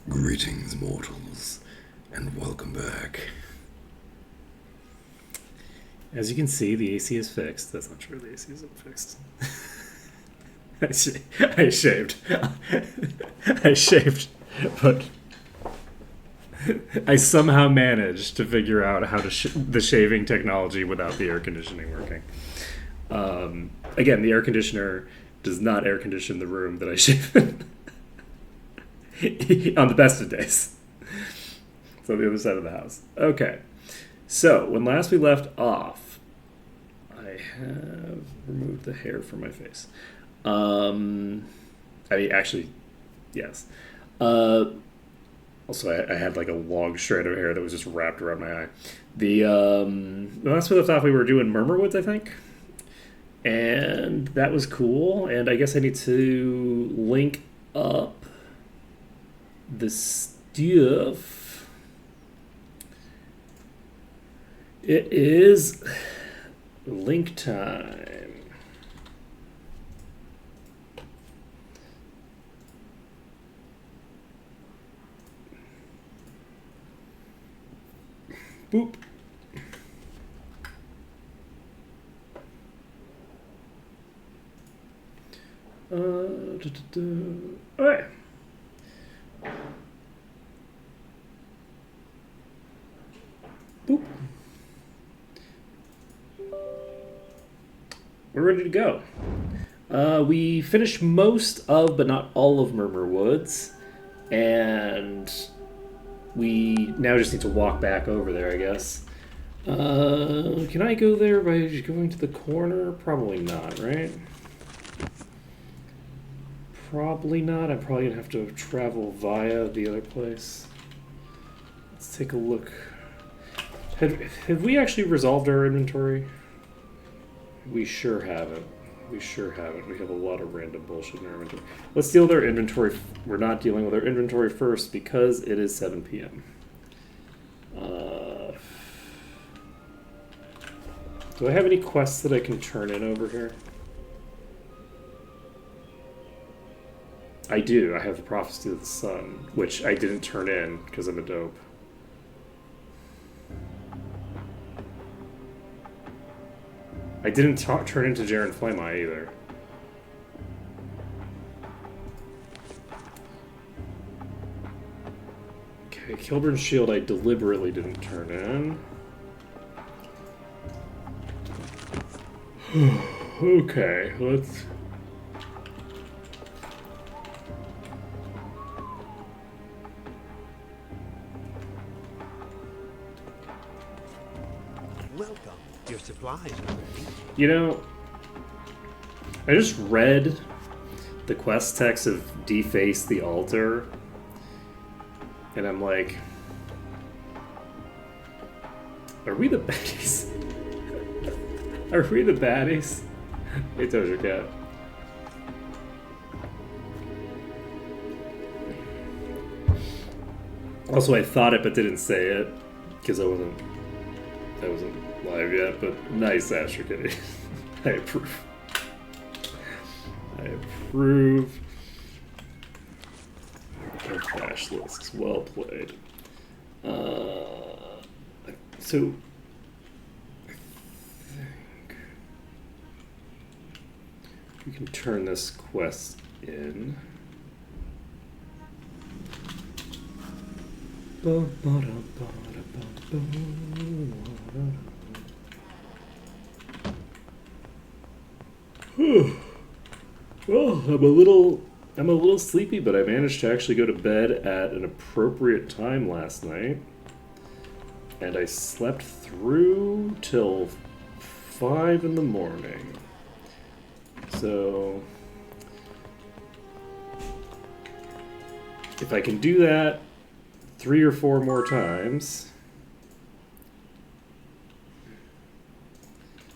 Greetings, mortals, and welcome back. As you can see, the AC is fixed. That's not true. The AC isn't fixed. I shaved. I shaved, but I somehow managed to figure out how to the shaving technology without the air conditioning working. Again, the air conditioner does not air condition the room that I shave in. On the best of days. It's on the other side of the house. Okay. So, when last we left off, I have removed the hair from my face. Actually, yes. Also, I had like a long strand of hair that was just wrapped around my eye. When last we left off, we were doing Murmurwoods, I think. And that was cool. And I guess I need to link up the stuff. It is link time. Boop. All right. Boop. We're ready to go. We finished most of, but not all of Murmurwoods, and we now just need to walk back over there, I guess. Can I go there by going to the corner? Probably not, right? Probably not. I'm probably going to have to travel via the other place. Let's take a look. Have we actually resolved our inventory? We sure haven't. We have a lot of random bullshit in our inventory. Let's deal with our inventory. We're not dealing with our inventory first because it is 7 p.m. Do I have any quests that I can turn in over here? I do. I have the Prophecy of the Sun, which I didn't turn in because I'm a dope. I didn't turn into Jaren Flameye either. Okay, Kilburn's Shield I deliberately didn't turn in. Okay, let's... Welcome. Your supplies are ready. You know, I just read the quest text of Deface the Altar, and I'm like, are we the baddies? Are we the baddies? Hey, Doja Cat. Also, I thought it but didn't say it, because I wasn't live yet, but nice, Astro Kitty. I approve. I approve. Oh, Basilisk, well played. So, I think we can turn this quest in. Well, I'm a little sleepy, but I managed to actually go to bed at an appropriate time last night. And I slept through till 5 in the morning. So if I can do that 3 or 4 more times,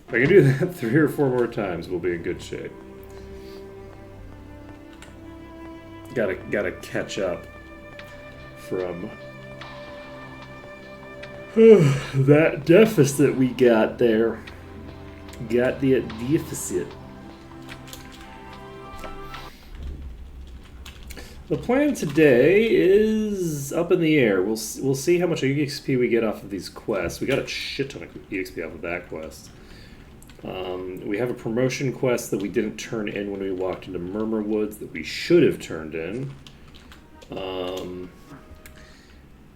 if I can do that 3 or 4 more times, we'll be in good shape. Gotta catch up from that deficit we got there. Got the deficit. The plan today is up in the air. We'll see how much EXP we get off of these quests. We got a shit ton of EXP off of that quest. We have a promotion quest that we didn't turn in when we walked into Murmur Woods that we should have turned in.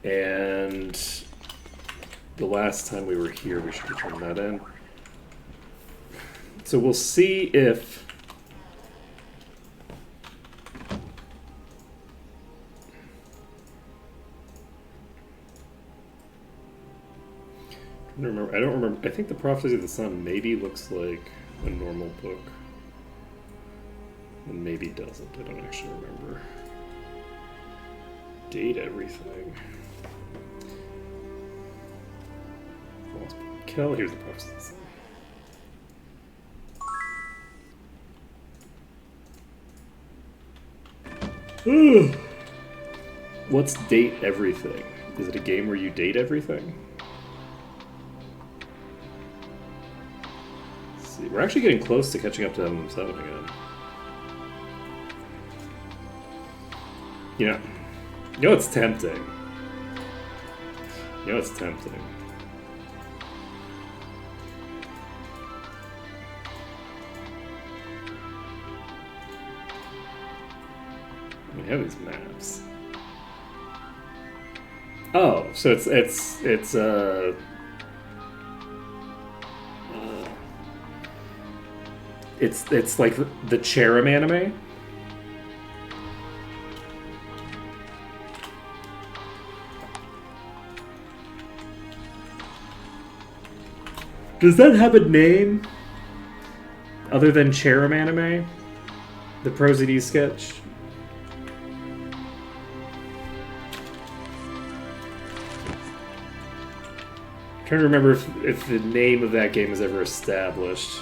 And the last time we were here, we should have turned that in. So we'll see if... I don't remember. I think the Prophecy of the Sun maybe looks like a normal book. And maybe doesn't. I don't actually remember. Date everything. Kel, here's the Prophecy of the Sun. What's date everything? Is it a game where you date everything? See, we're actually getting close to catching up to M7 again. You know it's tempting. You know it's tempting. We have these maps. Oh, so it's like the Cherem anime. Does that have a name other than Cherem anime? The Prosody sketch. I'm trying to remember if the name of that game is ever established.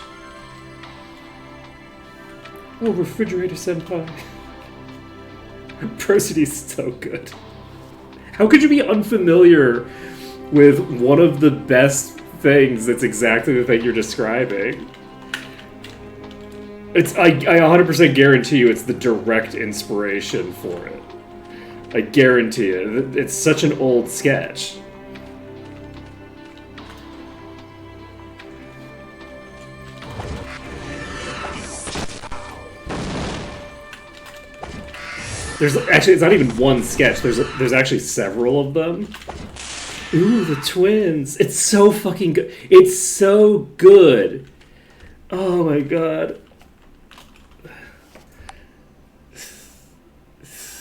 Oh, Refrigerator Senpai. Procedy's so good. How could you be unfamiliar with one of the best things that's exactly the thing you're describing? I 100% guarantee you it's the direct inspiration for it. I guarantee it. It's such an old sketch. There's actually, it's not even one sketch. There's actually several of them. Ooh, the twins. It's so fucking good. It's so good. Oh my god.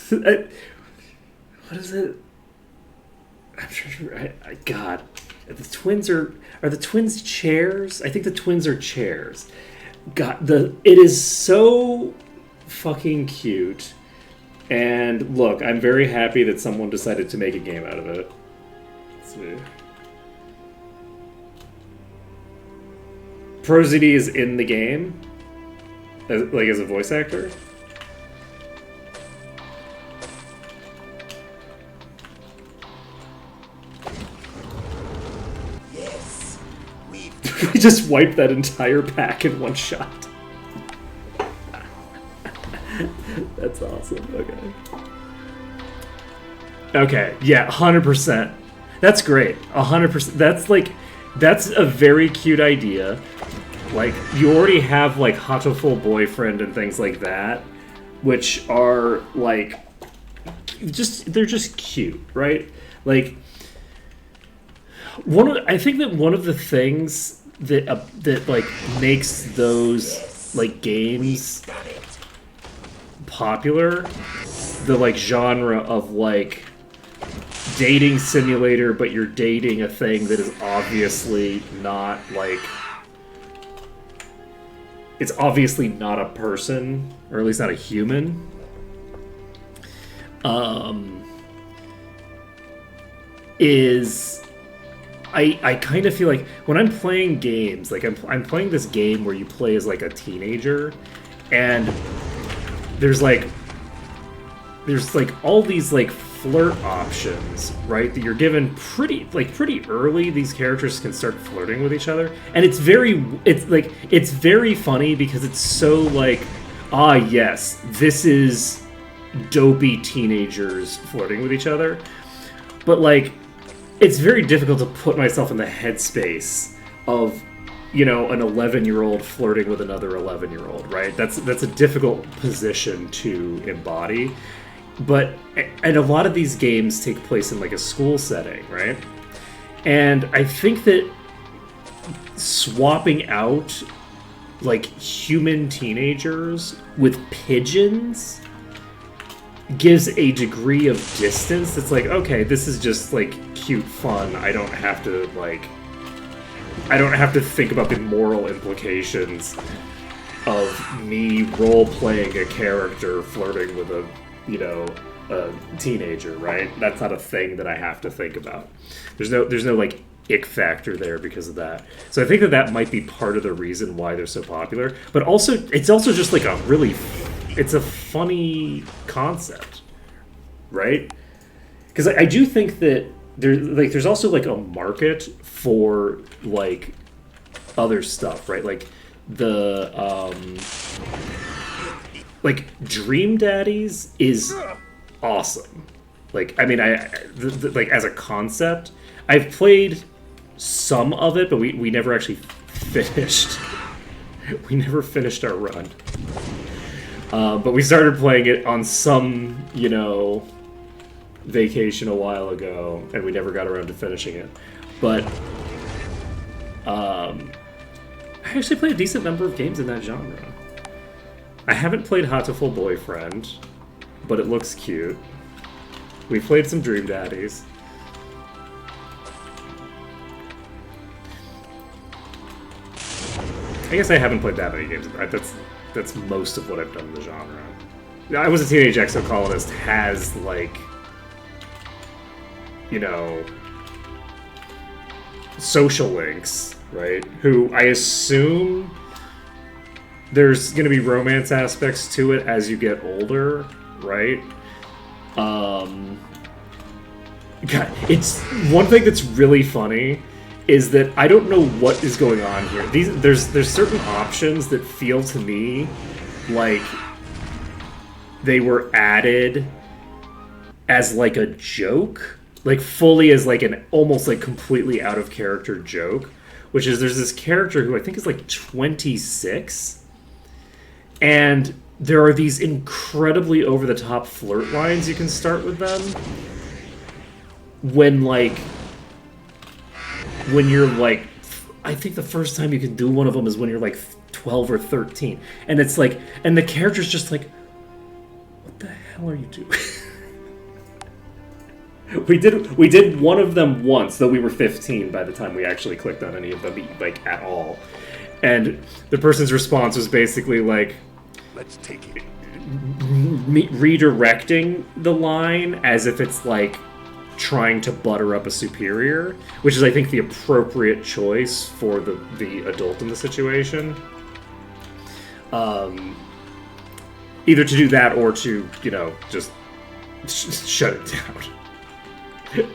What is it? I'm sure. God, the twins are the twins chairs? I think the twins are chairs. God, it is so fucking cute. And look, I'm very happy that someone decided to make a game out of it. Let's see. Prosody is in the game, as a voice actor. Yes, we just wiped that entire pack in one shot. That's awesome. Okay, yeah, 100%. That's great. 100%. That's a very cute idea. Like, you already have, like, Hatoful Boyfriend and things like that, which are, like, they're just cute, right? Like, I think that one of the things that like, makes those, like, games popular, the, like, genre of, like, dating simulator, but you're dating a thing that is obviously not, like, it's obviously not a person, or at least not a human. I kind of feel like when I'm playing games, like I'm playing this game where you play as, like, a teenager, and there's all these, like, flirt options, right, that you're given pretty early. These characters can start flirting with each other, and it's very funny because it's so, like, yes, this is dopey teenagers flirting with each other. But, like, it's very difficult to put myself in the headspace of, you know, an 11-year-old flirting with another 11-year-old, right? That's a difficult position to embody. And a lot of these games take place in, like, a school setting, right? And I think that swapping out, like, human teenagers with pigeons gives a degree of distance that's like, okay, this is just, like, cute fun. I don't have to think about the moral implications of me role-playing a character flirting with a teenager, right? That's not a thing that I have to think about. There's no like ick factor there because of that. So I think that might be part of the reason why they're so popular. But also, it's also just like it's a funny concept, right? Because I do think that there's also like a market for like other stuff, right? Like the like Dream Daddies is awesome. Like, I mean, like as a concept, I've played some of it, but we never actually finished. We never finished our run. But we started playing it on some, you know, vacation a while ago, and we never got around to finishing it. But I actually played a decent number of games in that genre. I haven't played Hatoful Boyfriend, but it looks cute. We played some Dream Daddies. I guess I haven't played that many games. That's most of what I've done in the genre. I Was a Teenage Exocolonist has, like, you know, social links, right? Who I assume there's going to be romance aspects to it as you get older, right? God, it's one thing that's really funny is that I don't know what is going on here. There's certain options that feel to me like they were added as like a joke, like fully as like an almost like completely out of character joke, which is there's this character who I think is like 26, and there are these incredibly over the top flirt lines you can start with them when you're like, I think the first time you can do one of them is when you're like 12 or 13, and it's like, and the character's just like, what the hell are you doing? We did one of them once, though we were 15 by the time we actually clicked on any of them, like, at all. And the person's response was basically like, Let's take it. redirecting the line as if it's like trying to butter up a superior, which is, I think, the appropriate choice for the adult in the situation. Either to do that or to, you know, just shut it down.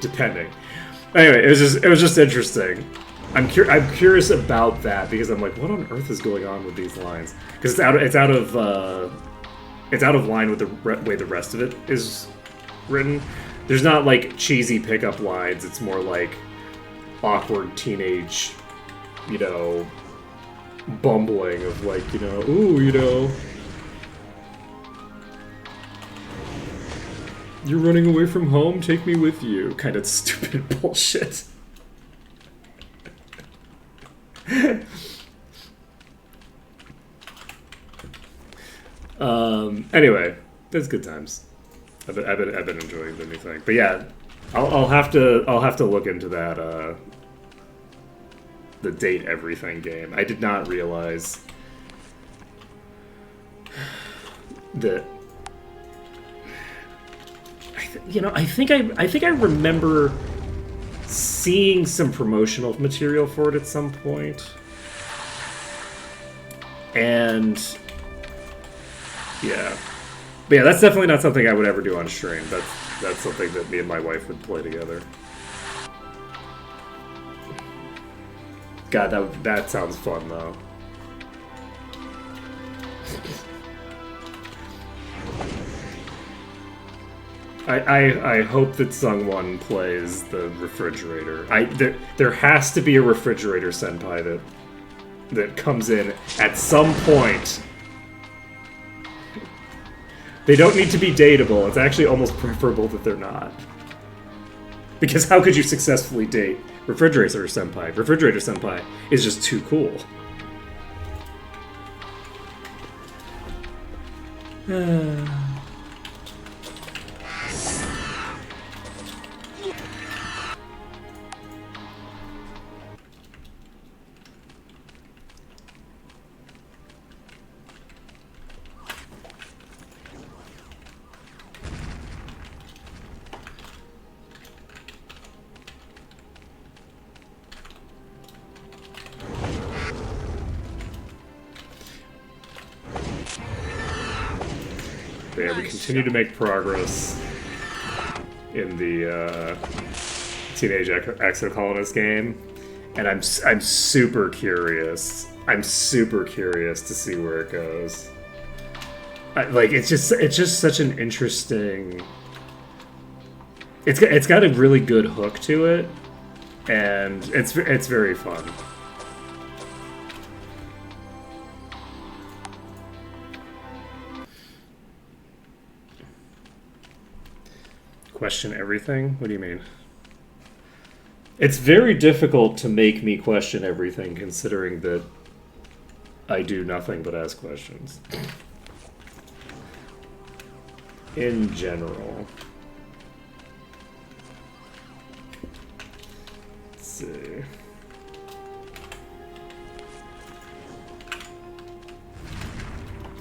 Depending. Anyway, it was just interesting. I'm curious about that because I'm like, what on earth is going on with these lines? Because it's out of line with the way the rest of it is written. There's not like cheesy pickup lines. It's more like awkward teenage, you know, bumbling of like, you know, ooh, you know, you're running away from home, take me with you, kind of stupid bullshit. Anyway, that's good times. I've been enjoying the new thing, but yeah, I'll have to look into that the date everything game. I did not realize that. I think I remember seeing some promotional material for it at some point, and yeah, but yeah, that's definitely not something I would ever do on stream. That's something that me and my wife would play together. God, that sounds fun though. I hope that Sungwon plays the refrigerator. There has to be a refrigerator senpai that comes in at some point. They don't need to be dateable. It's actually almost preferable that they're not. Because how could you successfully date Refrigerator Senpai? Refrigerator Senpai is just too cool. Yeah, we continue to make progress in the Teenage Exocolonist game, and I'm super curious. I'm super curious to see where it goes. It's just such an interesting. It's got a really good hook to it, and it's very fun. Question everything? What do you mean? It's very difficult to make me question everything, considering that I do nothing but ask questions. In general. Let's see.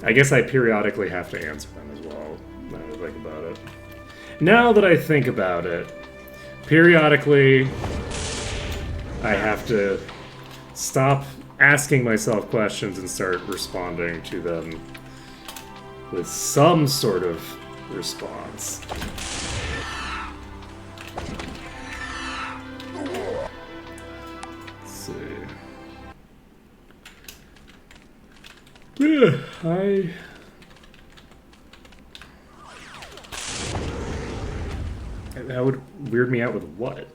I guess I periodically have to answer them as well, now that I think about it. Now that I think about it, periodically I have to stop asking myself questions and start responding to them with some sort of response. Let's see. Yeah, that would weird me out with what?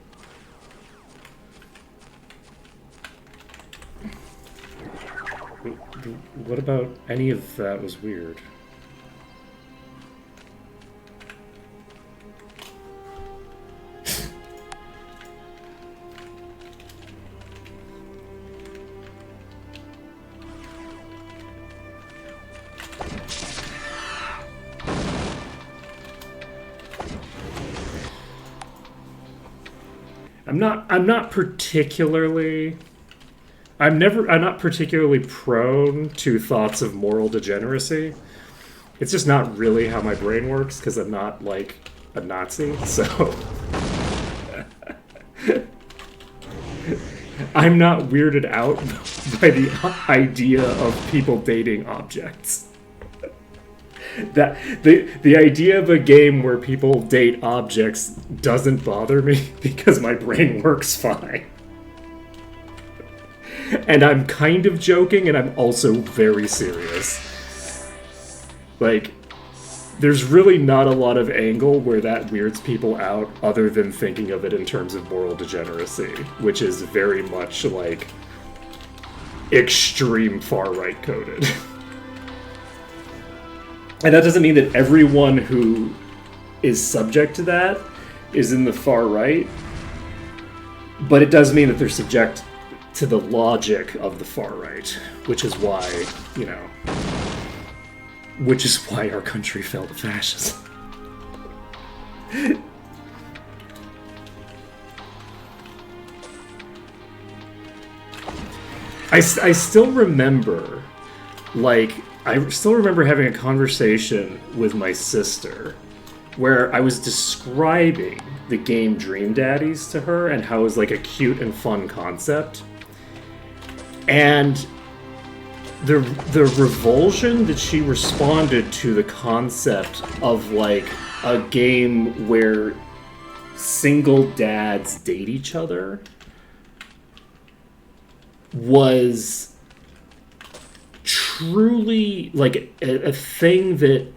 What about any of that was weird? I'm not particularly I'm not particularly prone to thoughts of moral degeneracy. It's just not really how my brain works because I'm not like a Nazi, so I'm not weirded out by the idea of people dating objects. That the idea of a game where people date objects doesn't bother me because my brain works fine. And I'm kind of joking, and I'm also very serious. Like, there's really not a lot of angle where that weirds people out other than thinking of it in terms of moral degeneracy, which is very much like extreme far-right coded. And that doesn't mean that everyone who is subject to that is in the far right, but it does mean that they're subject to the logic of the far right, which is why, which is why our country fell to fascism. I still remember, I still remember having a conversation with my sister where I was describing the game Dream Daddies to her and how it was like a cute and fun concept. And the revulsion that she responded to the concept of like a game where single dads date each other was truly like a thing that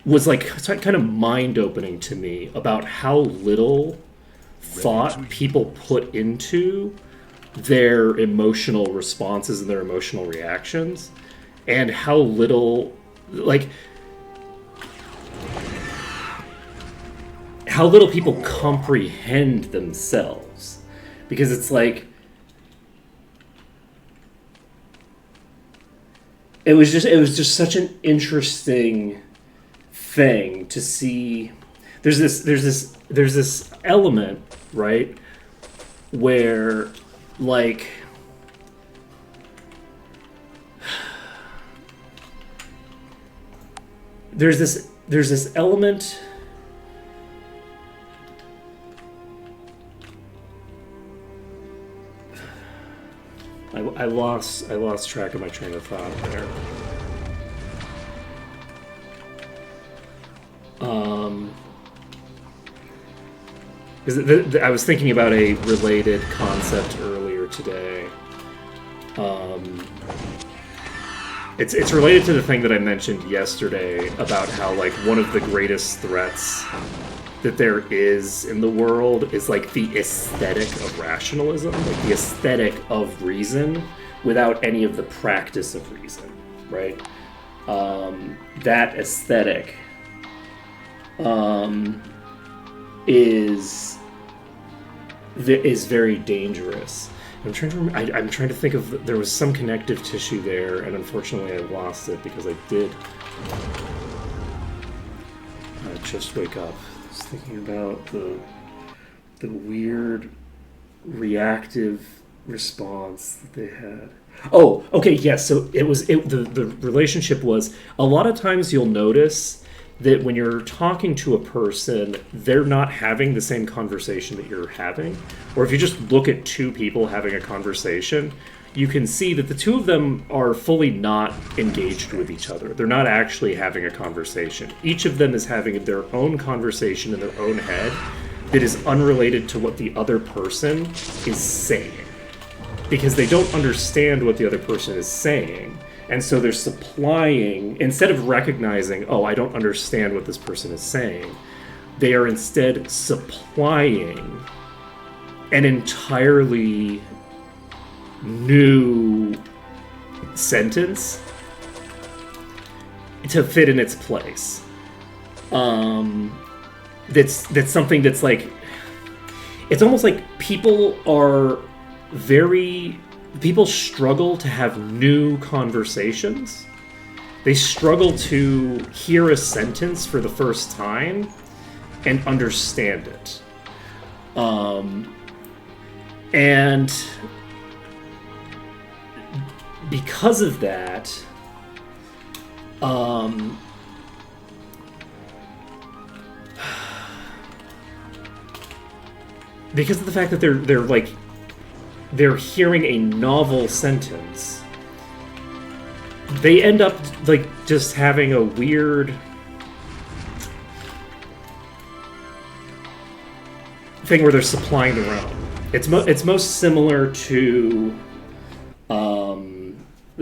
was like kind of mind-opening to me about how little thought people put into their emotional responses and their emotional reactions, and how little, like, how little people comprehend themselves. Because it's like, it was just such an interesting thing to see. There's this element, right, where, like, there's this element. I lost track of my train of thought there. Because I was thinking about a related concept earlier today. It's related to the thing that I mentioned yesterday about how, like, one of the greatest threats that there is in the world is, like, the aesthetic of rationalism, like the aesthetic of reason without any of the practice of reason, right? That aesthetic is very dangerous. I'm trying to remember, I'm trying to think of, there was some connective tissue there, and unfortunately I lost it because I did just wake up. I was thinking about the weird reactive response that they had. Oh, okay, yes. So the relationship was, a lot of times you'll notice that when you're talking to a person, they're not having the same conversation that you're having. Or if you just look at two people having a conversation, you can see that the two of them are fully not engaged with each other. They're not actually having a conversation. Each of them is having their own conversation in their own head that is unrelated to what the other person is saying. Because they don't understand what the other person is saying. And so they're supplying, instead of recognizing, oh, I don't understand what this person is saying, they are instead supplying an entirely new sentence to fit in its place. That's something that's like, it's almost like people struggle to have new conversations. They struggle to hear a sentence for the first time and understand it. And because of that, because of the fact that they're hearing a novel sentence, they end up, like, just having a weird thing where they're supplying their own. It's most similar to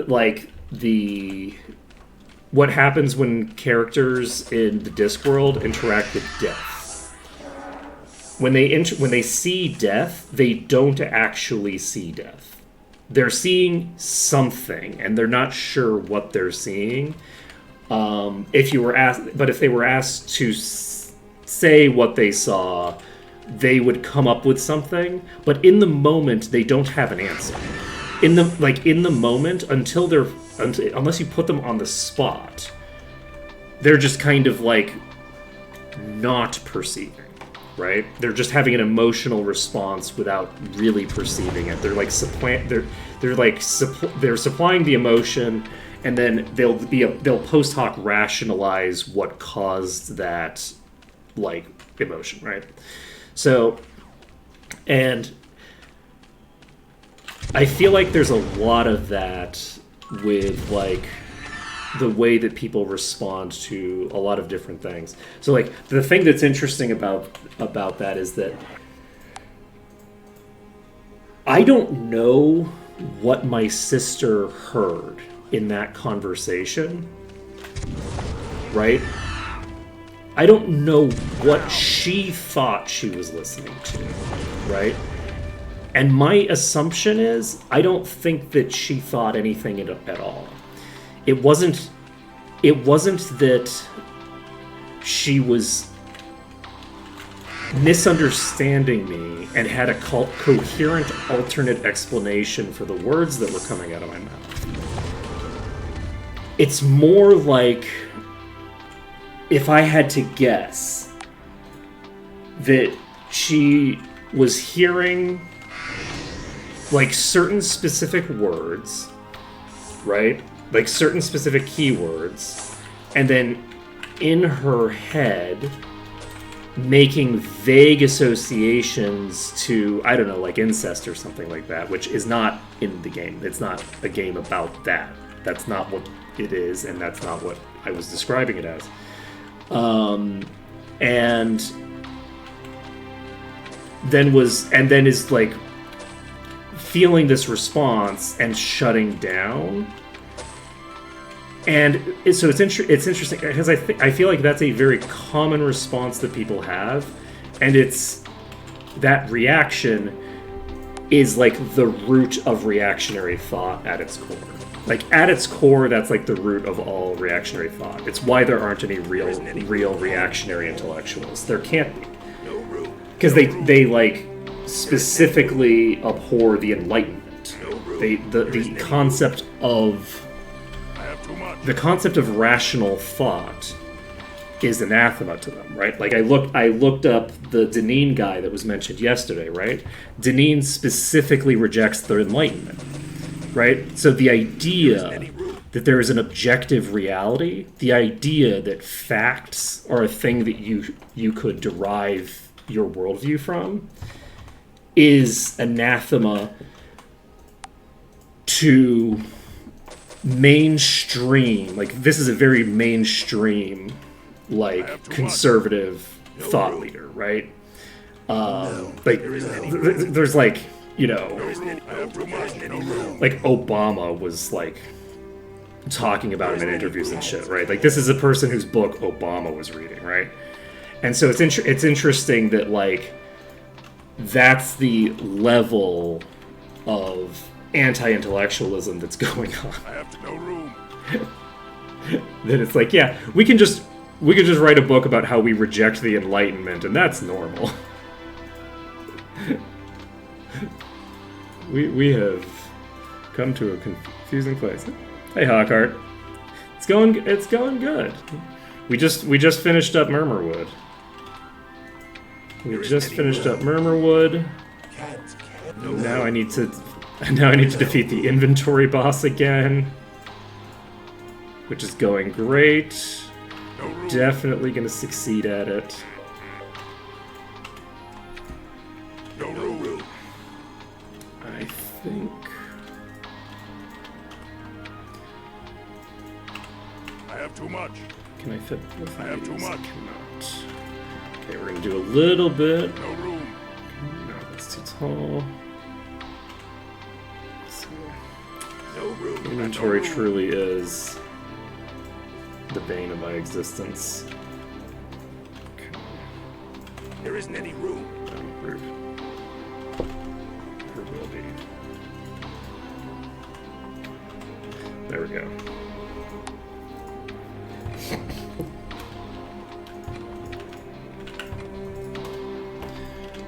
like what happens when characters in the Discworld interact with death. When they see death, they don't actually see death. They're seeing something, and they're not sure what they're seeing. If they were asked to say what they saw, they would come up with something. But in the moment, they don't have an answer. In the moment, unless you put them on the spot, they're just kind of like not perceiving. Right? They're just having an emotional response without really perceiving it. They're like they're supplying the emotion, and then they'll post hoc rationalize what caused that, like, emotion, right? So, and I feel like there's a lot of that with, like, the way that people respond to a lot of different things. So, like, the thing that's interesting about that is that I don't know what my sister heard in that conversation, right? I don't know what she thought she was listening to, right? And my assumption is, I don't think that she thought anything at all. It wasn't that she was misunderstanding me and had a coherent alternate explanation for the words that were coming out of my mouth. It's more like, if I had to guess, that she was hearing like certain specific words, right? Like certain specific keywords, and then in her head making vague associations to, I don't know, like incest or something like that, which is not in the game. It's not a game about that. That's not what it is, and that's not what I was describing it as. And then is like feeling this response and shutting down. And so it's interesting because I feel like that's a very common response that people have, and it's that reaction is like the root of reactionary thought at its core. Like at its core, that's like the root of all reactionary thought. It's why there aren't any real reactionary intellectuals. There can't be, because they like specifically abhor the Enlightenment. The concept of rational thought is anathema to them, right? Like I looked up the Deneen guy that was mentioned yesterday, right? Deneen specifically rejects the Enlightenment, right? So the idea that there is an objective reality, the idea that facts are a thing that you could derive your worldview from, is anathema to mainstream. Like this is a very mainstream, like conservative thought leader, right? Like there's like, you know, like Obama was like talking about him in interviews and shit, right? Like this is a person whose book Obama was reading, right? And so it's interesting that like that's the level of anti-intellectualism that's going on. I have no room. That it's like, yeah, we can just write a book about how we reject the Enlightenment, and that's normal. we have come to a confusing place. Hey, Hawkheart, it's going good. We just finished up Murmurwood. Now I need to defeat the inventory boss again, which is going great. Definitely gonna succeed at it. No room. I think. I have too much. Can I fit with I have these? too much. I cannot. Okay, we're gonna do a little bit. No room. No, that's too tall. No room. Inventory No room. truly is the bane of my existence. Okay. There isn't any room. Oh, rude. There will be. There we go.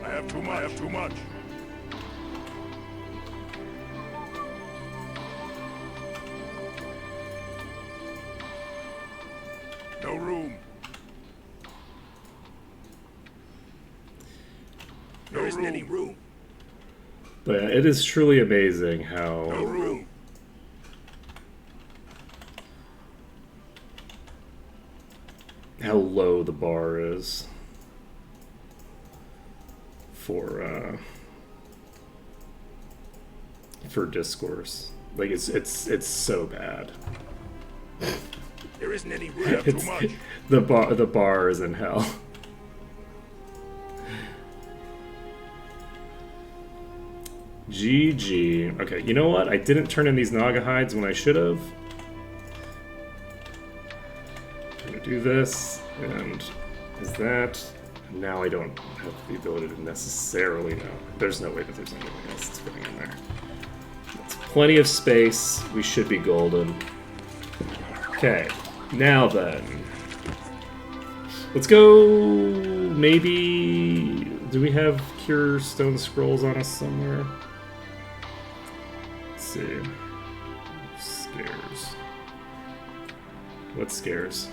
I have too much. I have too much. No room. There isn't any room. But yeah, it is truly amazing No how room. low the bar is for discourse. Like it's so bad. There isn't any room. I have too It's, much. the bar is in hell. GG. Okay, you know what? I didn't turn in these Naga hides when I should have. I'm gonna do this and Is that... Now I don't have the ability to necessarily know. There's no way that there's anything else that's fitting in there. That's plenty of space. We should be golden. Okay, now then. Let's go... Maybe... Do we have Cure Stone Scrolls on us somewhere? Let's see. Scares. What scares?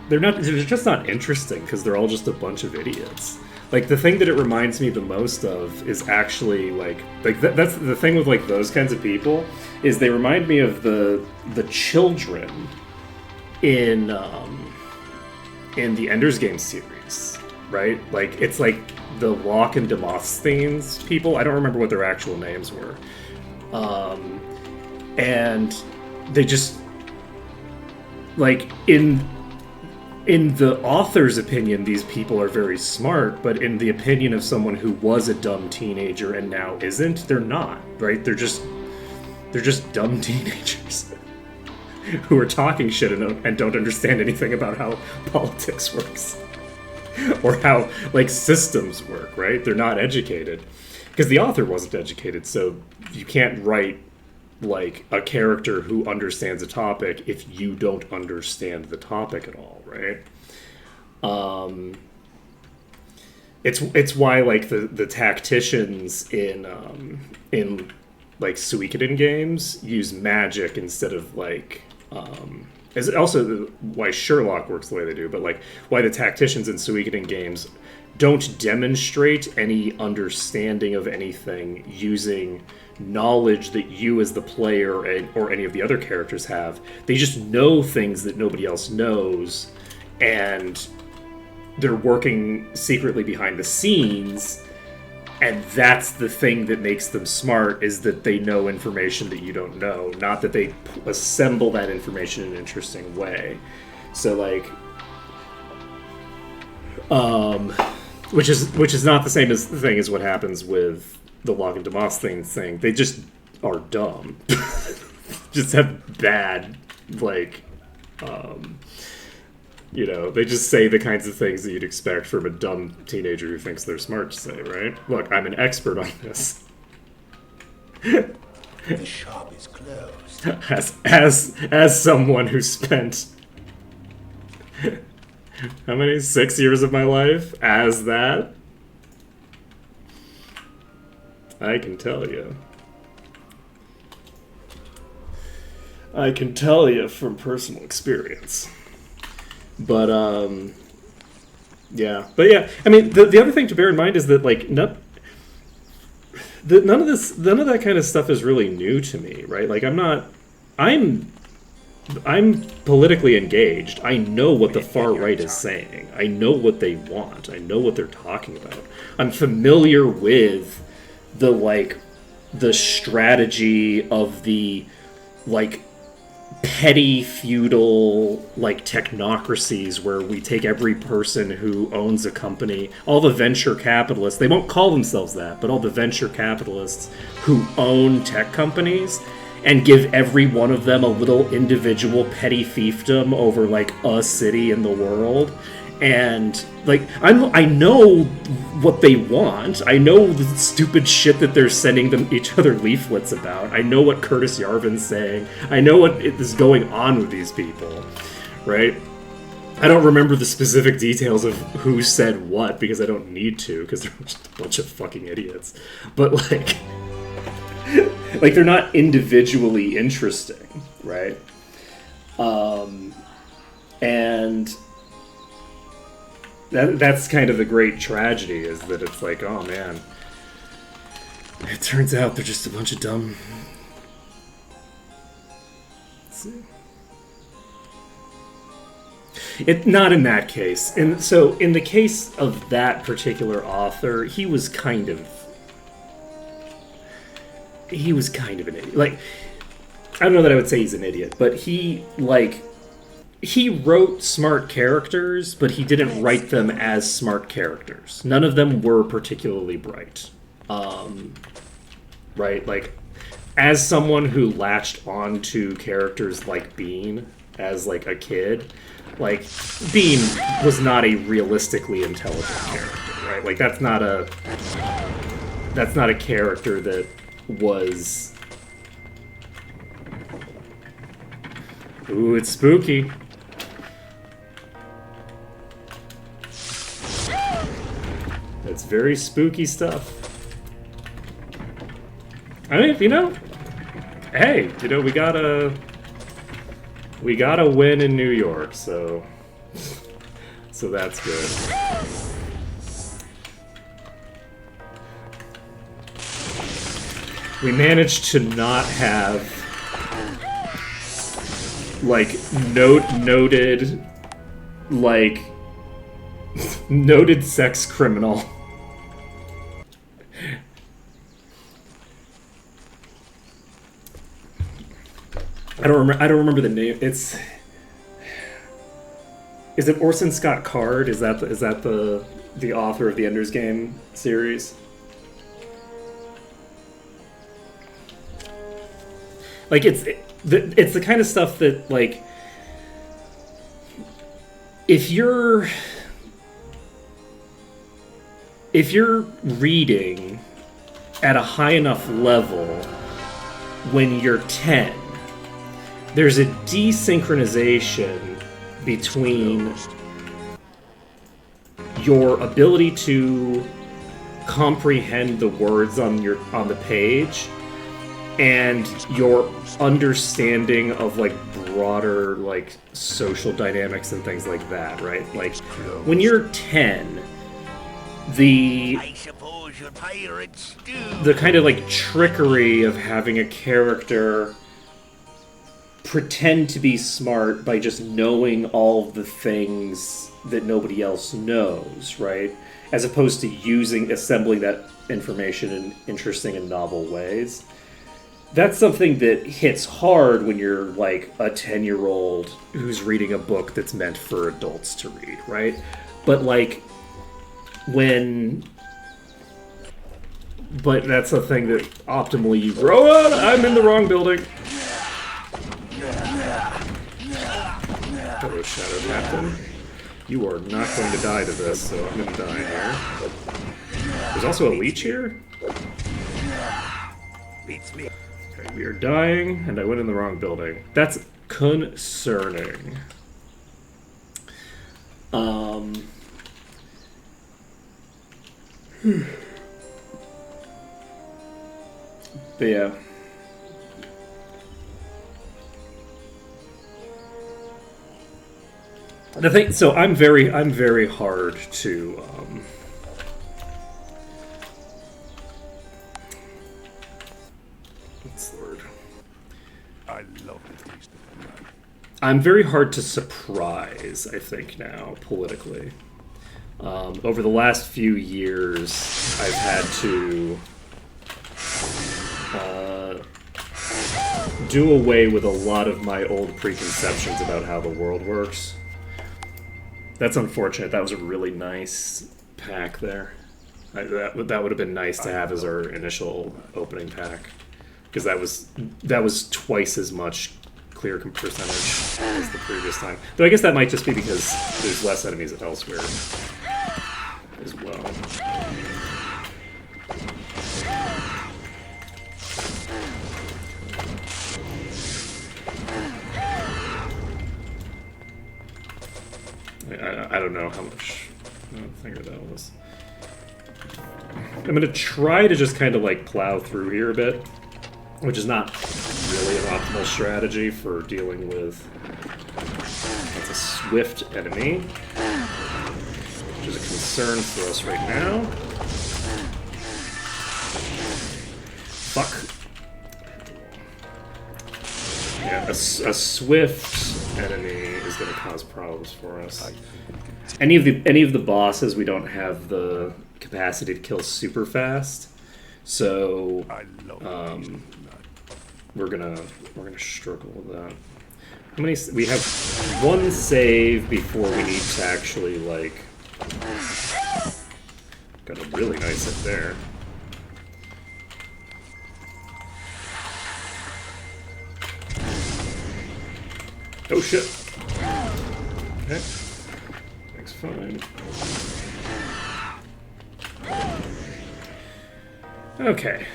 They're just not interesting because they're all just a bunch of idiots. Like, the thing that it reminds me the most of is actually like that's the thing with like those kinds of people, is they remind me of the children in the Ender's Game series, right? Like, it's like the Locke and Demosthenes people. I don't remember what their actual names were, and they just like in the author's opinion, these people are very smart, but in the opinion of someone who was a dumb teenager and now isn't, they're not, right? They're just dumb teenagers who are talking shit and don't understand anything about how politics works or how, like, systems work, right? They're not educated. Because the author wasn't educated, so you can't write, like, a character who understands a topic if you don't understand the topic at all, right? It's why, like, the tacticians in like Suikoden games use magic instead of like is also why Sherlock works the way they do, but like why the tacticians in Suikoden games don't demonstrate any understanding of anything using knowledge that you as the player or any of the other characters have. They just know things that nobody else knows, and they're working secretly behind the scenes, and that's the thing that makes them smart, is that they know information that you don't know, not that they assemble that information in an interesting way. So, like, which is not the same as the thing as what happens with the Locke and Demosthenes thing. They just are dumb. Just have bad, like, you know, they just say the kinds of things that you'd expect from a dumb teenager who thinks they're smart to say, right? Look, I'm an expert on this. The shop is closed. As someone who spent how many? 6 years of my life as that? I can tell you. I can tell you from personal experience. But, yeah. But, yeah, I mean, the other thing to bear in mind is that, like, none of that kind of stuff is really new to me, right? Like, I'm politically engaged. I know what the far right is saying. I know what they want. I know what they're talking about. I'm familiar with the strategy of the, like, petty feudal, like, technocracies where we take every person who owns a company, all the venture capitalists, they won't call themselves that, but all the venture capitalists who own tech companies, and give every one of them a little individual petty fiefdom over, like, a city in the world. And, like, I know what they want. I know the stupid shit that they're sending them each other leaflets about. I know what Curtis Yarvin's saying. I know what is going on with these people, right? I don't remember the specific details of who said what, because I don't need to, because they're just a bunch of fucking idiots. But, like, like, they're not individually interesting, right? And that's kind of the great tragedy, is that it's like, oh man, it turns out they're just a bunch of dumb. Let's see. Not in that case. And so in the case of that particular author, he was kind of, he was kind of an idiot. Like, I don't know that I would say he's an idiot, but he wrote smart characters, but he didn't write them as smart characters. None of them were particularly bright. Right? Like, as someone who latched onto characters like Bean as, like, a kid, like, Bean was not a realistically intelligent character, right? Like, that's not a character that was... Ooh, it's spooky. It's very spooky stuff. I mean, you know, hey, you know, we got a win in New York, so that's good. We managed to not have like noted like noted sex criminal. I don't remember the name. Is it Orson Scott Card? Is that the author of the Ender's Game series? Like, it's the kind of stuff that, like, if you're reading at a high enough level when you're 10, there's a desynchronization between your ability to comprehend the words on the page and your understanding of, like, broader, like, social dynamics and things like that, right? Like, when you're 10, the kind of, like, trickery of having a character pretend to be smart by just knowing all of the things that nobody else knows, right? As opposed to assembling that information in interesting and novel ways. That's something that hits hard when you're, like, a 10-year-old who's reading a book that's meant for adults to read, right? But, like, But that's a thing that optimally you grow up. I'm in the wrong building. Hello, Shadow Captain. You are not going to die to this, so I'm going to die here. There's also a leech here? Okay, we are dying, and I went in the wrong building. That's concerning. But yeah. The thing, so I'm very hard to what's the word? I love the taste of blood. I'm very hard to surprise, I think, now, politically. Over the last few years, I've had to do away with a lot of my old preconceptions about how the world works. That's unfortunate. That was a really nice pack there. That would have been nice to have as our initial opening pack, because that was twice as much clear percentage as the previous time. Though I guess that might just be because there's less enemies elsewhere as well. I don't know how much finger that was. I'm going to try to just kind of, like, plow through here a bit, which is not really an optimal strategy for dealing with... That's a swift enemy, which is a concern for us right now. Fuck. Yeah, a swift enemy is going to cause problems for us. Any of the bosses we don't have the capacity to kill super fast, So I love we're gonna struggle with that. How many? We have one save before we need to actually like. Got a really nice hit there. Oh shit. Okay. That's fine. Okay.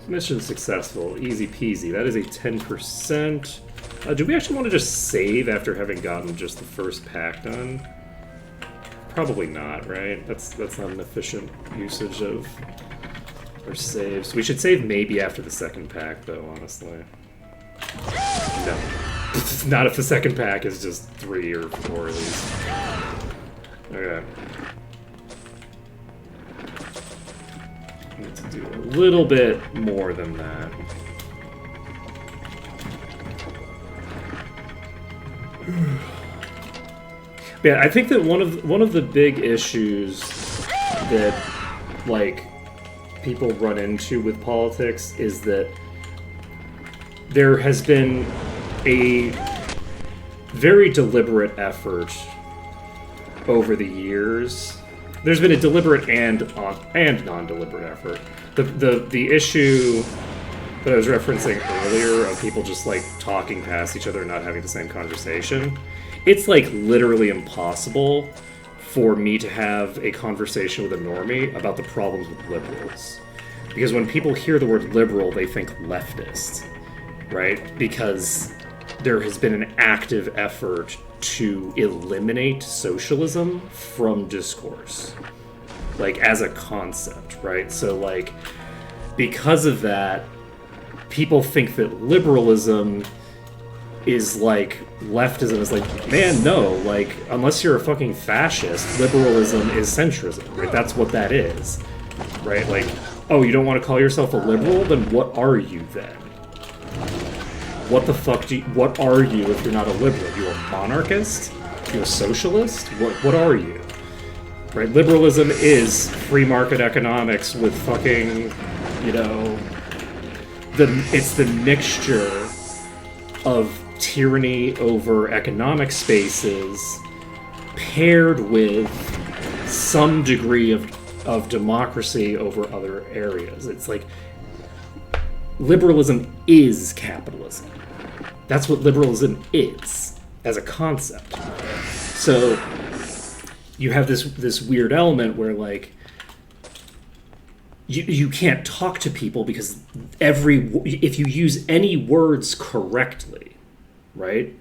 Mission successful. Easy peasy. That is a 10%. Do we actually want to just save after having gotten just the first pack done? Probably not, right? That's not an efficient usage of our saves. We should save maybe after the second pack, though, honestly. No. Not if the second pack is just 3 or 4 at least. Okay. Need to do a little bit more than that. Yeah, I think that one of the big issues that like people run into with politics is that there has been a very deliberate effort over the years. There's been a deliberate and non-deliberate effort. The issue that I was referencing earlier of people just like talking past each other and not having the same conversation. It's like literally impossible for me to have a conversation with a normie about the problems with liberals. Because when people hear the word liberal, they think leftist, right? Because there has been an active effort to eliminate socialism from discourse, like as a concept, right? So like, because of that, people think that liberalism is like leftism is like, man, no, like unless you're a fucking fascist, liberalism is centrism, right? That's what that is, right? Like, oh, you don't want to call yourself a liberal? Then what are you then? What the fuck what are you if you're not a liberal? You a monarchist? You a socialist? What are you? Right? Liberalism is free market economics with fucking, you know, it's the mixture of tyranny over economic spaces paired with some degree of democracy over other areas. It's like liberalism is capitalism. That's what liberalism is as a concept. So you have this weird element where like you can't talk to people because if you use any words correctly, right?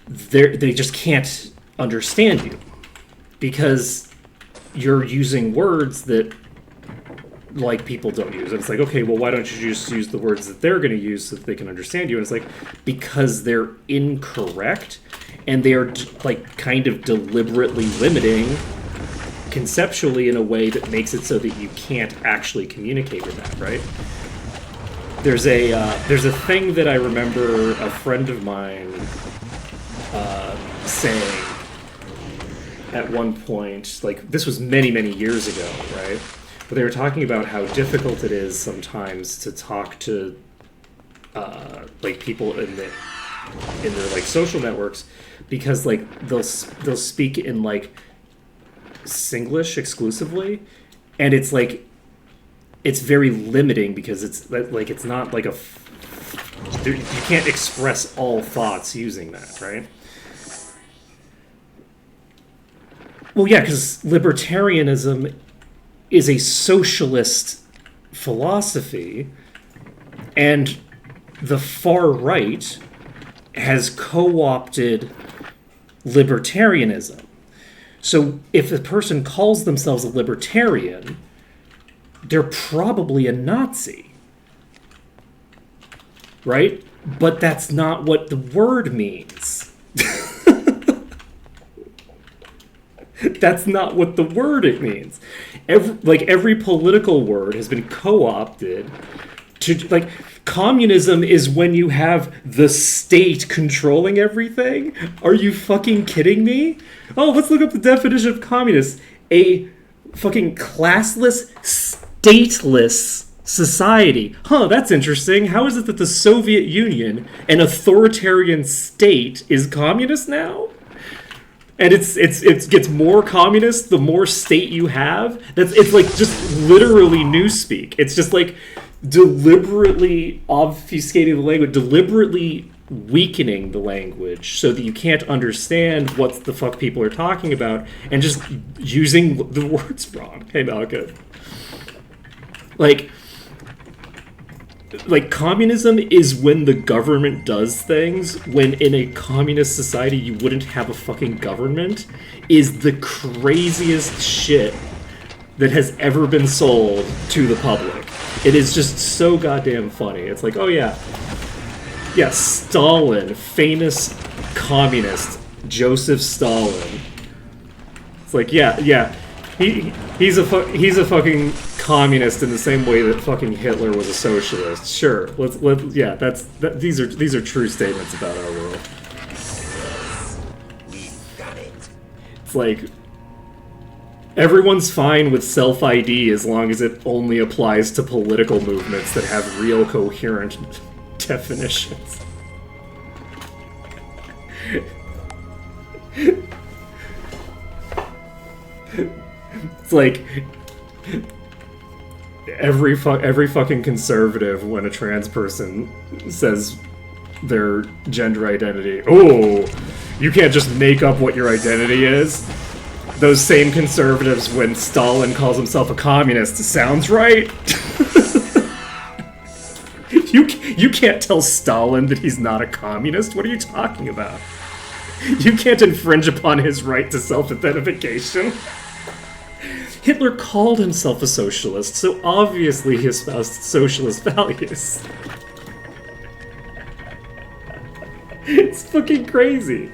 They just can't understand you because you're using words that like people don't use. And it's like, okay, well, why don't you just use the words that they're going to use so that they can understand you? And it's like, because they're incorrect and they are like kind of deliberately limiting conceptually in a way that makes it so that you can't actually communicate with that, right? There's a thing that I remember a friend of mine saying at one point, like this was many, many years ago, right? But they were talking about how difficult it is sometimes to talk to like people in their like social networks because like they'll speak in like Singlish exclusively, and it's like it's very limiting because it's like it's not like you can't express all thoughts using that, right? Well, yeah, because libertarianism is a socialist philosophy, and the far right has co-opted libertarianism. So if a person calls themselves a libertarian, they're probably a Nazi, right? But that's not what the word means. That's not what the word it means. Every political word has been co-opted to, like, communism is when you have the state controlling everything? Are you fucking kidding me? Oh, let's look up the definition of communist. A fucking classless, stateless society. Huh, that's interesting. How is it that the Soviet Union, an authoritarian state, is communist now? And it gets more communist the more state you have. It's like just literally newspeak. It's just like deliberately obfuscating the language, deliberately weakening the language so that you can't understand what the fuck people are talking about, and just using the words wrong. Hey, Malika. Like communism is when the government does things, when in a communist society you wouldn't have a fucking government, is the craziest shit that has ever been sold to the public. It is just so goddamn funny. It's like, oh yeah, Stalin, famous communist, Joseph Stalin. It's like, yeah, he's a fucking communist in the same way that fucking Hitler was a socialist. Sure, these are true statements about our world. It's like everyone's fine with self-ID as long as it only applies to political movements that have real coherent definitions. It's like every fucking conservative, when a trans person says their gender identity, oh, you can't just make up what your identity is. Those same conservatives, when Stalin calls himself a communist, sounds right. You can't tell Stalin that he's not a communist. What are you talking about? You can't infringe upon his right to self-identification. Hitler called himself a socialist, so obviously he espoused socialist values. It's fucking crazy.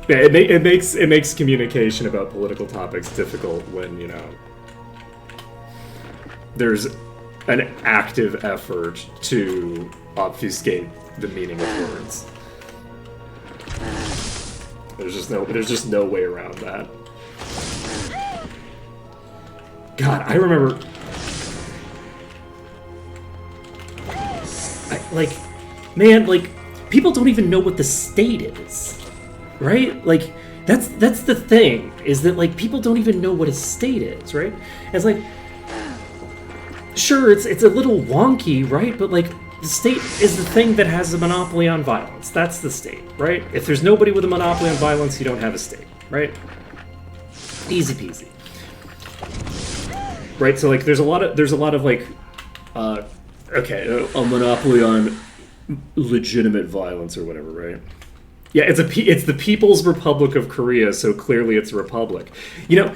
It makes communication about political topics difficult when, you know, there's an active effort to obfuscate the meaning of words. There's just no way around that. God, I remember, people don't even know what the state is, right? Like, that's the thing, is that, like, people don't even know what a state is, right? It's like, sure, it's a little wonky, right? But, like, the state is the thing that has a monopoly on violence. That's the state, right? If there's nobody with a monopoly on violence, you don't have a state, right? Easy peasy. Right, so like there's a lot of like a monopoly on legitimate violence or whatever, right? Yeah, it's the People's Republic of Korea, so clearly it's a republic. You know,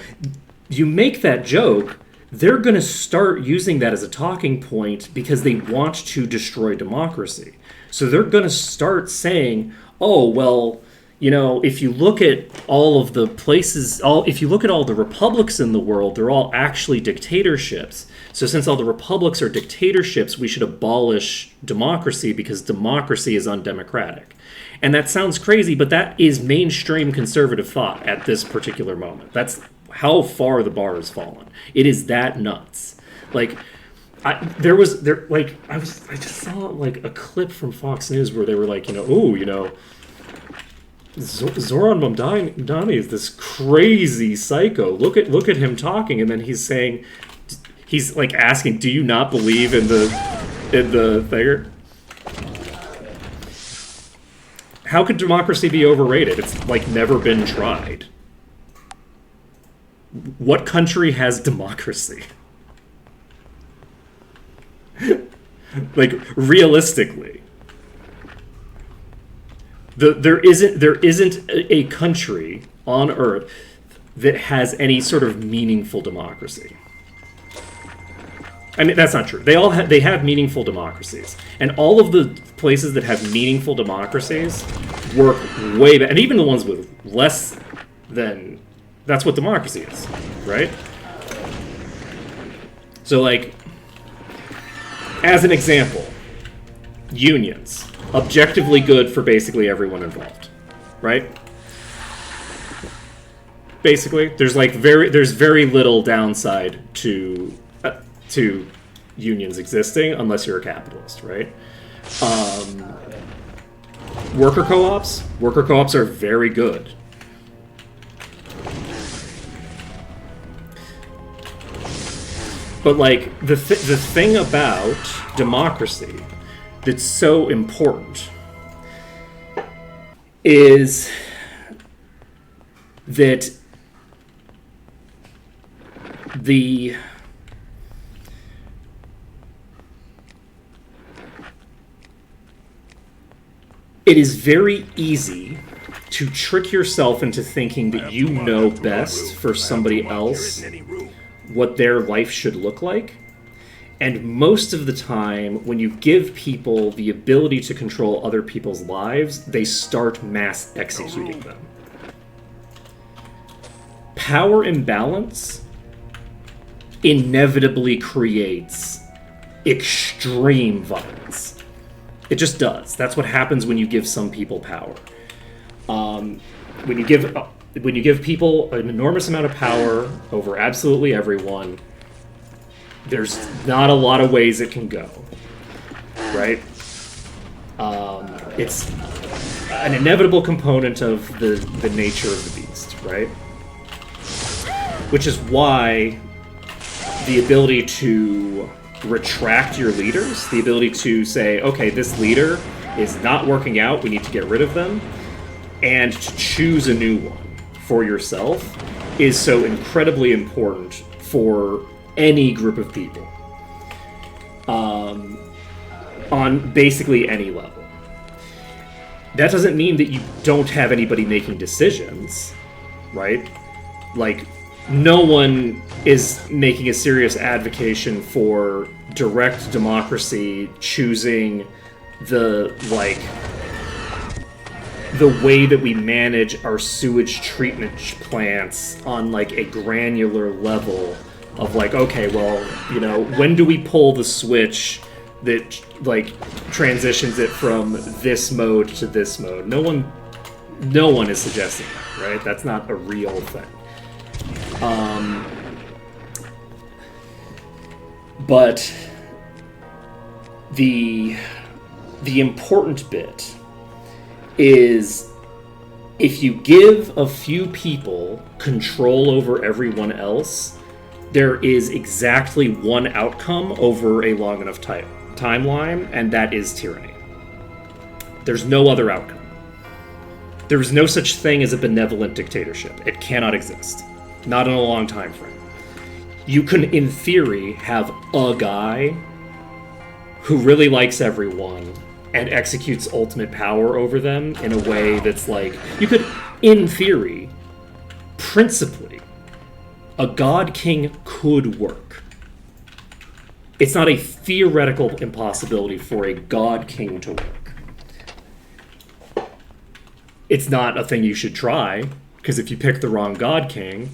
you make that joke, they're going to start using that as a talking point because they want to destroy democracy. So they're going to start saying, oh, well, you know, if you look at all of the places, if you look at all the republics in the world, they're all actually dictatorships. So since all the republics are dictatorships, we should abolish democracy because democracy is undemocratic. And that sounds crazy, but that is mainstream conservative thought at this particular moment. That's how far the bar has fallen. It is that nuts. Like, I just saw like a clip from Fox News where they were like, you know, oh, you know, Zoran Mamdani is this crazy psycho. Look at him talking, and then he's saying, he's like asking, do you not believe in the thing? How could democracy be overrated? It's like never been tried. What country has democracy? Like, realistically, there isn't a country on Earth that has any sort of meaningful democracy. I mean, that's not true. They have meaningful democracies, and all of the places that have meaningful democracies work way better, and even the ones with less than. That's what democracy is, right? So, like, as an example, unions. objectively good for basically everyone involved, right? Basically, there's very little downside to unions existing unless you're a capitalist, right? Worker co-ops are very good. But like the thing about democracy that's so important is that it is very easy to trick yourself into thinking that you know best for somebody else what their life should look like. And most of the time, when you give people the ability to control other people's lives, they start mass executing them. Power imbalance inevitably creates extreme violence. It just does. That's what happens when you give some people power. When you give people an enormous amount of power over absolutely everyone, there's not a lot of ways it can go, right? It's an inevitable component of the nature of the beast, right? Which is why the ability to retract your leaders, the ability to say, okay, this leader is not working out, we need to get rid of them, and to choose a new one for yourself is so incredibly important for any group of people on basically any level. That doesn't mean that you don't have anybody making decisions, right? Like, no one is making a serious advocacy for direct democracy, choosing the way that we manage our sewage treatment plants on like a granular level of like, okay, well, you know, when do we pull the switch that like transitions it from this mode to this mode? No one is suggesting that, right? That's not a real thing. But the important bit is if you give a few people control over everyone else, there is exactly one outcome over a long enough timeline, and that is tyranny. There's no other outcome. There is no such thing as a benevolent dictatorship. It cannot exist. Not in a long time frame. You can, in theory, have a guy who really likes everyone and executes ultimate power over them in a way that's like... You could, in theory, principally, a god king could work. It's not a theoretical impossibility for a god king to work. It's not a thing you should try, because if you pick the wrong god king,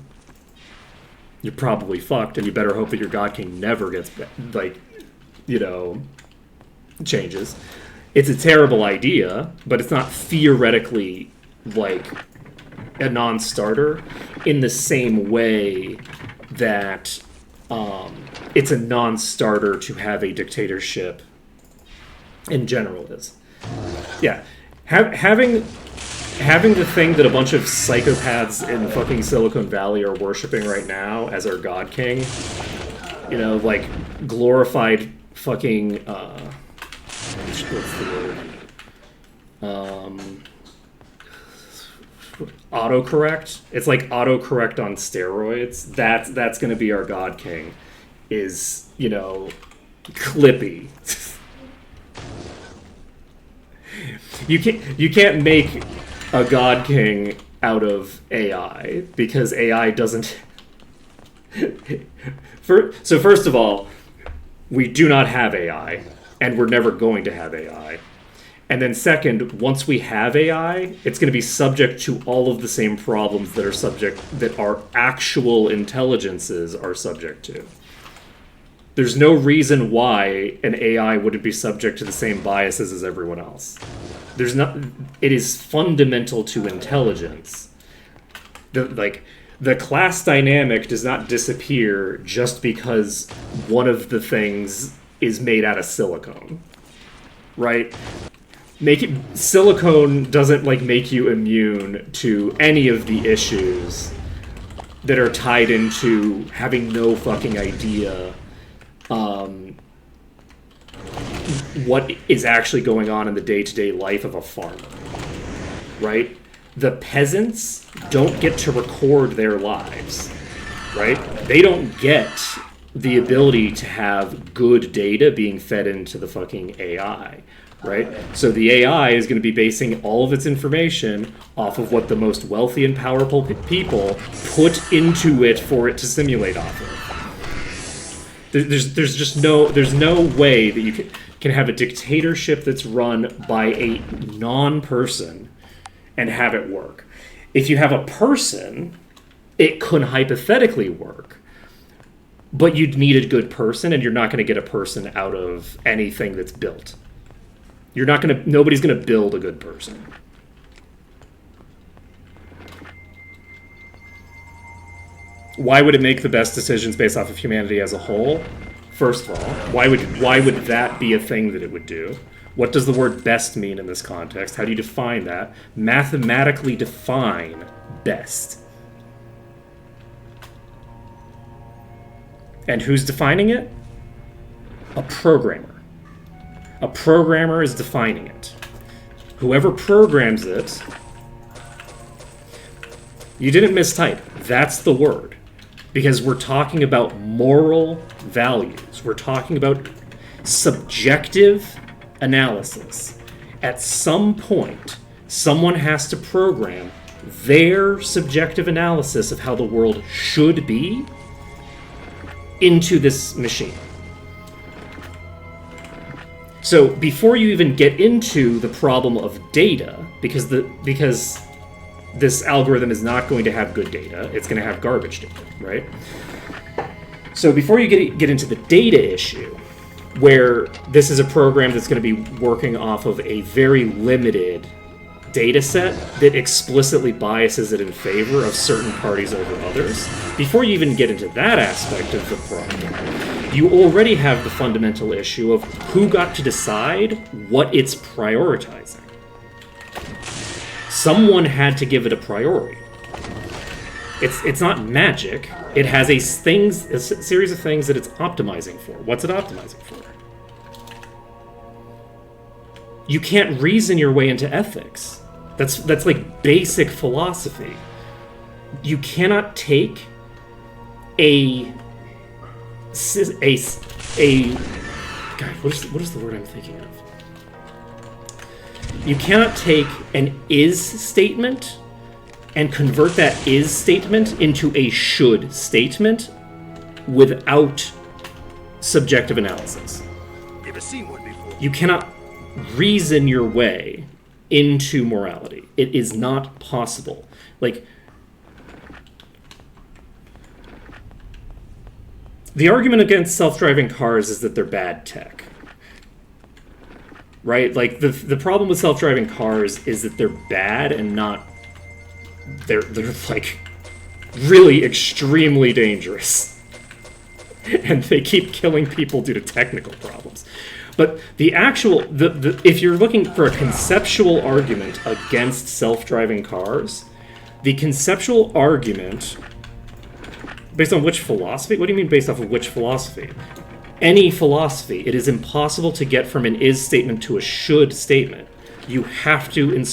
you're probably fucked, and you better hope that your god king never gets, like, you know, changes. It's a terrible idea, but it's not theoretically, like, a non-starter in the same way that it's a non-starter to have a dictatorship in general is. Yeah. Having the thing that a bunch of psychopaths in fucking Silicon Valley are worshipping right now as our god king, you know, like glorified fucking what's the word? Autocorrect. It's like autocorrect on steroids. That's going to be our god king. Is, you know, Clippy. You can't make a god king out of AI because AI doesn't. So first of all, we do not have AI, and we're never going to have AI. And then second, once we have AI, it's going to be subject to all of the same problems that our actual intelligences are subject to. There's no reason why an AI wouldn't be subject to the same biases as everyone else. There's not. It is fundamental to intelligence. The class dynamic does not disappear just because one of the things is made out of silicone, right? Silicone doesn't make you immune to any of the issues that are tied into having no fucking idea what is actually going on in the day-to-day life of a farmer, right? The peasants don't get to record their lives, right? They don't get the ability to have good data being fed into the fucking AI, right? So the AI is going to be basing all of its information off of what the most wealthy and powerful people put into it for it to simulate off of. There's no way that you can have a dictatorship that's run by a non-person and have it work. If you have a person, it could hypothetically work, but you'd need a good person, and you're not going to get a person out of anything that's built. Nobody's going to build a good person. Why would it make the best decisions based off of humanity as a whole? First of all, why would that be a thing that it would do? What does the word best mean in this context? How do you define that? Mathematically define best. And who's defining it? A programmer. A programmer is defining it. Whoever programs it, you didn't mistype. That's the word. Because we're talking about moral values. We're talking about subjective analysis. At some point, someone has to program their subjective analysis of how the world should be into this machine. So before you even get into the problem of data, because this algorithm is not going to have good data, it's going to have garbage data, right? So before you get into the data issue, where this is a program that's going to be working off of a very limited data set that explicitly biases it in favor of certain parties over others, before you even get into that aspect of the problem, you already have the fundamental issue of who got to decide what it's prioritizing. Someone had to give it a priority. It's not magic. It has a series of things that it's optimizing for. What's it optimizing for? You can't reason your way into ethics. That's like basic philosophy. You cannot take a God, what is the word I'm thinking of? You cannot take an is statement and convert that is statement into a should statement without subjective analysis. Never seen one before. You cannot reason your way into morality. It is not possible. The argument against self-driving cars is that they're bad tech. Right? The problem with self-driving cars is that they're bad and not... They're really extremely dangerous. And they keep killing people due to technical problems. But the actual... if you're looking for a conceptual argument against self-driving cars, the conceptual argument... Based on which philosophy? What do you mean based off of which philosophy? Any philosophy. It is impossible to get from an is statement to a should statement. You have to...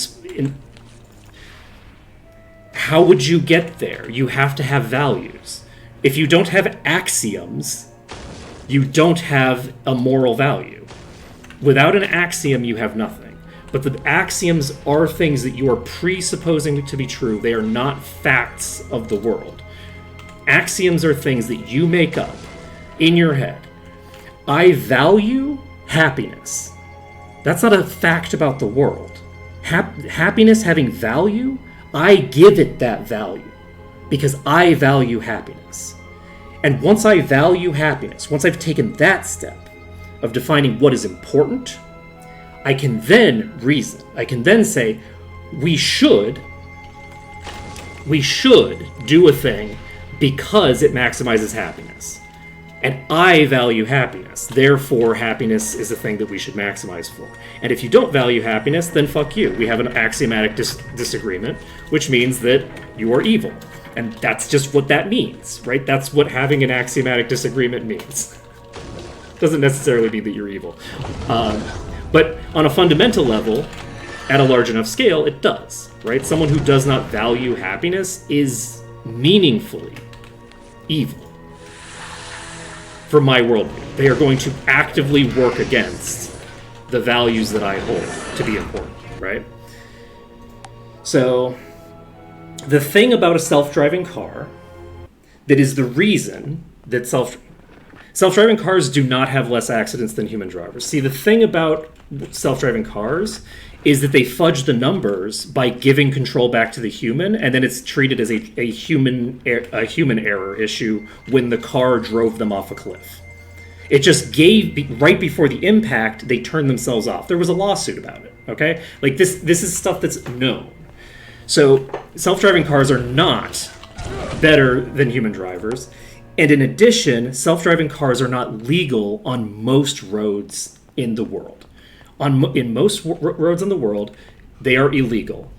How would you get there? You have to have values. If you don't have axioms, you don't have a moral value. Without an axiom, you have nothing. But the axioms are things that you are presupposing to be true. They are not facts of the world. Axioms are things that you make up in your head. I value happiness. That's not a fact about the world. Happiness having value, I give it that value because I value happiness. And once I value happiness, once I've taken that step of defining what is important, I can then reason. I can then say, we should do a thing because it maximizes happiness. And I value happiness. Therefore, happiness is a thing that we should maximize for. And if you don't value happiness, then fuck you. We have an axiomatic disagreement, which means that you are evil. And that's just what that means, right? That's what having an axiomatic disagreement means. Doesn't necessarily mean that you're evil. But on a fundamental level, at a large enough scale, it does, right? Someone who does not value happiness is meaningfully evil. For my worldview, they are going to actively work against the values that I hold to be important, right? So, the thing about a self-driving car that is the reason that self-driving cars do not have less accidents than human drivers. See, the thing about self-driving cars is that they fudge the numbers by giving control back to the human, and then it's treated as a human error issue when the car drove them off a cliff. It just gave, right before the impact, they turned themselves off. There was a lawsuit about it, okay? Like, this is stuff that's known. So, self-driving cars are not better than human drivers, and in addition, self-driving cars are not legal on most roads in the world. In most roads in the world, they are illegal.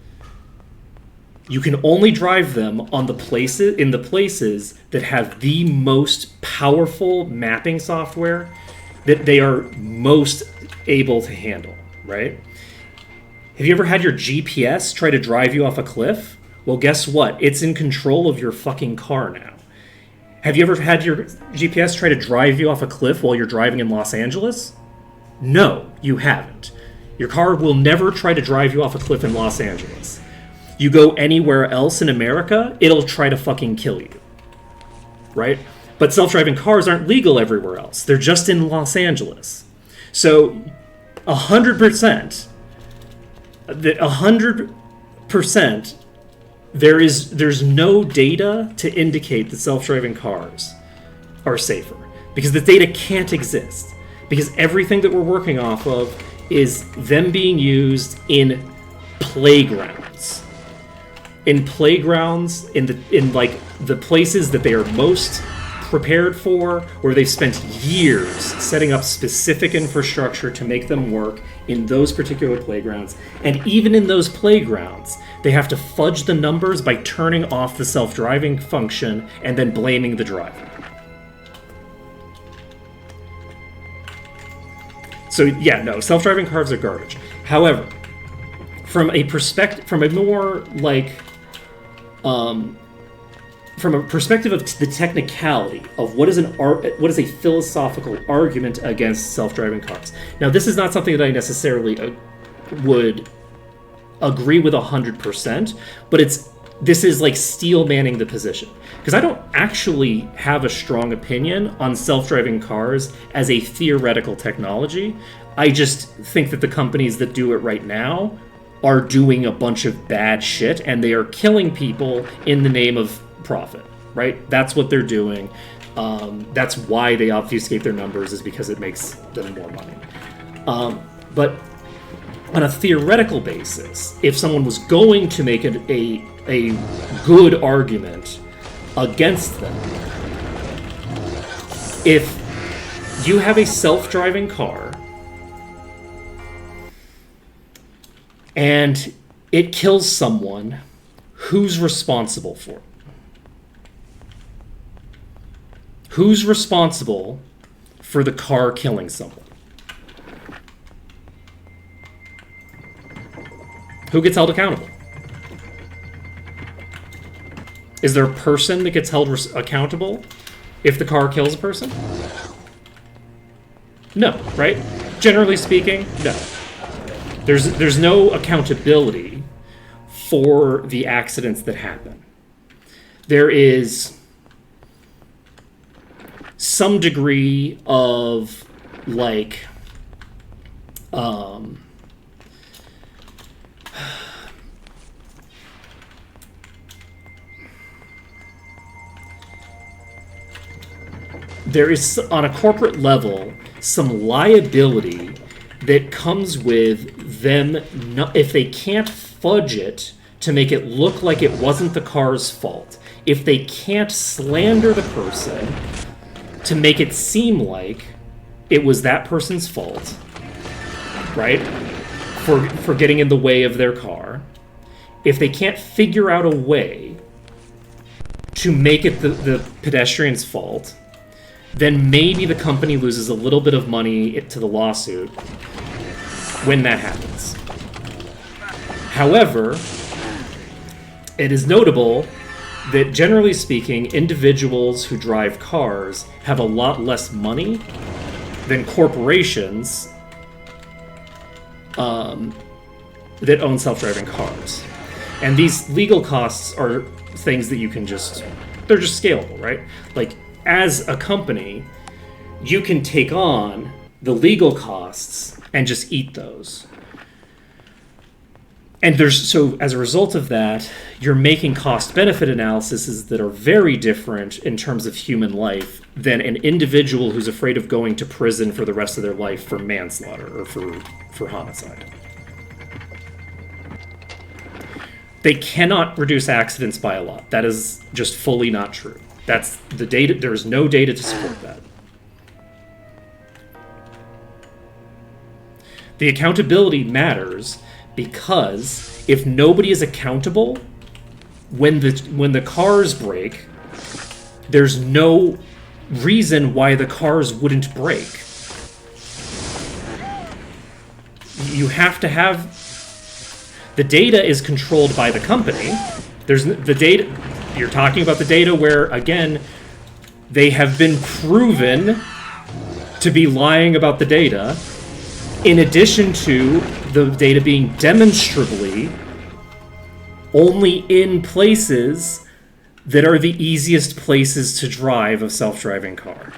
You can only drive them on the places that have the most powerful mapping software that they are most able to handle, right? Have you ever had your GPS try to drive you off a cliff? Well, guess what? It's in control of your fucking car now. Have you ever had your GPS try to drive you off a cliff while you're driving in Los Angeles? No, you haven't. Your car will never try to drive you off a cliff in Los Angeles. You go anywhere else in America, it'll try to fucking kill you. Right? But self-driving cars aren't legal everywhere else. They're just in Los Angeles. So, 100%, there's no data to indicate that self-driving cars are safer. Because the data can't exist. Because everything that we're working off of is them being used in playgrounds. In playgrounds, in the places that they are most prepared for, where they've spent years setting up specific infrastructure to make them work in those particular playgrounds. And even in those playgrounds, they have to fudge the numbers by turning off the self-driving function and then blaming the driver. So yeah, no, self-driving cars are garbage. However, from a perspective of the technicality of what is a philosophical argument against self-driving cars. Now, this is not something that I necessarily would agree with 100%, but this is like steel manning the position. Because I don't actually have a strong opinion on self-driving cars as a theoretical technology. I just think that the companies that do it right now are doing a bunch of bad shit, and they are killing people in the name of profit, right? That's what they're doing. That's why they obfuscate their numbers, is because it makes them more money. But on a theoretical basis, if someone was going to make a good argument against them, if you have a self-driving car and it kills someone, who's responsible for it? Who's responsible for the car killing someone? Who gets held accountable? Is there a person that gets held accountable if the car kills a person? No, right? Generally speaking, no. There's no accountability for the accidents that happen. There is some degree of there is, on a corporate level, some liability that comes with them if they can't fudge it to make it look like it wasn't the car's fault. If they can't slander the person to make it seem like it was that person's fault, right? For getting in the way of their car. If they can't figure out a way to make it the pedestrian's fault, then maybe the company loses a little bit of money to the lawsuit when that happens. However, it is notable that generally speaking, individuals who drive cars have a lot less money than corporations that own self-driving cars. And these legal costs are things that you can they're just scalable, right? Like, as a company, you can take on the legal costs and just eat those. And so as a result of that, you're making cost-benefit analyses that are very different in terms of human life than an individual who's afraid of going to prison for the rest of their life for manslaughter or for homicide. They cannot reduce accidents by a lot. That is just fully not true. That's the data. There's no data to support that. The accountability matters because if nobody is accountable when the cars break, there's no reason why the cars wouldn't break. You have to have the data is controlled by the company. There's the data. You're talking about the data where, again, they have been proven to be lying about the data, in addition to the data being demonstrably only in places that are the easiest places to drive a self-driving car.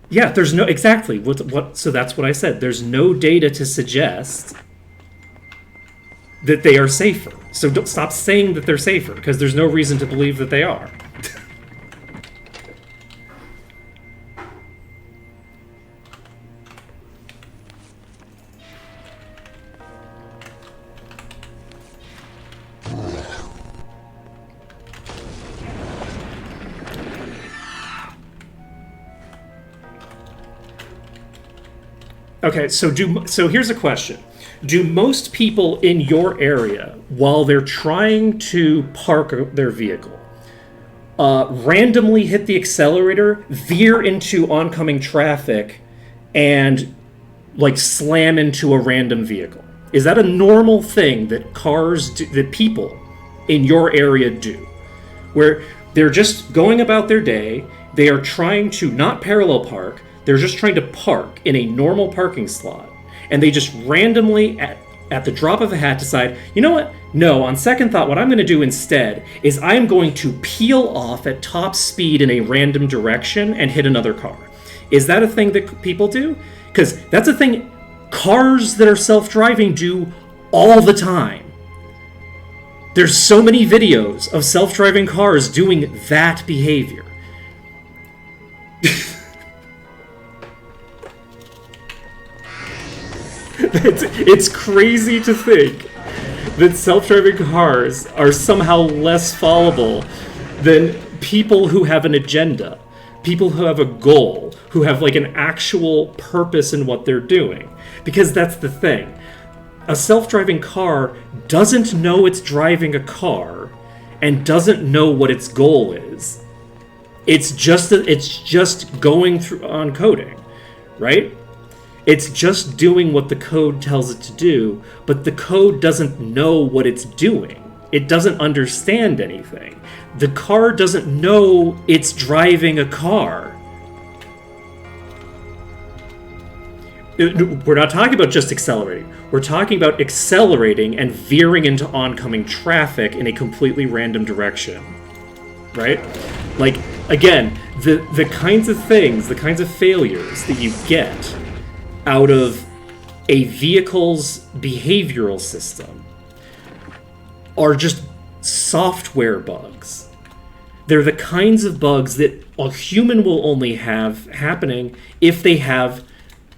Yeah, there's no exactly what. So that's what I said. There's no data to suggest that they are safer. So don't stop saying that they're safer, because there's no reason to believe that they are. Okay, so here's a question. Do most people in your area, while they're trying to park their vehicle, randomly hit the accelerator, veer into oncoming traffic, and like slam into a random vehicle? Is that a normal thing that that people in your area do? Where they're just going about their day, they are trying to not parallel park, they're just trying to park in a normal parking slot, and they just randomly, at the drop of a hat, decide, you know what? No, on second thought, what I'm going to do instead is I'm going to peel off at top speed in a random direction and hit another car. Is that a thing that people do? Because that's a thing cars that are self-driving do all the time. There's so many videos of self-driving cars doing that behavior. It's crazy to think that self-driving cars are somehow less fallible than people who have an agenda, people who have a goal, who have like an actual purpose in what they're doing. Because that's the thing. A self-driving car doesn't know it's driving a car and doesn't know what its goal is. It's just going through on coding, right? It's just doing what the code tells it to do, but the code doesn't know what it's doing. It doesn't understand anything. The car doesn't know it's driving a car. We're not talking about just accelerating. We're talking about accelerating and veering into oncoming traffic in a completely random direction. Right? Like, again, the kinds of things, the kinds of failures that you get out of a vehicle's behavioral system are just software bugs. They're the kinds of bugs that a human will only have happening if they have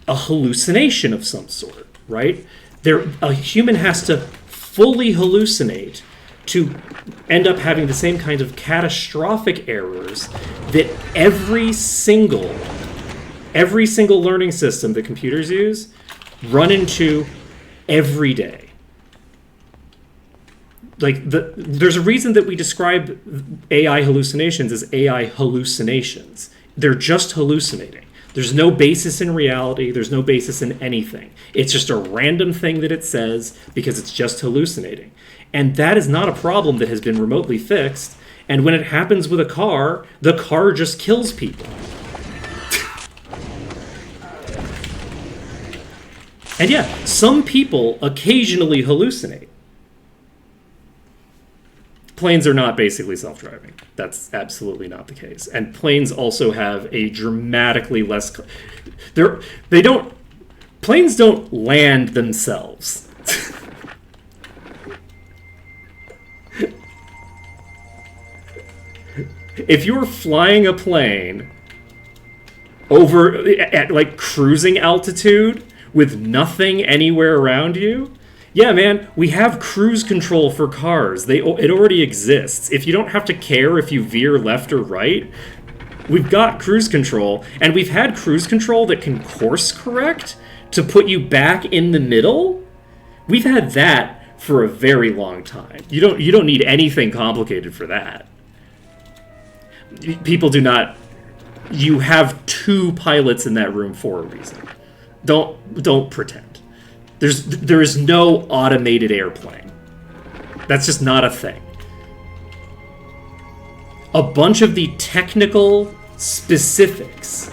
a hallucination of some sort, right? A human has to fully hallucinate to end up having the same kind of catastrophic errors that every single learning system that computers use run into every day. Like, there's a reason that we describe AI hallucinations as AI hallucinations. They're just hallucinating. There's no basis in reality. There's no basis in anything. It's just a random thing that it says because it's just hallucinating. And that is not a problem that has been remotely fixed. And when it happens with a car, the car just kills people. And yeah, some people occasionally hallucinate. Planes are not basically self-driving. That's absolutely not the case. And planes also have a dramatically less... Planes don't land themselves. If you're flying a plane over at like cruising altitude with nothing anywhere around you, yeah, man, we have cruise control for cars. It already exists. If you don't have to care if you veer left or right, we've got cruise control, and we've had cruise control that can course correct to put you back in the middle. We've had that for a very long time. You don't need anything complicated for that. People do not. You have two pilots in that room for a reason. Don't pretend. There is no automated airplane. That's just not a thing. A bunch of the technical specifics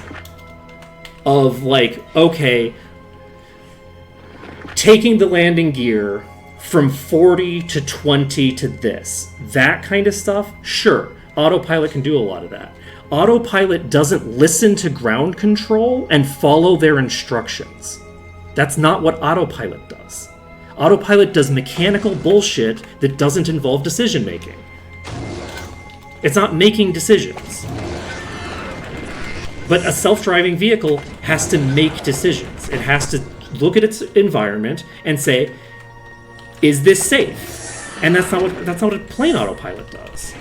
of, like, okay, taking the landing gear from 40 to 20 to this, that kind of stuff, sure, autopilot can do a lot of that. Autopilot doesn't listen to ground control and follow their instructions. That's not what autopilot does. Autopilot does mechanical bullshit that doesn't involve decision making. It's not making decisions. But a self-driving vehicle has to make decisions. It has to look at its environment and say, is this safe? And that's not what a plain autopilot does.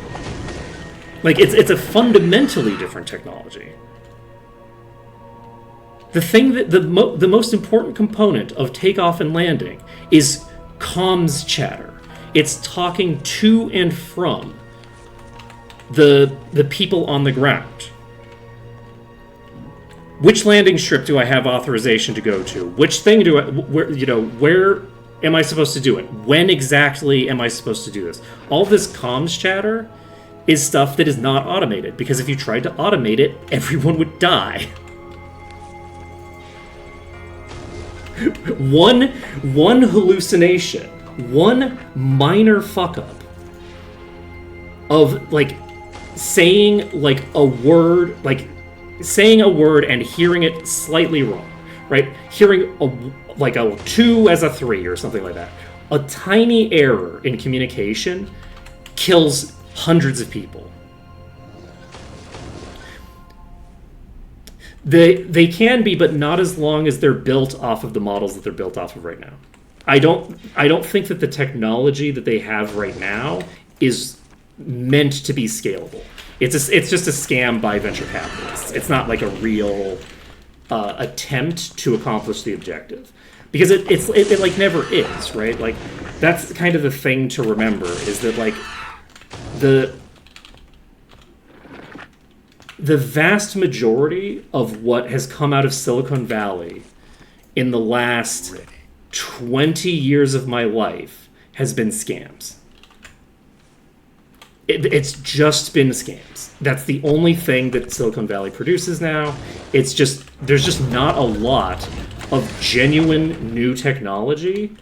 Like, it's a fundamentally different technology. The thing that the most important component of takeoff and landing is comms chatter. It's talking to and from the people on the ground. Which landing strip do I have authorization to go to? Which thing where am I supposed to do it? When exactly am I supposed to do this? All this comms chatter is stuff that is not automated, because if you tried to automate it, everyone would die. One hallucination, one minor fuck up of like saying a word and hearing it slightly wrong, right? Hearing a 2 as a 3 or something like that. A tiny error in communication kills hundreds of people. They can be, but not as long as they're built off of the models that they're built off of right now. I don't think that the technology that they have right now is meant to be scalable. It's just a scam by venture capitalists. It's not like a real attempt to accomplish the objective, because it like never is, right? Like, that's kind of the thing to remember, is that like the vast majority of what has come out of Silicon Valley in the last 20 years of my life has been scams. It's just been scams. That's the only thing that Silicon Valley produces now. There's just not a lot of genuine new technology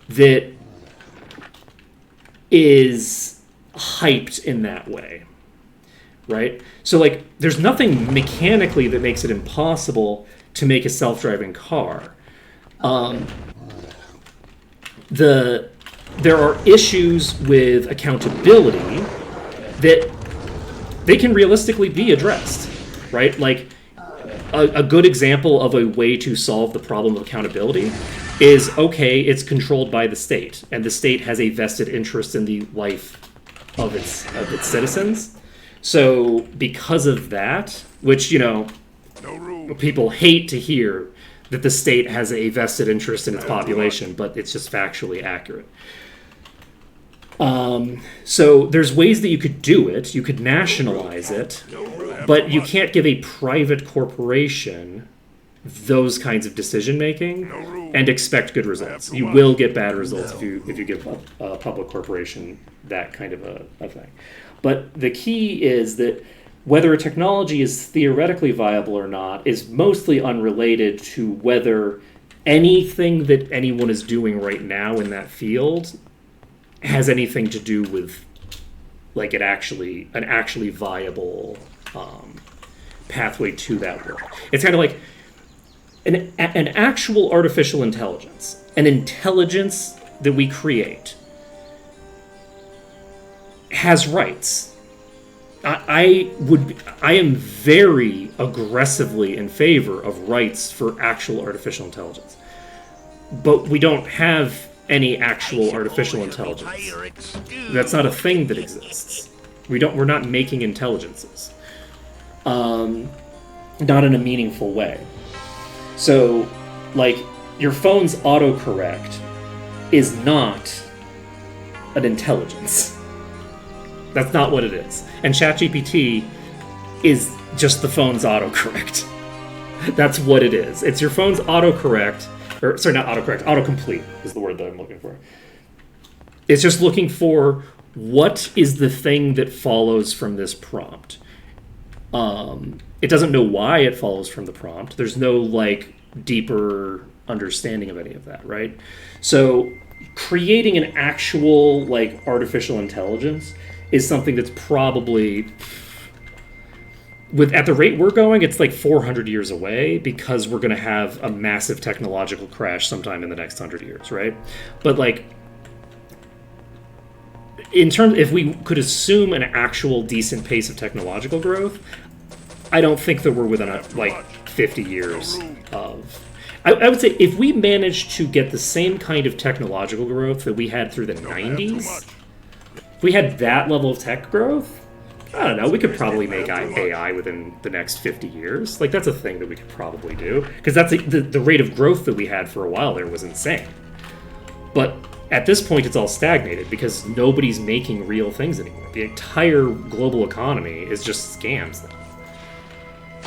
that is hyped in that way. Right? So, like, there's nothing mechanically that makes it impossible to make a self-driving car. The there are issues with accountability that they can realistically be addressed, right? Like a good example of a way to solve the problem of accountability is, okay, it's controlled by the state, and the state has a vested interest in the life of its citizens. So because of that, which, you know, No room. people hate to hear that the state has a vested interest in its population, but it's just factually accurate. So there's ways that you could do it. You could nationalize it, but you can't give a private corporation those kinds of decision making and expect good results. You will get bad results if you give a public corporation that kind of a thing. But the key is that whether a technology is theoretically viable or not is mostly unrelated to whether anything that anyone is doing right now in that field has anything to do with like an actually viable pathway to that work. It's kind of like an actual artificial intelligence, an intelligence that we create, has rights. I am very aggressively in favor of rights for actual artificial intelligence, but we don't have any actual artificial intelligence. That's not a thing that exists. We're not making intelligences, not in a meaningful way. So, like, your phone's autocorrect is not an intelligence. That's not what it is. And ChatGPT is just the phone's autocorrect. That's what it is. It's your phone's autocorrect, or sorry, not autocorrect, autocomplete is the word that I'm looking for. It's just looking for what is the thing that follows from this prompt. It doesn't know why it follows from the prompt. There's no like deeper understanding of any of that, right? So creating an actual like artificial intelligence is something that's probably, at the rate we're going, it's like 400 years away, because we're going to have a massive technological crash sometime in the next 100 years, right? But like, in terms, if we could assume an actual decent pace of technological growth, I don't think that we're within like 50 years of. I would say if we managed to get the same kind of technological growth that we had through the 90s, if we had that level of tech growth, I don't know, we could probably make AI within the next 50 years. Like, that's a thing that we could probably do, because that's the rate of growth that we had for a while there was insane. But at this point, it's all stagnated because nobody's making real things anymore. The entire global economy is just scams now.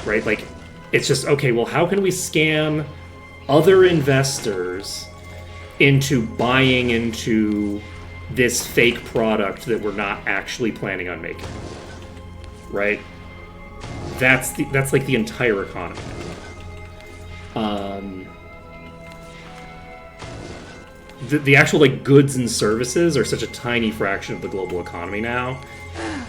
Right? Like, it's just, okay, well, how can we scam other investors into buying into this fake product that we're not actually planning on making? Right? That's like the entire economy. The actual like goods and services are such a tiny fraction of the global economy now.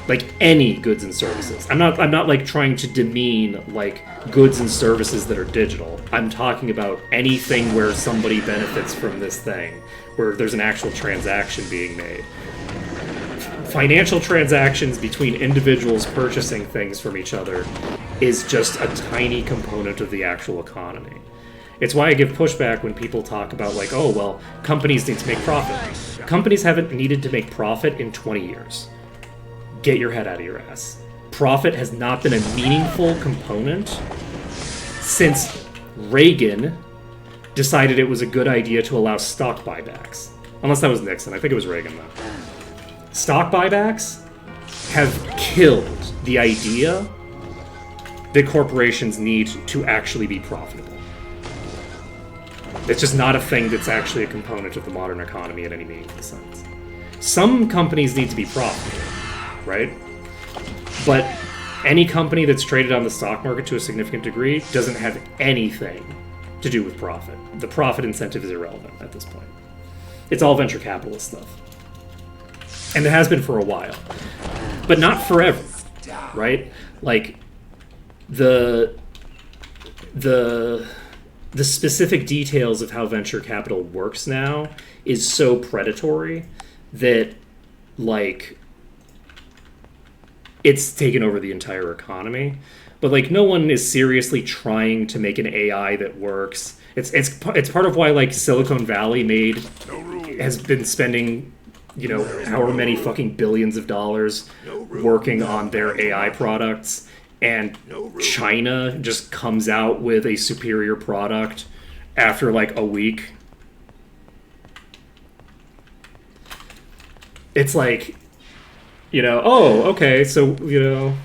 Like any goods and services. I'm not like trying to demean like goods and services that are digital. I'm talking about anything where somebody benefits from this thing, where there's an actual transaction being made. Financial transactions between individuals purchasing things from each other is just a tiny component of the actual economy. It's why I give pushback when people talk about like, oh, well, companies need to make profit. Companies haven't needed to make profit in 20 years. Get your head out of your ass. Profit has not been a meaningful component since Reagan decided it was a good idea to allow stock buybacks. Unless that was Nixon. I think it was Reagan, though. Stock buybacks have killed the idea that corporations need to actually be profitable. It's just not a thing that's actually a component of the modern economy in any meaningful sense. Some companies need to be profitable, right? But any company that's traded on the stock market to a significant degree doesn't have anything to do with profit. The profit incentive is irrelevant at this point. It's all venture capitalist stuff. And it has been for a while. But not forever, right? Like, the the specific details of how venture capital works now is so predatory that, like, it's taken over the entire economy. But, like, no one is seriously trying to make an AI that works. It's part of why, like, Silicon Valley has been spending, you know, however many fucking billions of dollars working on their AI products, and China just comes out with a superior product after like a week. It's like, you know, oh, okay, so, you know,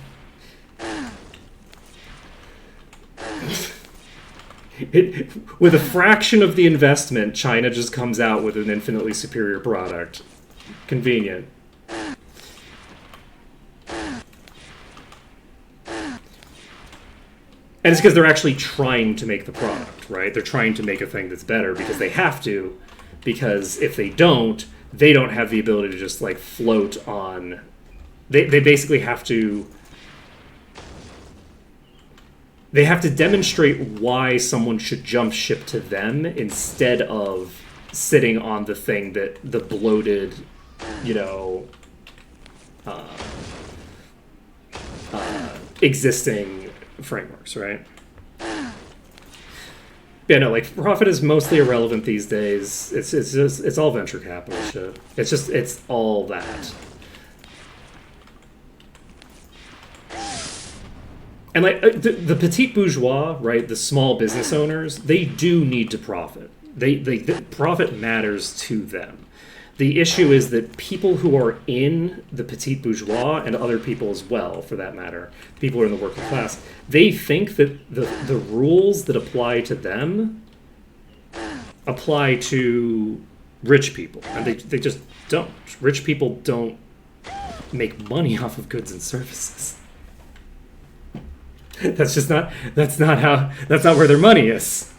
with a fraction of the investment, China just comes out with an infinitely superior product. Convenient. And it's because they're actually trying to make the product, right? They're trying to make a thing that's better because they have to, because if they don't have the ability to just like float on. They basically have to. They have to demonstrate why someone should jump ship to them instead of sitting on the thing that the bloated, you know, existing frameworks, right? Yeah, no, like, profit is mostly irrelevant these days. It's all venture capital shit. It's all that. And like the petite bourgeois, right? The small business owners, they do need to profit. The profit matters to them. The issue is that people who are in the petite bourgeois, and other people as well, for that matter, people who are in the working class, they think that the rules that apply to them apply to rich people. And they just don't. Rich people don't make money off of goods and services. That's not where their money is.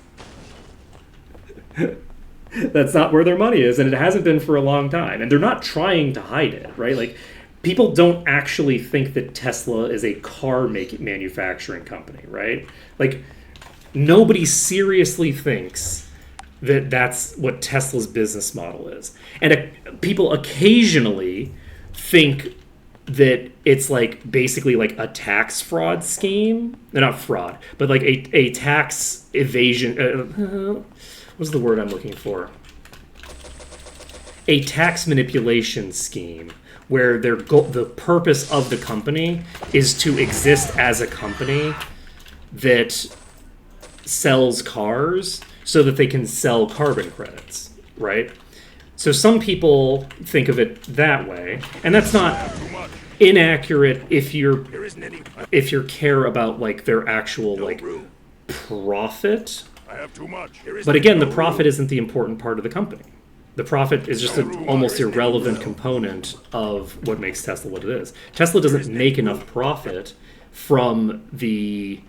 That's not where their money is, and it hasn't been for a long time. And they're not trying to hide it, right? Like, people don't actually think that Tesla is a car manufacturing company, right? Like, nobody seriously thinks that that's what Tesla's business model is. And people occasionally think that it's like basically like a tax fraud scheme. Not fraud, but like a tax evasion. What's the word I'm looking for? A tax manipulation scheme where the purpose of the company is to exist as a company that sells cars so that they can sell carbon credits, right? So some people think of it that way, and that's not inaccurate if you care about like their actual like profit. I have too much. But again, the profit isn't the important part of the company. The profit is just an almost irrelevant component of what makes Tesla what it is. Tesla doesn't make enough profit from the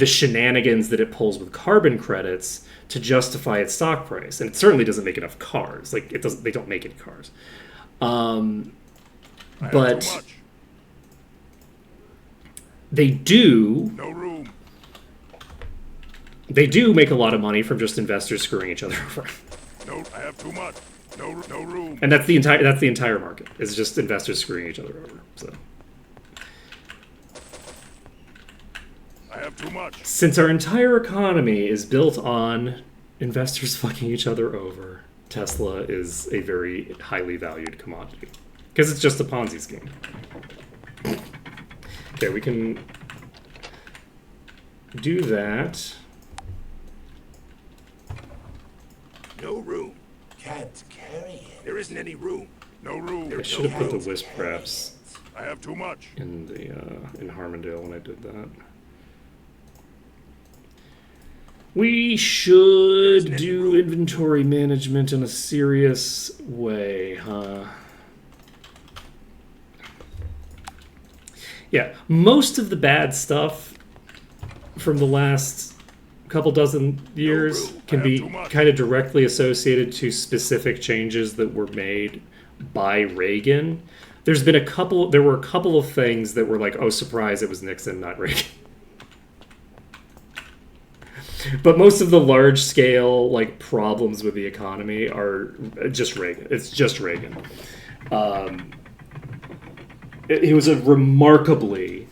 shenanigans that it pulls with carbon credits to justify its stock price, and it certainly doesn't make enough cars. Like it doesn't. They don't make any cars. But they do. No room. They do make a lot of money from just investors screwing each other over. No, I have too much. No room. And that's the entire market. It's just investors screwing each other over. So I have too much. since our entire economy is built on investors fucking each other over, Tesla is a very highly valued commodity. Because it's just a Ponzi scheme. Okay, we can do that. No room. Can't carry it. There isn't any room. No room. I should have put the wisp wraps I have too much. in the in Harmondale when I did that. We should do inventory management in a serious way, huh? Yeah, most of the bad stuff from the last couple dozen years can be kind of directly associated to specific changes that were made by Reagan. There were a couple of things that were like, oh, surprise, it was Nixon, not Reagan. But most of the large scale like problems with the economy are just Reagan. It's just Reagan. He was a remarkably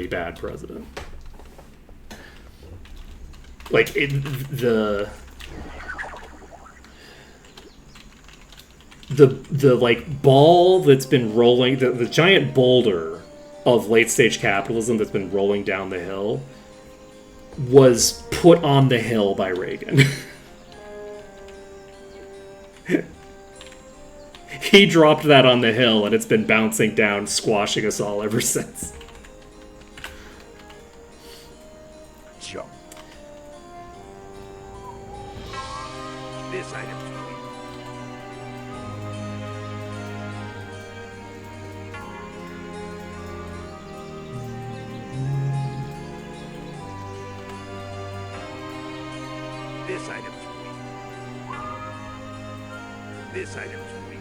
bad president. Like the like ball that's been rolling, the giant boulder of late stage capitalism that's been rolling down the hill was put on the hill by Reagan. He dropped that on the hill and it's been bouncing down, squashing us all ever since. Jump. This item's weak. This item's weak. This item's weak.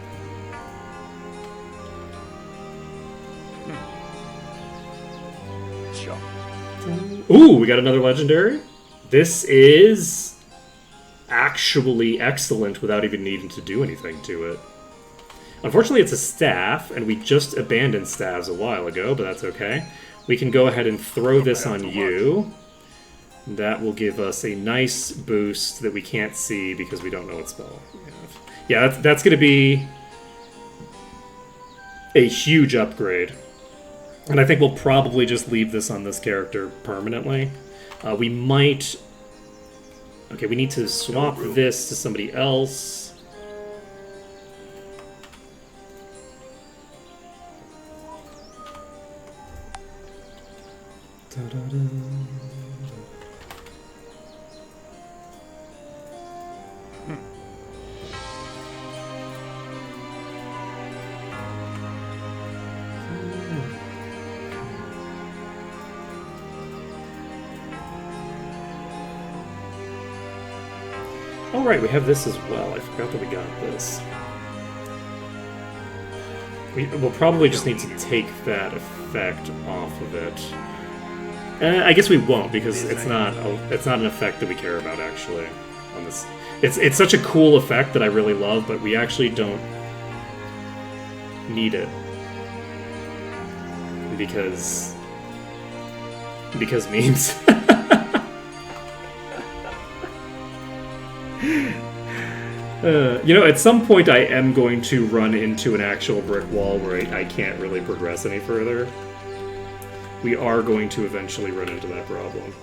Jump. Ooh, we got another legendary. This is actually excellent without even needing to do anything to it. Unfortunately, it's a staff, and we just abandoned staves a while ago, but that's okay. We can go ahead and throw this on you. That will give us a nice boost that we can't see because we don't know what spell we have. Yeah, that's going to be a huge upgrade. And I think we'll probably just leave this on this character permanently. We might... Okay, we need to swap this to somebody else. Da-da-da. Oh right, we have this as well. I forgot that we got this. We'll probably just need to take that effect off of it. I guess we won't because it's not an effect that we care about actually on this. It's such a cool effect that I really love, but we actually don't need it because memes. At some point I am going to run into an actual brick wall where I can't really progress any further. We are going to eventually run into that problem.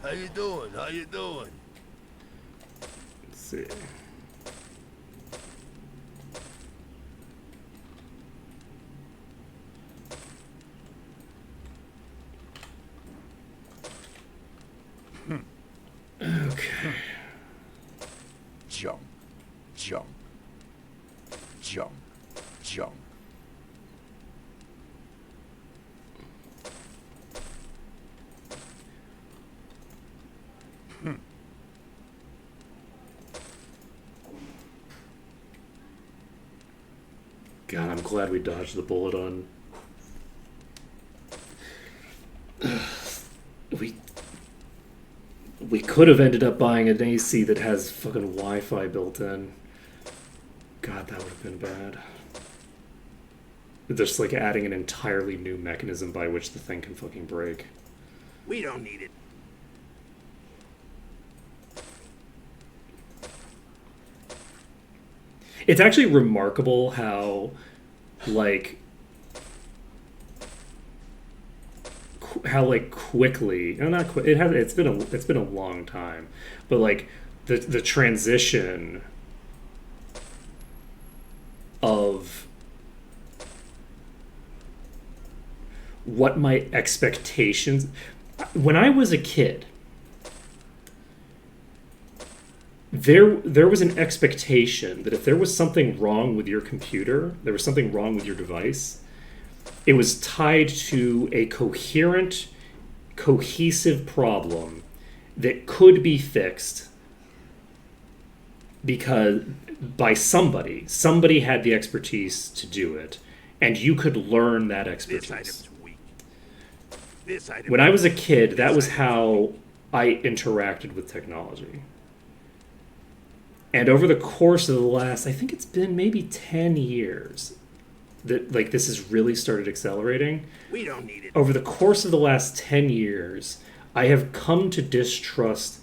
How you doing? How you doing? Let's see. Okay. Jump. Jump. Jump. Jump. God, I'm glad we dodged the bullet on... We could have ended up buying an AC that has fucking Wi-Fi built in. God, that would have been bad. Just like adding an entirely new mechanism by which the thing can fucking break. We don't need it. It's actually remarkable how, like quickly, no, not quick. It's been a long time, but like the transition of what my expectations when I was a kid. There was an expectation that if there was something wrong with your computer, there was something wrong with your device, it was tied to a coherent cohesive problem that could be fixed because by somebody had the expertise to do it, and you could learn that This expertise. item's weak. This item. When I was a kid, that was how I interacted with technology. And over the course of the last, I think it's been maybe 10 years that like this has really started accelerating. We don't need it. Over the course of the last 10 years, I have come to distrust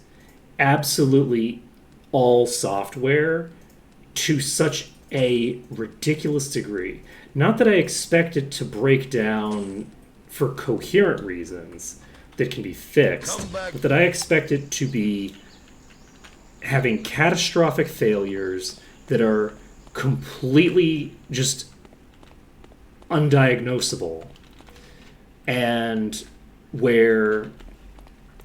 absolutely all software to such a ridiculous degree. Not that I expect it to break down for coherent reasons that can be fixed, but that I expect it to be having catastrophic failures that are completely just undiagnosable, and where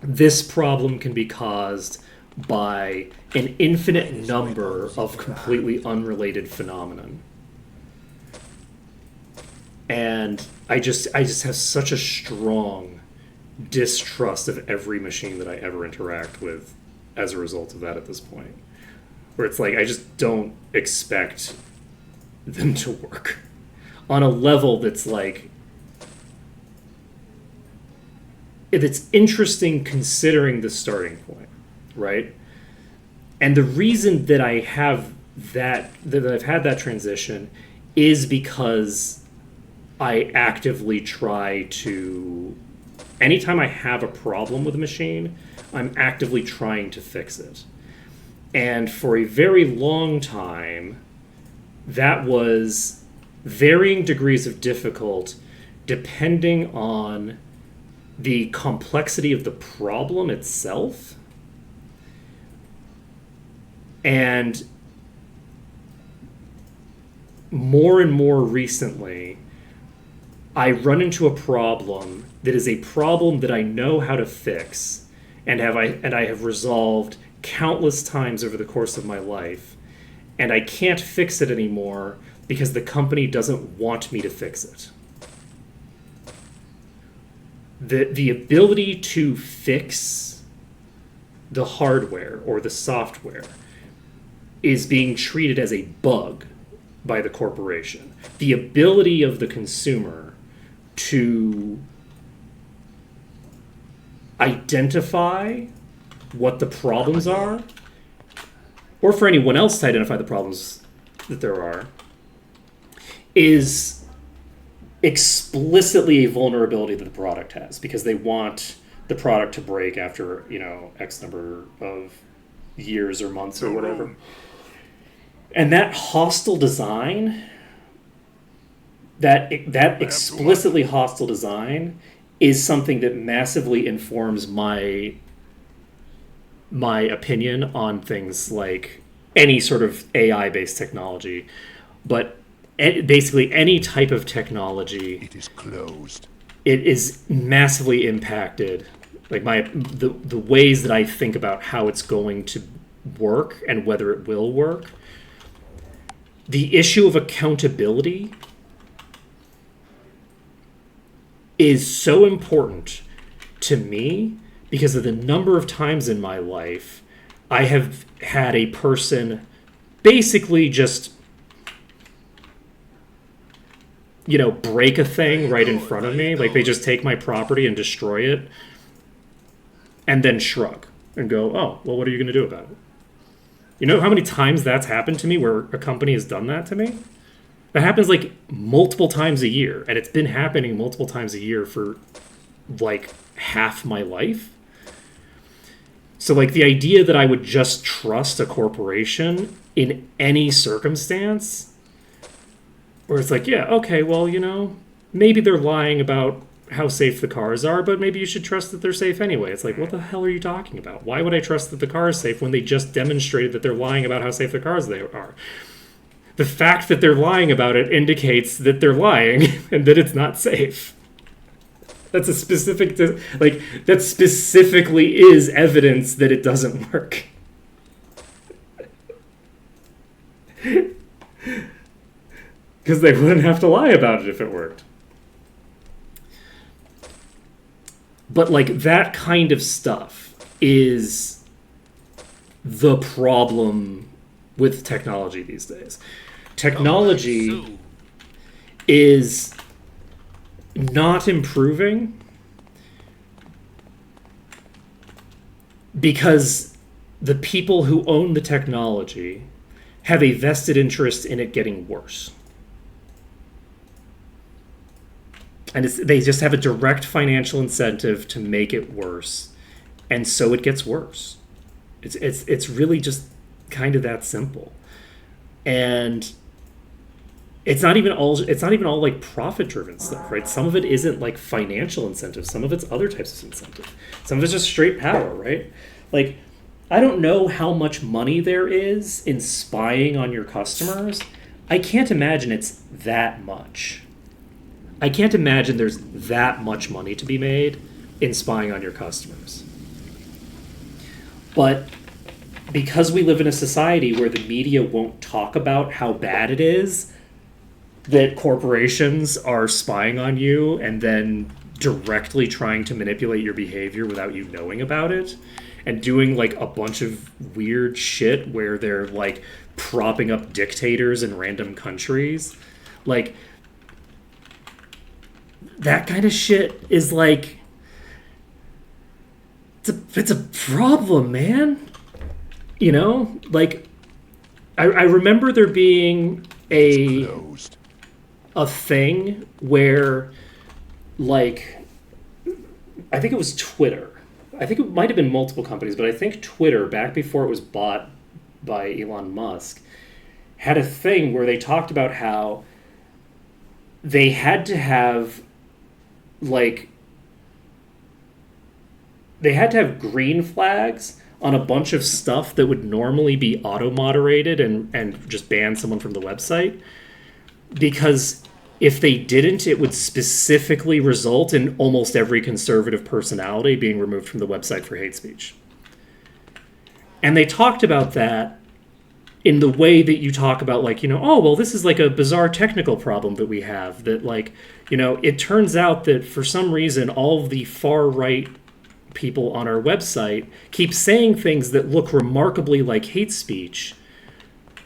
this problem can be caused by an infinite number of completely unrelated phenomenon. And I just have such a strong distrust of every machine that I ever interact with as a result of that at this point. Where it's like I just don't expect them to work on a level that's like it's interesting considering the starting point, right? And the reason that I have that I've had that transition is because I actively try to, anytime I have a problem with a machine, I'm actively trying to fix it. And for a very long time, that was varying degrees of difficult depending on the complexity of the problem itself. And more recently, I run into a problem that is a problem that I know how to fix and I have resolved countless times over the course of my life, and I can't fix it anymore because the company doesn't want me to fix it. The ability to fix the hardware or the software is being treated as a bug by the corporation. The ability of the consumer to identify what the problems are, or for anyone else to identify the problems that there are, is explicitly a vulnerability that the product has, because they want the product to break after, X number of years or months or whatever. And that hostile design, that explicitly hostile design, is something that massively informs my opinion on things like any sort of AI-based technology, but basically any type of technology. It is closed. It is massively impacted, like the ways that I think about how it's going to work and whether it will work. The issue of accountability is so important to me because of the number of times in my life I have had a person basically just, break a thing right in front of me. Like they just take my property and destroy it and then shrug and go, oh, well, what are you going to do about it? You know how many times that's happened to me where a company has done that to me? That happens like multiple times a year, and it's been happening multiple times a year for like half my life. So like the idea that I would just trust a corporation in any circumstance, where it's like, yeah, okay, well, maybe they're lying about how safe the cars are, but maybe you should trust that they're safe anyway. It's like, what the hell are you talking about? Why would I trust that the car is safe when they just demonstrated that they're lying about how safe the cars they are? The fact that they're lying about it indicates that they're lying and that it's not safe. That's a specific, that specifically is evidence that it doesn't work. Because they wouldn't have to lie about it if it worked. But like that kind of stuff is the problem with technology these days. Technology is not improving because the people who own the technology have a vested interest in it getting worse. And they just have a direct financial incentive to make it worse. And so it gets worse. It's really just kind of that simple. And it's not even all like profit driven stuff, right? Some of it isn't like financial incentive. Some of it's other types of incentive. Some of it's just straight power, right? Like, I don't know how much money there is in spying on your customers. I can't imagine it's that much. I can't imagine there's that much money to be made in spying on your customers. But because we live in a society where the media won't talk about how bad it is that corporations are spying on you and then directly trying to manipulate your behavior without you knowing about it, and doing like a bunch of weird shit where they're like propping up dictators in random countries, like that kind of shit is like it's a problem, man. You know, like I remember there being a thing where, like, I think it was Twitter. I think it might have been multiple companies, but I think Twitter, back before it was bought by Elon Musk, had a thing where they talked about how they had to have, like, they had to have green flags on a bunch of stuff that would normally be auto-moderated and just ban someone from the website. Because if they didn't, it would specifically result in almost every conservative personality being removed from the website for hate speech. And they talked about that in the way that you talk about, like, you know, oh, well, this is like a bizarre technical problem that we have. That, like, you know, it turns out that for some reason all of the far-right people on our website keep saying things that look remarkably like hate speech.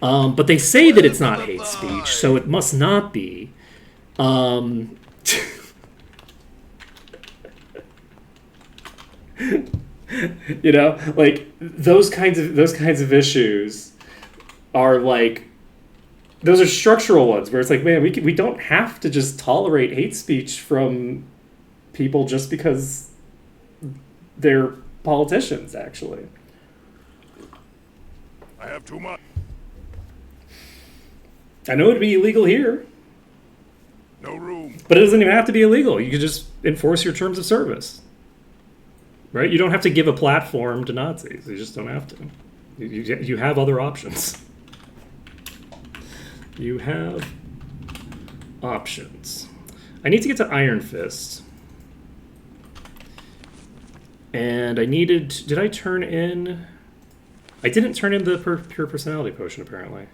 But they say that it's not hate speech, so it must not be. You know, like those kinds of issues are like, those are structural ones where it's like, man, we don't have to just tolerate hate speech from people just because they're politicians, actually. I have too much. I know it'd be illegal here, No room. but it doesn't even have to be illegal. You could just enforce your terms of service, right? You don't have to give a platform to Nazis. You just don't have to. You have other options. You have options. I need to get to Iron Fist. And I needed... Did I turn in... I didn't turn in the Pure Personality Potion, apparently.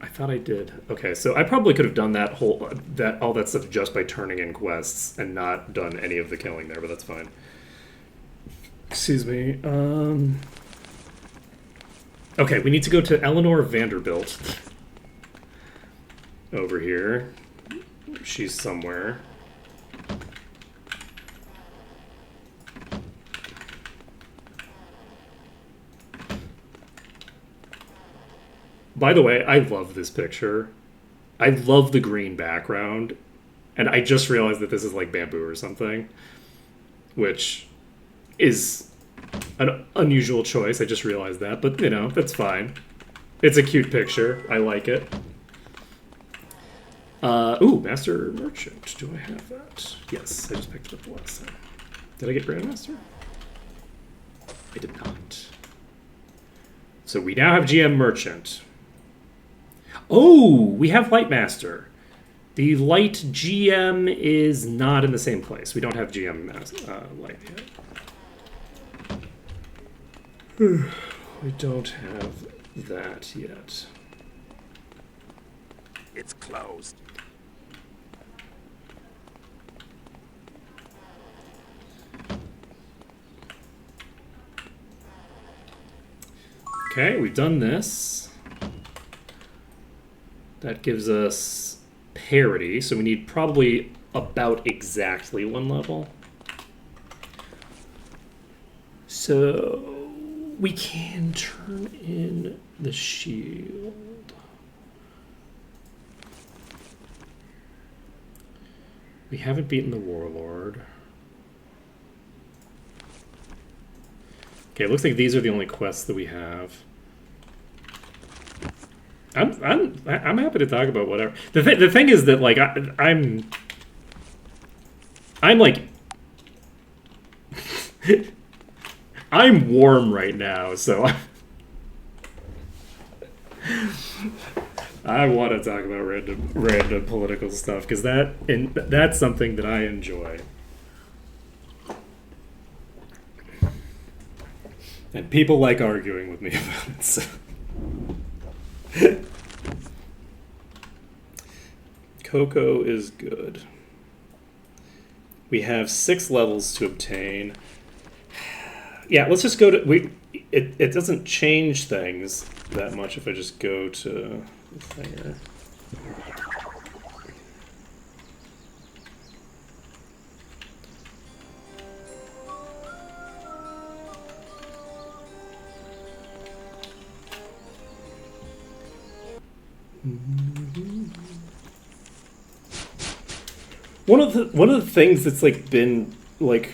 I thought I did. Okay, so I probably could have done all that stuff just by turning in quests and not done any of the killing there, but that's fine. Excuse me. Okay, we need to go to Eleanor Vanderbilt. Over here. She's somewhere. By the way, I love this picture. I love the green background. And I just realized that this is like bamboo or something, which is an unusual choice. I just realized that, but you know, that's fine. It's a cute picture. I like it. Ooh, Master Merchant. Do I have that? Yes, I just picked it up the last time. Did I get Grandmaster? I did not. So we now have GM Merchant. Oh, we have Light Master. The Light GM is not in the same place. We don't have GM Light yet. We don't have that yet. It's closed. Okay, we've done this. That gives us parity, so we need probably about exactly one level. So we can turn in the shield. We haven't beaten the Warlord. Okay, it looks like these are the only quests that we have. I'm happy to talk about whatever. The thing is that like I'm like I'm warm right now, so I want to talk about random political stuff because that's something that I enjoy. And people like arguing with me about it. So. Cocoa is good. We have 6 levels to obtain. Yeah, let's just go to... It doesn't change things that much if I just go to the thing here. One of the things that's like been like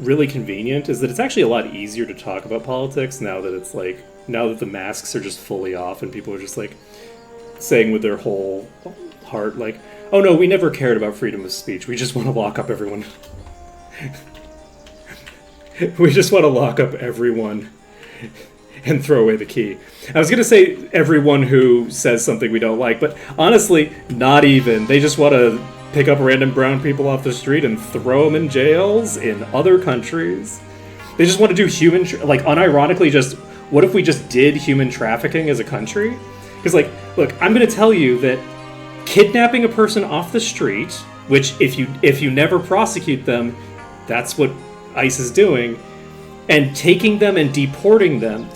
really convenient is that it's actually a lot easier to talk about politics now that it's like now that the masks are just fully off and people are just like saying with their whole heart like, oh no, we never cared about freedom of speech. We just want to lock up everyone. We just want to lock up everyone and throw away the key. I was going to say everyone who says something we don't like, but honestly, not even. They just want to pick up random brown people off the street and throw them in jails in other countries. They just want to do like, unironically, just, what if we just did human trafficking as a country? Because, like, look, I'm going to tell you that kidnapping a person off the street, which if you never prosecute them, that's what ICE is doing, and taking them and deporting them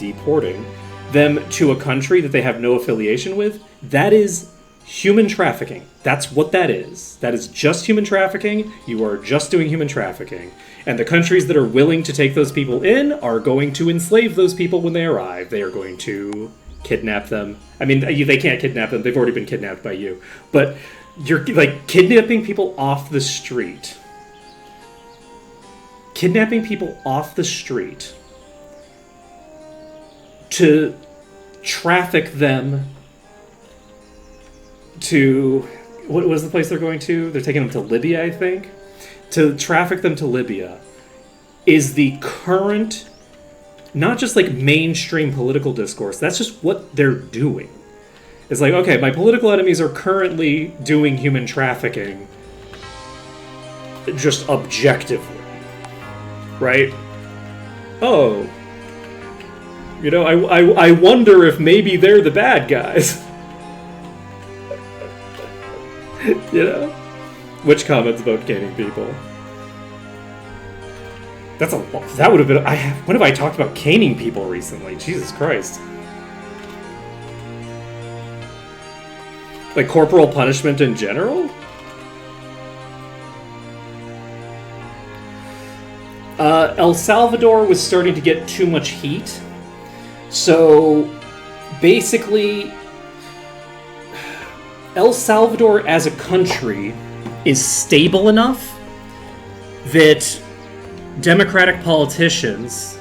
to a country that they have no affiliation with, that is human trafficking. That's what that is. That is just human trafficking. You are just doing human trafficking. And the countries that are willing to take those people in are going to enslave those people when they arrive. They are going to kidnap them. I mean, they can't kidnap them. They've already been kidnapped by you. But you're, like, kidnapping people off the street. Kidnapping people off the street to traffic them to, what was the place they're going to? They're taking them to Libya, I think. To traffic them to Libya is the current, not just like mainstream political discourse, that's just what they're doing. It's like, okay, my political enemies are currently doing human trafficking just objectively, right? Oh, you know, I wonder if maybe they're the bad guys. You know? Which comments about caning people? That would have been... when have I talked about caning people recently? Jesus Christ. Like corporal punishment in general? El Salvador was starting to get too much heat. So, basically, El Salvador as a country is stable enough that Democratic politicians,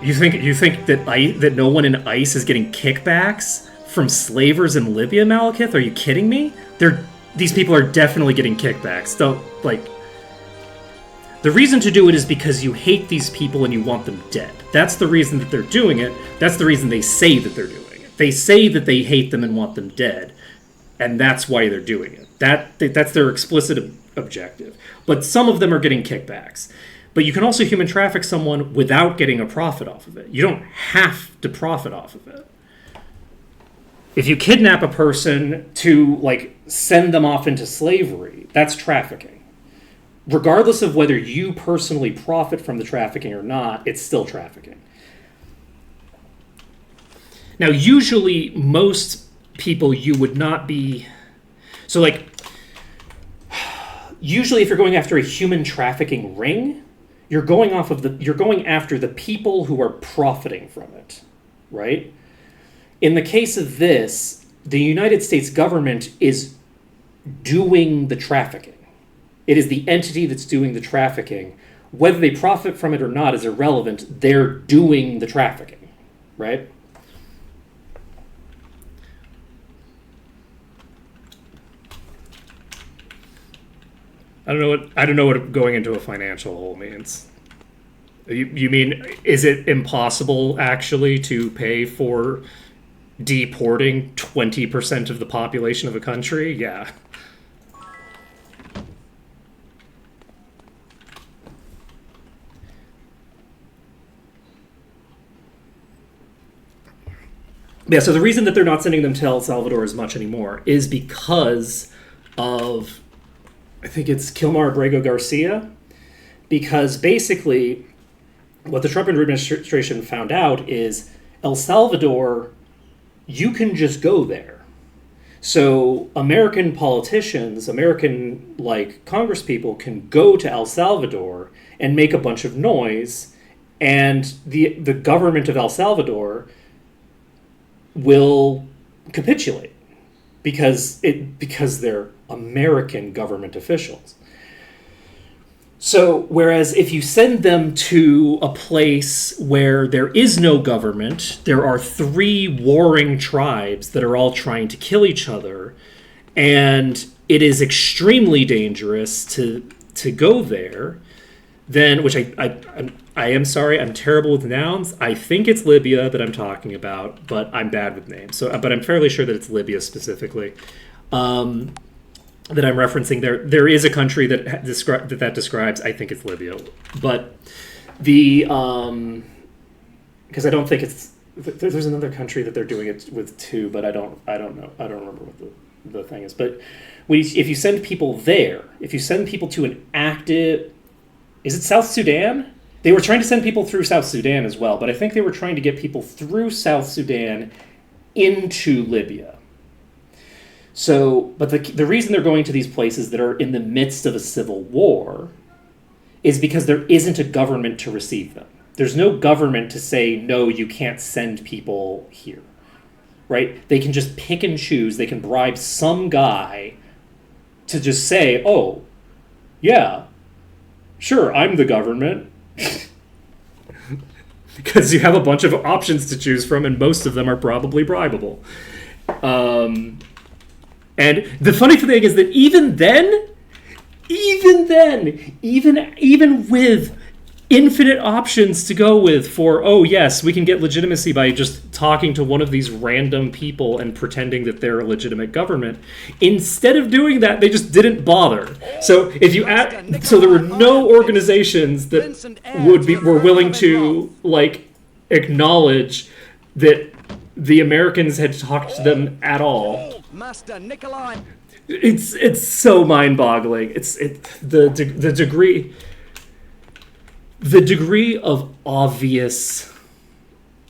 you think that no one in ICE is getting kickbacks from slavers in Libya, Malekith? Are you kidding me? These people are definitely getting kickbacks. The reason to do it is because you hate these people and you want them dead. That's the reason that they're doing it. That's the reason they say that they're doing it. They say that they hate them and want them dead, and that's why they're doing it. That's their explicit objective. But some of them are getting kickbacks. But you can also human traffic someone without getting a profit off of it. You don't have to profit off of it. If you kidnap a person to, like, send them off into slavery, that's trafficking. regardless of whether you personally profit from the trafficking or not, it's still trafficking. Now, usually, most people you would not be... So, like, usually if you're going after a human trafficking ring, you're going after the people who are profiting from it, right? In the case of this, the United States government is doing the trafficking. It is the entity that's doing the trafficking. Whether they profit from it or not is irrelevant. They're doing the trafficking, right? I don't know what going into a financial hole means. You mean, is it impossible actually to pay for deporting 20% of the population of a country? Yeah. Yeah, so the reason that they're not sending them to El Salvador as much anymore is because of, I think it's Kilmar Abrego Garcia, because basically what the Trump administration found out is El Salvador, you can just go there. So American politicians, American Congress people can go to El Salvador and make a bunch of noise, and the government of El Salvador will capitulate because they're American government officials. So, whereas if you send them to a place where there is no government, there are 3 warring tribes that are all trying to kill each other, and it is extremely dangerous to go there, then, which I am sorry, I'm terrible with nouns. I think it's Libya that I'm talking about, but I'm bad with names. So, but I'm fairly sure that it's Libya specifically. That I'm referencing there. There is a country that describes. I think it's Libya, but the because I don't think it's. There's another country that they're doing it with too, but I don't know. I don't remember what the thing is. But if you send people there, if you send people to an active, is it South Sudan? They were trying to send people through South Sudan as well, but I think they were trying to get people through South Sudan into Libya. So, but the reason they're going to these places that are in the midst of a civil war is because there isn't a government to receive them. There's no government to say, no, you can't send people here, right? They can just pick and choose. They can bribe some guy to just say, oh, yeah, sure, I'm the government. Because you have a bunch of options to choose from, and most of them are probably bribable. And the funny thing is that even with infinite options to go with for, oh yes, we can get legitimacy by just talking to one of these random people and pretending that they're a legitimate government. Instead of doing that, they just didn't bother. So so there were no organizations that were willing to acknowledge that the Americans had talked to them at all. Master Nikolai. It's so mind-boggling. The degree of obvious,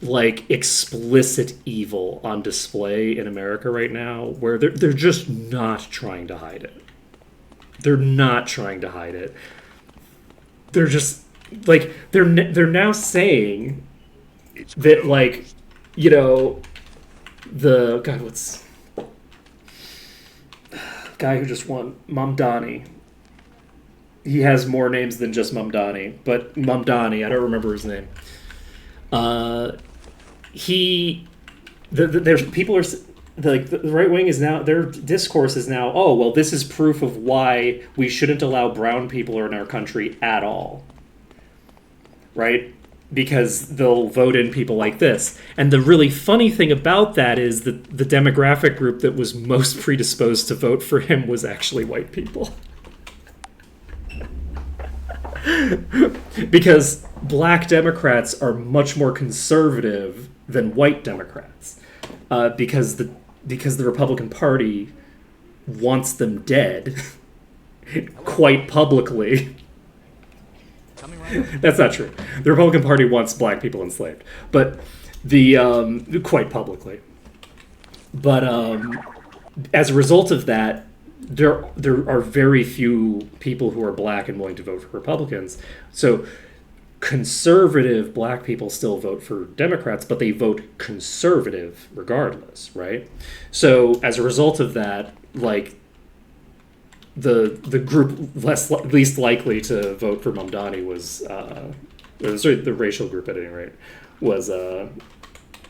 explicit evil on display in America right now, where they're just not trying to hide it. They're not trying to hide it. They're just they're now saying that what's guy who just won, Mamdani. He has more names than just Mamdani, but Mamdani, I don't remember his name. There's people are the right wing is now, their discourse is now, oh well, this is proof of why we shouldn't allow brown people in our country at all, right? Because they'll vote in people like this. And the really funny thing about that is that the demographic group that was most predisposed to vote for him was actually white people. Because black Democrats are much more conservative than white Democrats. Because the Republican Party wants them dead. quite publicly. Coming right. That's not true. The Republican Party wants black people enslaved, but the quite publicly. But as a result of that, there are very few people who are black and willing to vote for Republicans. So conservative black people still vote for Democrats, but they vote conservative regardless, right? So as a result of that, like the group least likely to vote for Mamdani was the racial group at any rate was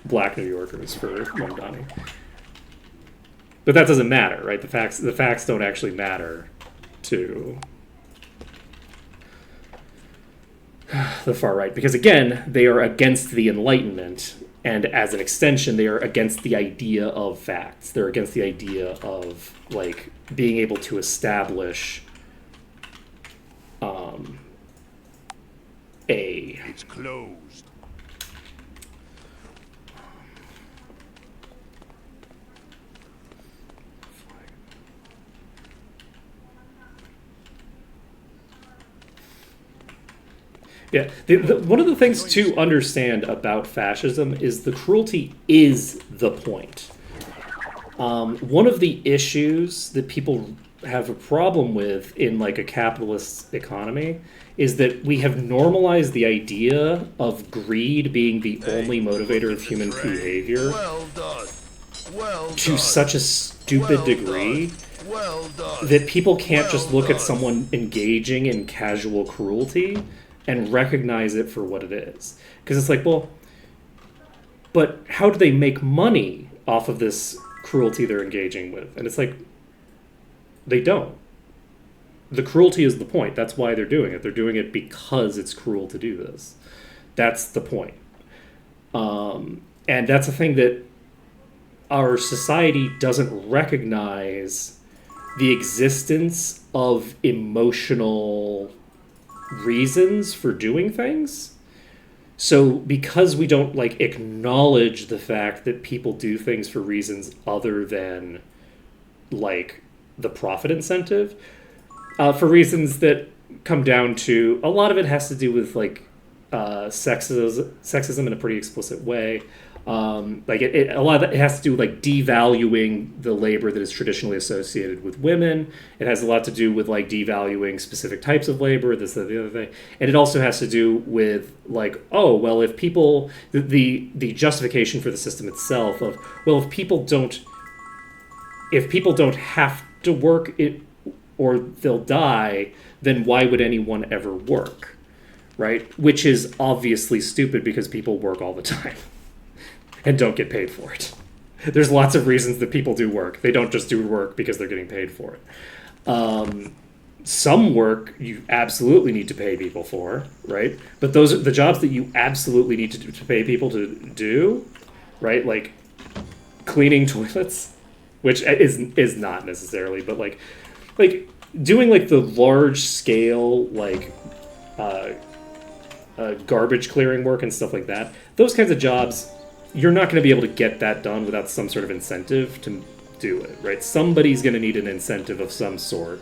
black New Yorkers for Mamdani. But that doesn't matter, right? The facts don't actually matter to the far right, because again, they are against the Enlightenment, and as an extension, they are against the idea of facts. They're against the idea of like being able to establish It's closed. Yeah, one of the things to understand about fascism is the cruelty is the point. One of the issues that people have a problem with in like a capitalist economy is that we have normalized the idea of greed being the only motivator of human behavior Well done. Well to done. such a stupid Well degree done. Well done. that people can't just Well look at done. someone engaging in casual cruelty and recognize it for what it is. Because it's like, well, but how do they make money off of this cruelty they're engaging with? And it's like, they don't. The cruelty is the point. That's why they're doing it. They're doing it because it's cruel to do this. That's the point. And that's a thing that our society doesn't recognize the existence of emotional reasons for doing things. So because we don't like acknowledge the fact that people do things for reasons other than like the profit incentive, for reasons that come down to, a lot of it has to do with like sexism in a pretty explicit way. Like a lot of it has to do with like devaluing the labor that is traditionally associated with women. It has a lot to do with like devaluing specific types of labor, this, that, the other thing. And it also has to do with like, oh, well, if people, the justification for the system itself of, well, if people don't have to work it or they'll die, then why would anyone ever work? Right? Which is obviously stupid because people work all the time and don't get paid for it. There's lots of reasons that people do work. They don't just do work because they're getting paid for it. Some work you absolutely need to pay people for, right? But those are the jobs that you absolutely need to pay people to do, right? Like cleaning toilets, which is not necessarily, but like doing like the large scale like garbage clearing work and stuff like that. Those kinds of jobs, you're not going to be able to get that done without some sort of incentive to do it, right? Somebody's going to need an incentive of some sort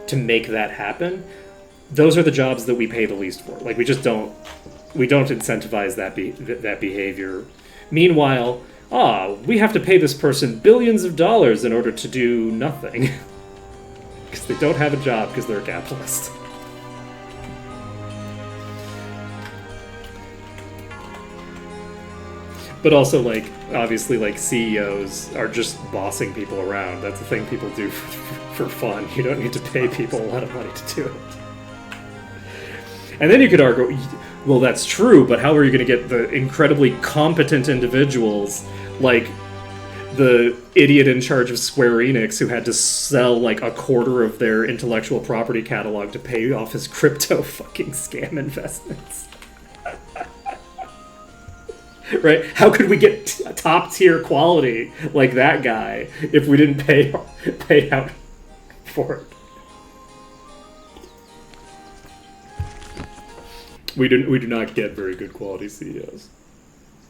to make that happen. Those are the jobs that we pay the least for. Like we don't incentivize that behavior. Meanwhile, we have to pay this person billions of dollars in order to do nothing because they don't have a job because they're a capitalist. But also, like, obviously, like, CEOs are just bossing people around. That's a thing people do for fun. You don't need to pay people a lot of money to do it. And then you could argue, well, that's true, but how are you going to get the incredibly competent individuals, like the idiot in charge of Square Enix who had to sell, like, a quarter of their intellectual property catalog to pay off his crypto fucking scam investments? Right? How could we get top tier quality like that guy if we didn't pay out for it? We do not get very good quality CEOs.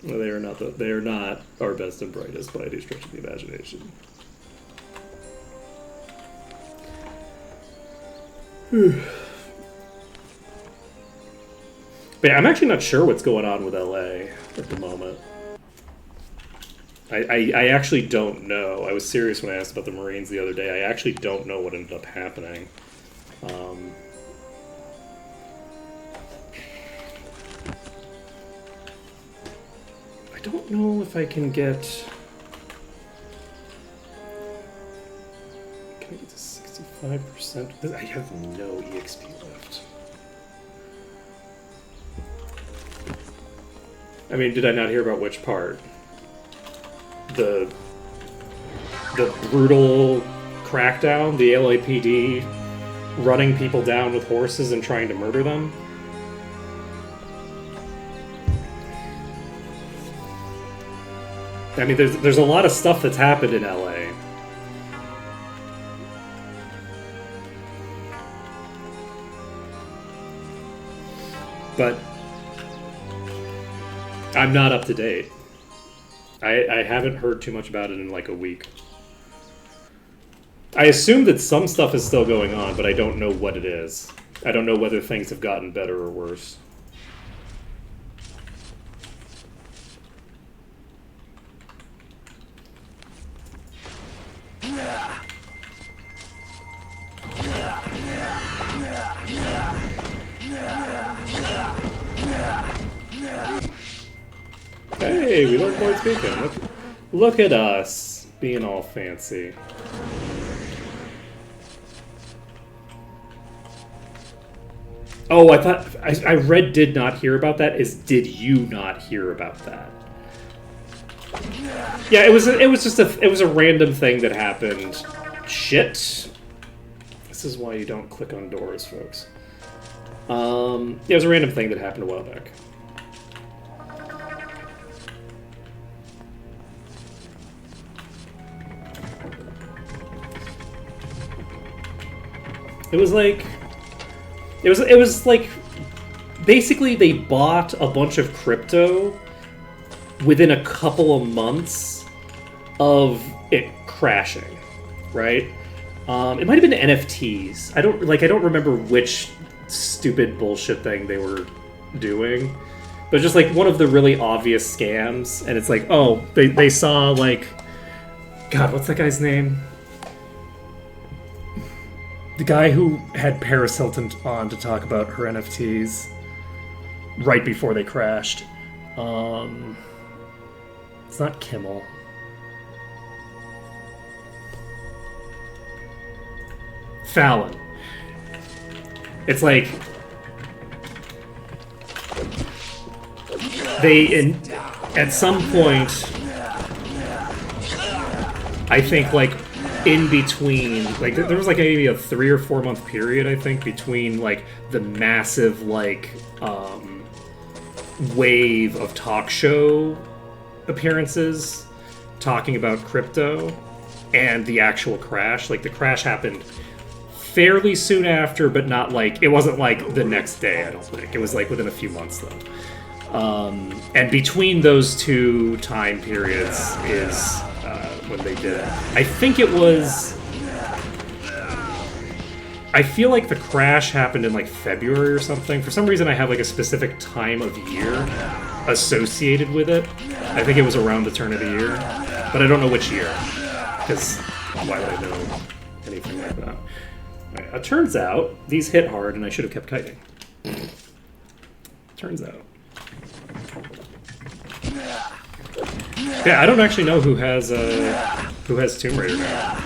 They are not our best and brightest by any stretch of the imagination. But I'm actually not sure what's going on with LA at the moment. I actually don't know. I was serious when I asked about the Marines the other day. I actually don't know what ended up happening. I don't know if I can get... Can I get to 65%? I have no EXP left. I mean, did I not hear about which part? The brutal crackdown, the LAPD running people down with horses and trying to murder them? I mean, there's a lot of stuff that's happened in LA. But I'm not up to date. I haven't heard too much about it in like a week. I assume that some stuff is still going on, but I don't know what it is. I don't know whether things have gotten better or worse. Hey, we learned Lloyd speaking. Look at us being all fancy. Oh, I thought I read did not hear about that is did you not hear about that? Yeah, it was just a random thing that happened. Shit. This is why you don't click on doors, folks. Yeah, it was a random thing that happened a while back. It was like basically they bought a bunch of crypto within a couple of months of it crashing, right? It might have been NFTs. I don't remember which stupid bullshit thing they were doing, but just like one of the really obvious scams. And it's like, oh, they saw like, God, what's that guy's name? The guy who had Paris Hilton on to talk about her NFTs right before they crashed. It's not Kimmel. Fallon. It's like at some point, I think like in between, like there was like maybe a 3 or 4 month period, I think, between like the massive like wave of talk show appearances talking about crypto and the actual crash. Like the crash happened fairly soon after, but not like, it wasn't like the next day, I don't think. It was like within a few months though. And between those two time periods is when they did it. I think it was... I feel like the crash happened in like February or something. For some reason I have like a specific time of year associated with it. I think it was around the turn of the year, but I don't know which year, because why would I know anything like that? Right, it turns out these hit hard and I should have kept kiting. Turns out. Yeah, I don't actually know who has Tomb Raider now.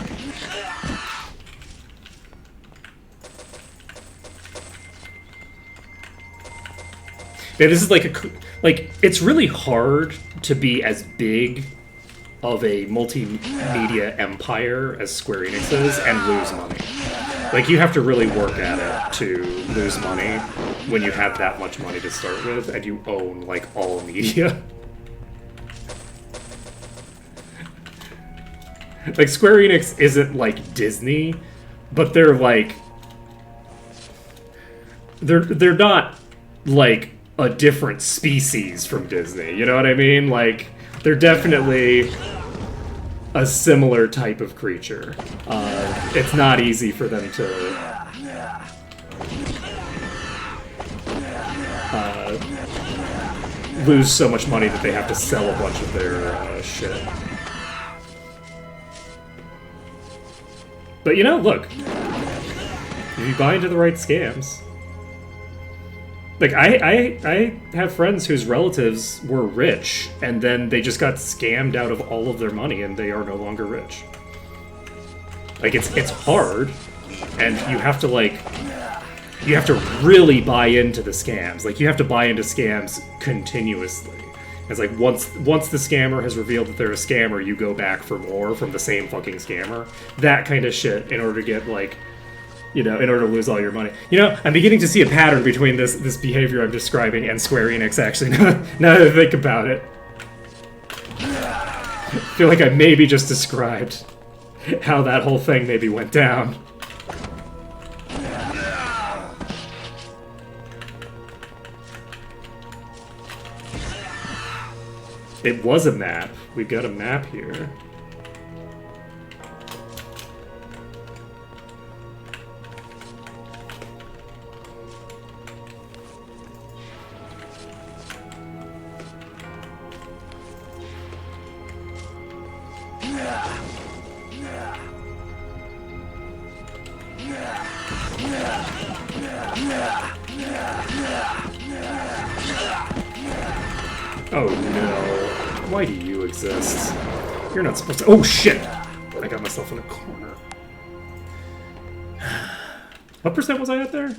Yeah, this is like it's really hard to be as big of a multimedia empire as Square Enix is and lose money. Like, you have to really work at it to lose money when you have that much money to start with and you own like all media. Like, Square Enix isn't like Disney, but they're like they're not like a different species from Disney, you know what I mean? Like, they're definitely a similar type of creature. It's not easy for them to lose so much money that they have to sell a bunch of their shit. But you know, look, if you buy into the right scams, like I have friends whose relatives were rich and then they just got scammed out of all of their money and they are no longer rich. Like it's hard, and you have to really buy into the scams. Like you have to buy into scams continuously. It's like once the scammer has revealed that they're a scammer, you go back for more from the same fucking scammer. That kind of shit in order to get like, you know, in order to lose all your money. You know, I'm beginning to see a pattern between this behavior I'm describing and Square Enix actually, now that I think about it. I feel like I maybe just described how that whole thing maybe went down. It was a map. We've got a map here. Oh no. Why do you exist? You're not supposed to. Oh shit! I got myself in a corner. What percent was I at there?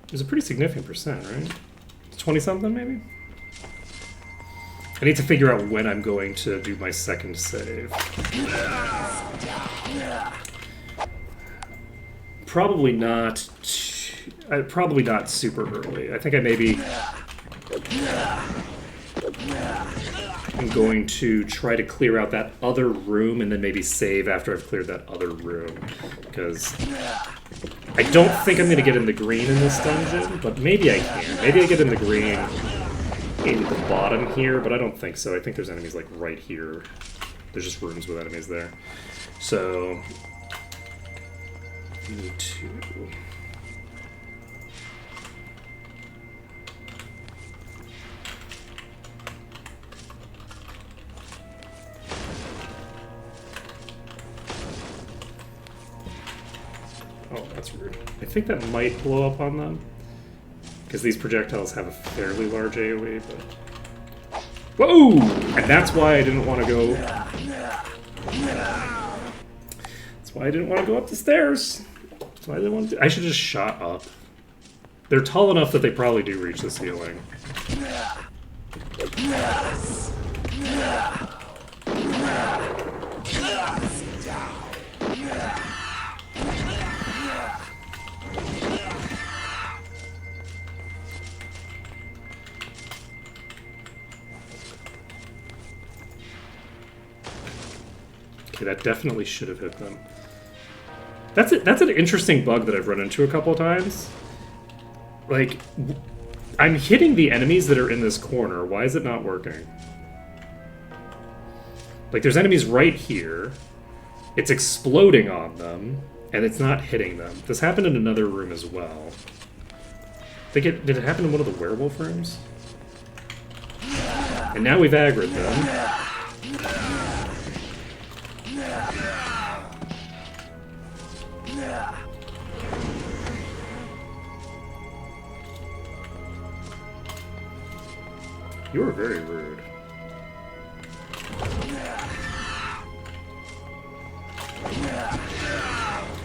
It was a pretty significant percent, right? 20-something, maybe? I need to figure out when I'm going to do my second save. Probably not super early. I think I maybe I'm going to try to clear out that other room and then maybe save after I've cleared that other room. Because I don't think I'm going to get in the green in this dungeon, but maybe I can. Maybe I get in the green in the bottom here, but I don't think so. I think there's enemies like right here. There's just rooms with enemies there. So we need to... Oh, that's rude. I think that might blow up on them, because these projectiles have a fairly large AoE, but... Whoa! And that's why I didn't want to go... That's why I didn't want to go up the stairs. That's why I didn't want to... I should just shot up. They're tall enough that they probably do reach the ceiling. Okay, that definitely should have hit them. That's an interesting bug that I've run into a couple times. Like, I'm hitting the enemies that are in this corner. Why is it not working? Like, there's enemies right here. It's exploding on them, and it's not hitting them. This happened in another room as well. Did it happen in one of the werewolf rooms? And now we've aggroed them. You were very rude.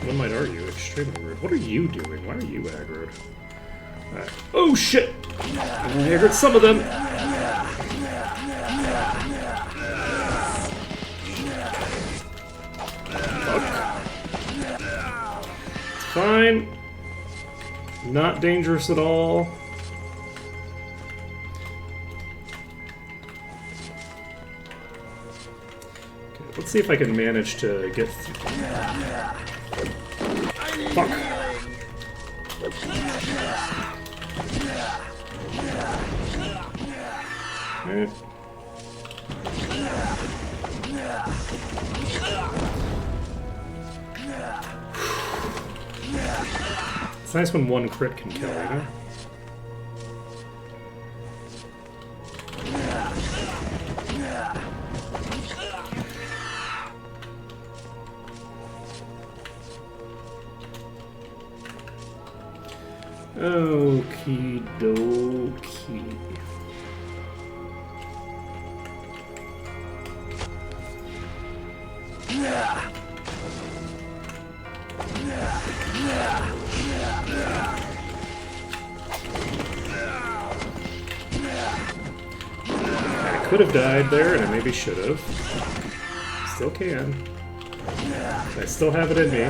One might argue, extremely rude. What are you doing? Why are you aggroed? Right. Oh shit! I aggroed some of them! Fuck. It's fine. Not dangerous at all. Let's see if I can manage to get... Fuck. right? It's nice when one crit can kill, you know? Okie dokie. I could have died there, and I maybe should have. Still can. I still have it in me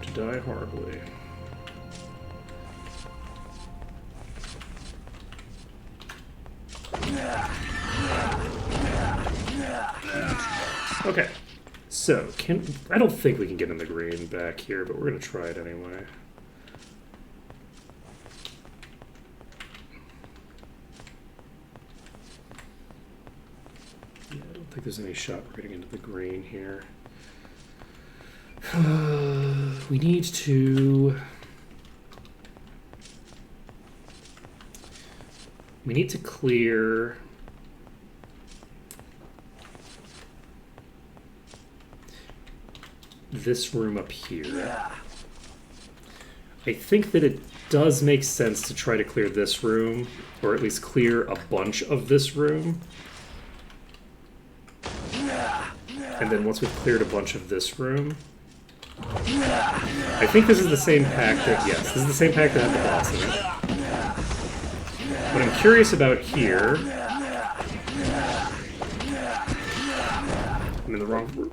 to die horribly. Okay, so I don't think we can get in the green back here, but we're gonna try it anyway. Yeah, I don't think there's any shot we're getting into the green here. We need to clear this room up here. I think that it does make sense to try to clear this room, or at least clear a bunch of this room. And then once we've cleared a bunch of this room, I think this is the same pack that, yes, this is the same pack that had the boss in it. What I'm curious about here, I'm in the wrong room.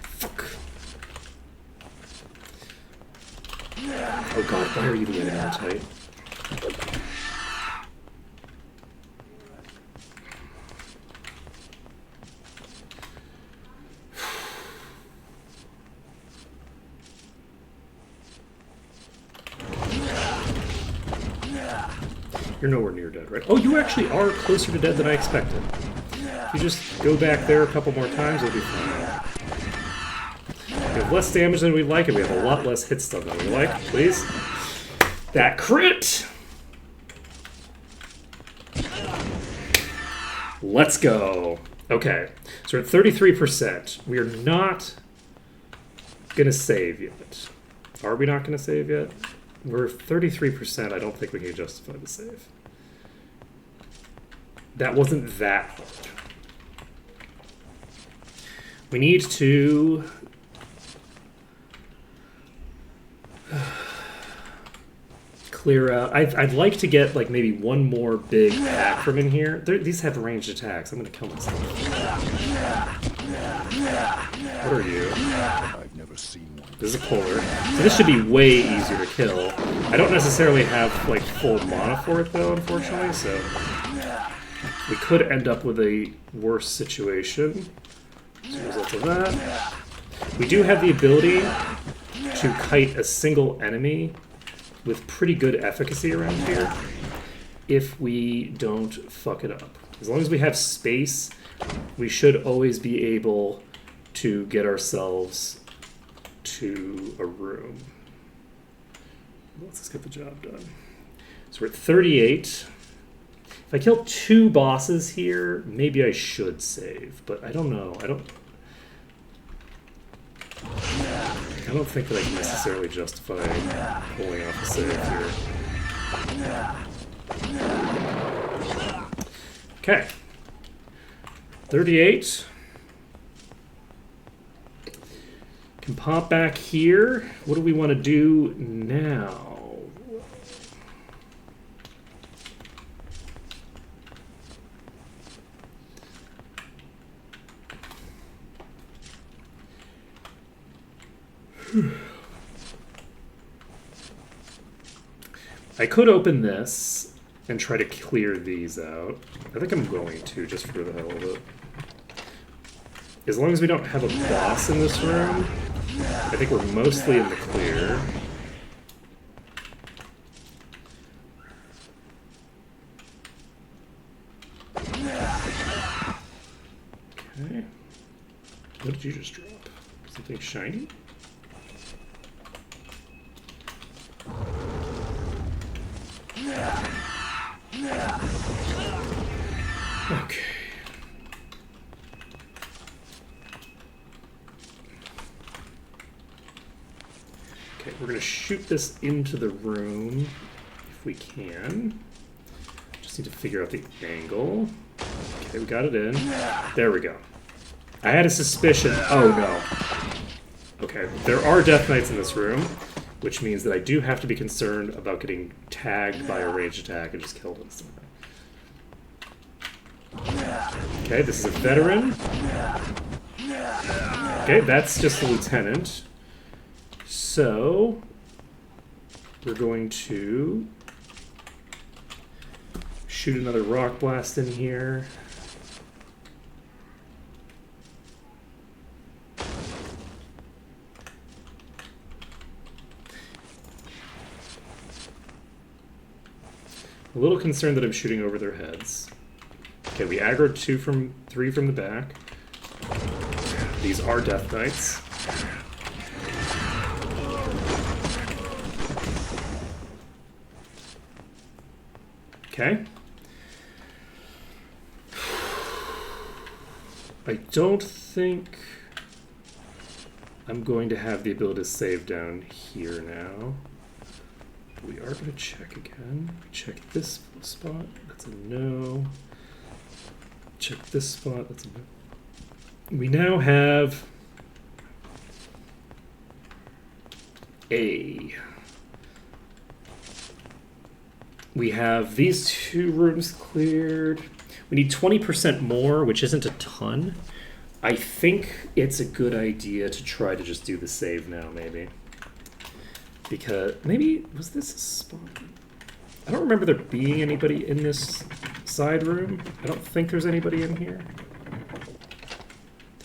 Fuck. Oh god, why are you the enemy type? You're nowhere near dead, right? Oh, you actually are closer to dead than I expected. If you just go back there a couple more times, it'll be fine. We have less damage than we like, and we have a lot less hit stun than we like. Please. That crit! Let's go. Okay, so we're at 33%. We are not gonna save yet. Are we not gonna save yet? We're 33%. I don't think we can justify the save. That wasn't that hard. We need to clear out. I'd like to get like maybe one more big pack from in here. These have ranged attacks. I'm gonna kill myself. What are you? I've never seen one. This is a puller. So this should be way easier to kill. I don't necessarily have like full mana for it though, unfortunately, so we could end up with a worse situation as a result of that. We do have the ability to kite a single enemy with pretty good efficacy around here if we don't fuck it up. As long as we have space, we should always be able to get ourselves to a room. Let's get the job done. So we're at 38. If I kill 2 bosses here, maybe I should save, but I don't know. I don't think that I can necessarily justify pulling off a save here. Okay. 38. Can pop back here. What do we want to do now? I could open this and try to clear these out. I think I'm going to, just for the hell of it. As long as we don't have a boss in this room, I think we're mostly in the clear. Okay. What did you just drop? Something shiny? Okay. Okay, we're gonna shoot this into the room if we can. Just need to figure out the angle. Okay, we got it in. There we go. I had a suspicion. Oh no. Okay, there are Death Knights in this room, which means that I do have to be concerned about getting tagged by a ranged attack and just killed instantly. Okay, this is a veteran. Okay, that's just the lieutenant. So, we're going to shoot another rock blast in here. A little concerned that I'm shooting over their heads. Okay, we aggroed 3 from the back. These are Death Knights. Okay. I don't think I'm going to have the ability to save down here now. We are going to check again. Check this spot. That's a no. Check this spot. That's a no. We now have we have these 2 rooms cleared. We need 20% more, which isn't a ton. I think it's a good idea to try to just do the save now, maybe. Because maybe, was this a spot? I don't remember there being anybody in this side room. I don't think there's anybody in here.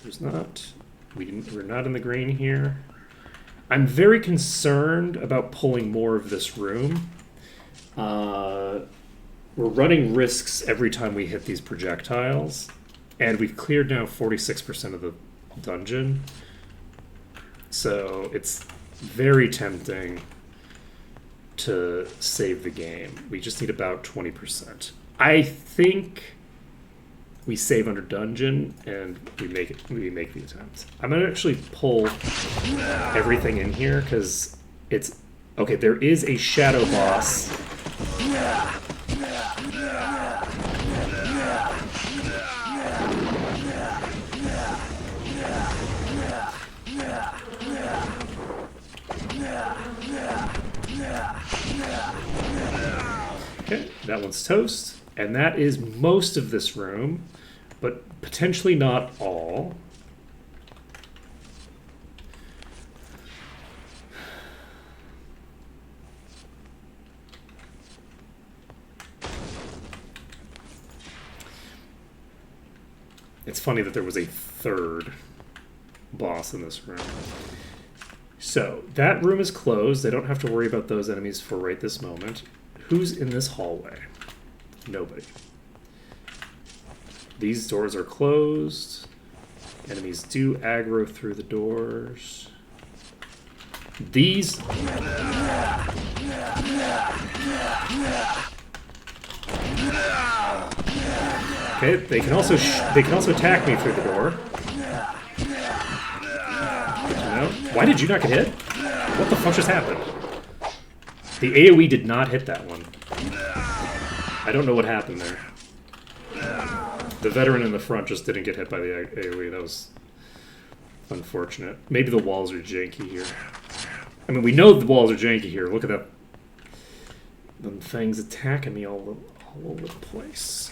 There's not. We're not in the green here. I'm very concerned about pulling more of this room. We're running risks every time we hit these projectiles. And we've cleared now 46% of the dungeon. So it's very tempting to save the game. We just need about 20%. I think we save under dungeon and we make the attempt. I'm gonna actually pull everything in here because it's okay. There is a shadow boss. Okay, that one's toast. And that is most of this room, but potentially not all. It's funny that there was a 3rd boss in this room. So, that room is closed. I don't have to worry about those enemies for right this moment. Who's in this hallway? Nobody. These doors are closed. Enemies do aggro through the doors. These... Okay, they can also attack me through the door. Good to know. Why did you not get hit? What the fuck just happened? The AoE did not hit that one. I don't know what happened there. The veteran in the front just didn't get hit by the AoE. That was unfortunate. Maybe the walls are janky here. I mean, we know the walls are janky here. Look at that. Them things attacking me all over the place.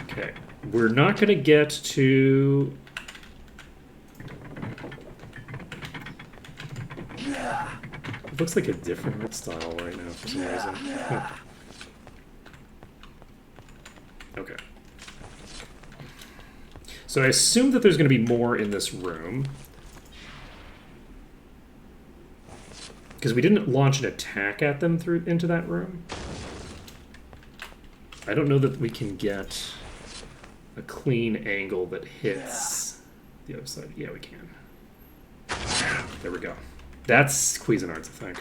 Okay. We're not going to get to... It looks like a different art style right now for some reason. Huh. Okay. So I assume that there's going to be more in this room. Because we didn't launch an attack at them into that room. I don't know that we can get a clean angle that hits the other side. Yeah, we can. There we go. That's Cuisinarts, I think.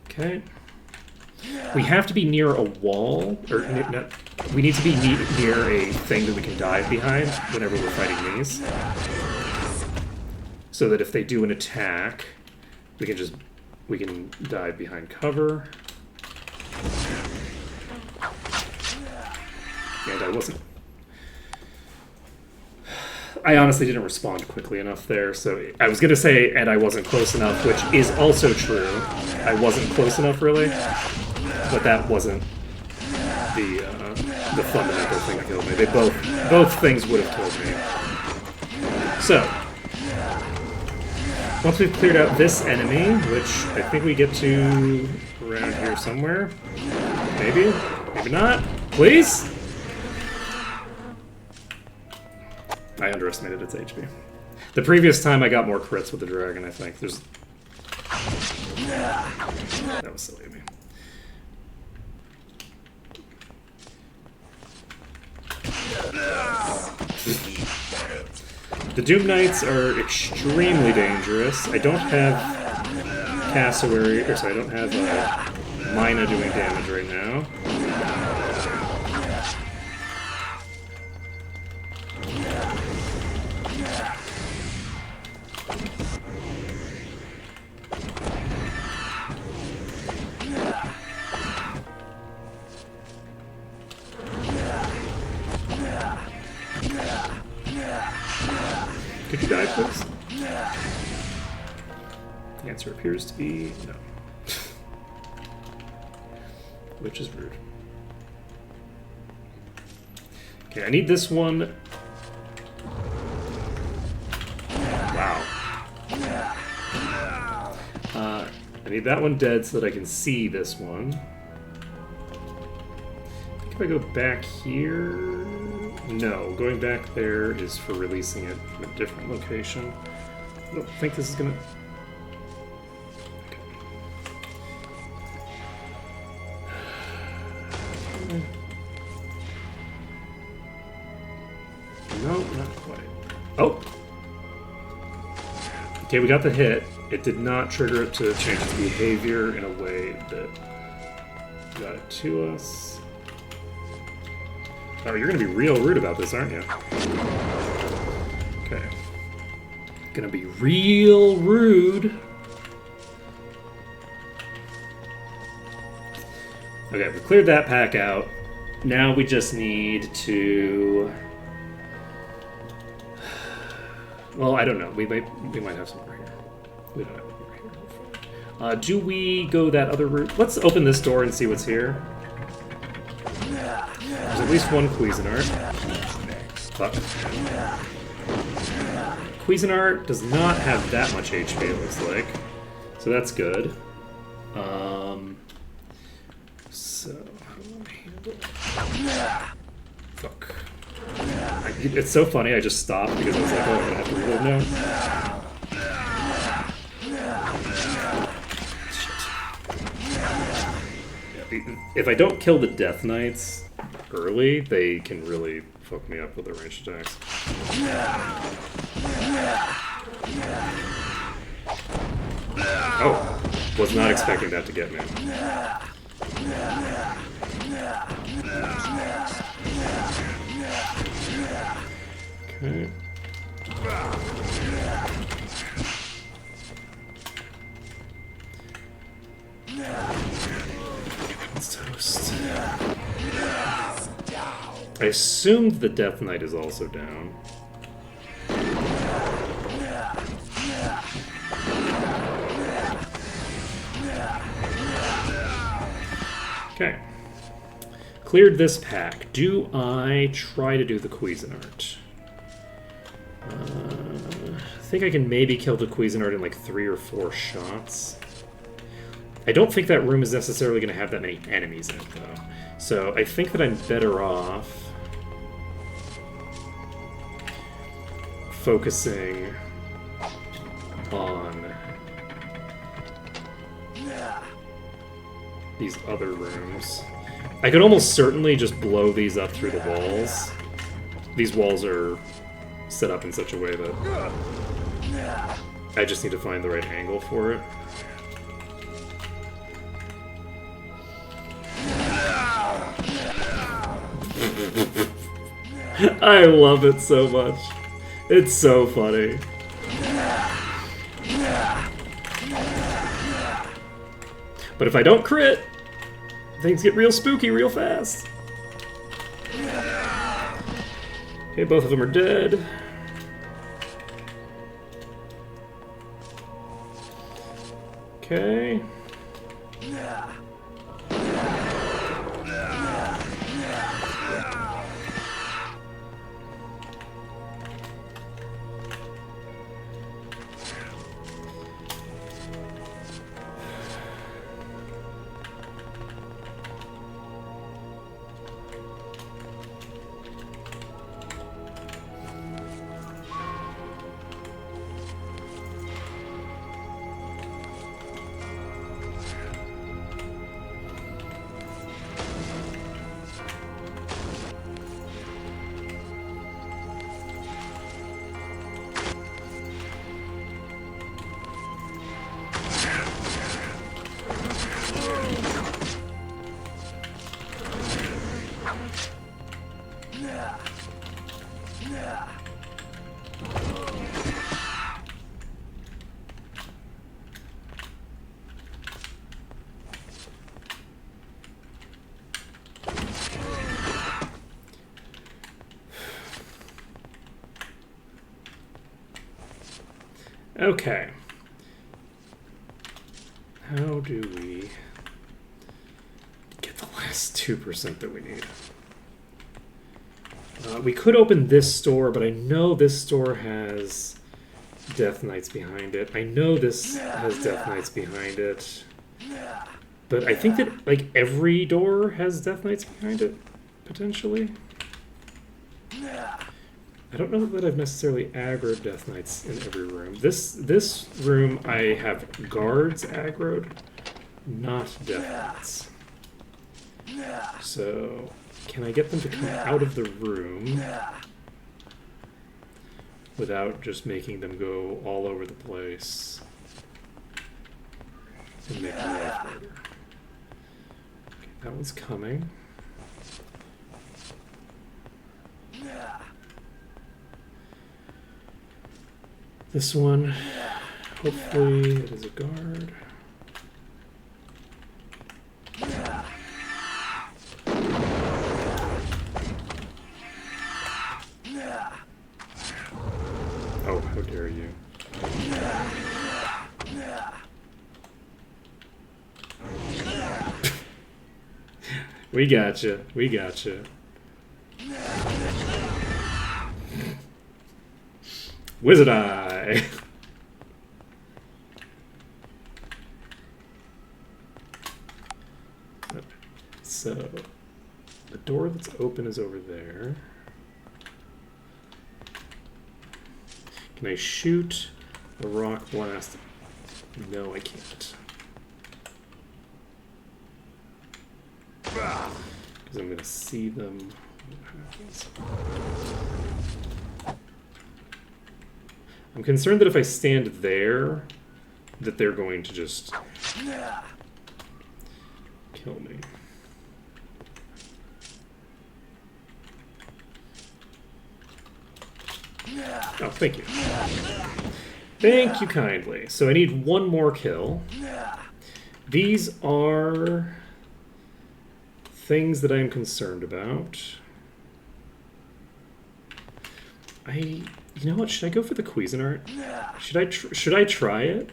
Okay. We have to be near a wall, or no, we need to be near a thing that we can dive behind whenever we're fighting these. So that if they do an attack, we can dive behind cover. And I honestly didn't respond quickly enough there, so I was gonna say, and I wasn't close enough, which is also true. I wasn't close enough, really, but that wasn't the fundamental thing that killed me. They both things would have killed me. So, once we've cleared out this enemy, which I think we get to around here somewhere, maybe not. Please. I underestimated its HP. The previous time I got more crits with the dragon, I think. That was silly of me. The Doom Knights are extremely dangerous. I don't have Cassowary, or sorry, I don't have Mina doing damage right now. Could you die, please? The answer appears to be no. Which is rude. Okay, I need this one. Wow. I need that one dead so that I can see this one. I think if I go back here... No, going back there is for releasing it from a different location. I don't think this is gonna... Okay. No, not quite. Oh! Okay, we got the hit. It did not trigger it to change its behavior in a way that got it to us. Oh, you're gonna be real rude about this, aren't you? Okay. Gonna be real rude. Okay, we cleared that pack out. Now we just need to... Well, I don't know. We might have some more here. We don't have more here. Do we go that other route? Let's open this door and see what's here. There's at least one Cuisinart. Fuck. Cuisinart does not have that much HP, it looks like. So that's good. So, how do I handle... Fuck. It's so funny, I just stopped because I was like, oh, I'm gonna have to reload now. If I don't kill the Death Knights early, they can really fuck me up with their ranged attacks. Oh, was not expecting that to get me. Okay. It's toast. I assumed the Death Knight is also down. Okay. Cleared this pack. Do I try to do the Cuisinart? I think I can maybe kill the Cuisinart in like 3 or 4 shots. I don't think that room is necessarily going to have that many enemies in it, though. So I think that I'm better off focusing on these other rooms. I could almost certainly just blow these up through the walls. These walls are set up in such a way that I just need to find the right angle for it. I love it so much. It's so funny. But if I don't crit, things get real spooky real fast. Okay, both of them are dead. Okay. Okay. How do we get the last 2% that we need? We could open this store, but I know this store has Death Knights behind it. I know this has Death Knights behind it. But I think that, like, every door has Death Knights behind it, potentially. I don't know that I've necessarily aggroed Death Knights in every room. This room I have guards aggroed, not Death Knights. So, can I get them to come out of the room without just making them go all over the place and make my life harder? Okay, that one's coming. This one, hopefully it is a guard. Oh, how dare you. We gotcha. We gotcha. Wizard Eye! So, the door that's open is over there. Can I shoot a rock blast? No, I can't. Because I'm going to see them. I'm concerned that if I stand there, that they're going to just kill me. Oh, thank you. Thank you kindly. So I need one more kill. These are things that I'm concerned about. You know what? Should I go for the Cuisinart? Should I try it?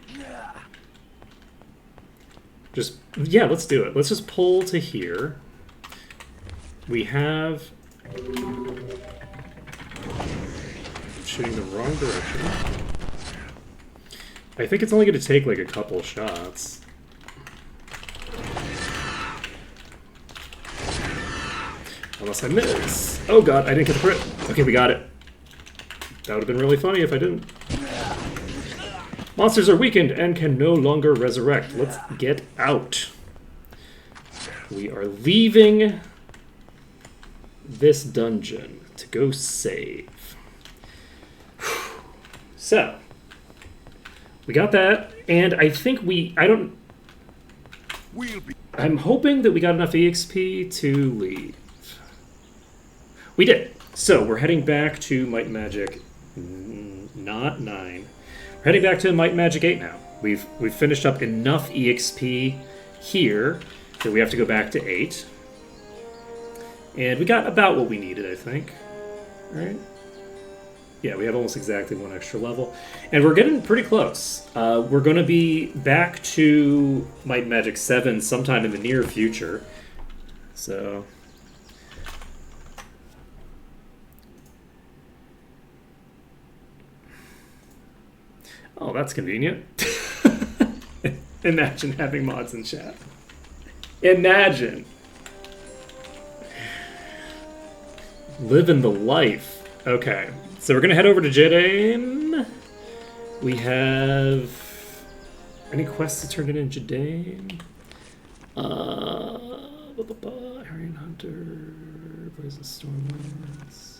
Just, yeah, let's do it. Let's just pull to here. We have... shooting the wrong direction. I think it's only going to take like a couple shots. Unless I miss. Oh god, I didn't get the crit. Okay, we got it. That would have been really funny if I didn't. Monsters are weakened and can no longer resurrect. Let's get out. We are leaving this dungeon to go save. So, we got that, and I think I'm hoping that we got enough EXP to leave. We did. So, we're heading back to Might and Magic, not 9. We're heading back to Might and Magic 8 now. We've finished up enough EXP here that we have to go back to 8. And we got about what we needed, I think. Right? Yeah, we have almost exactly 1 extra level. And we're getting pretty close. We're going to be back to Might and Magic 7 sometime in the near future. So... Oh, that's convenient. Imagine having mods in chat. Imagine. Living the life. Okay, so we're going to head over to Jedain. We have... Any quests to turn in Jedain? Arian Hunter... Poison Stormlands...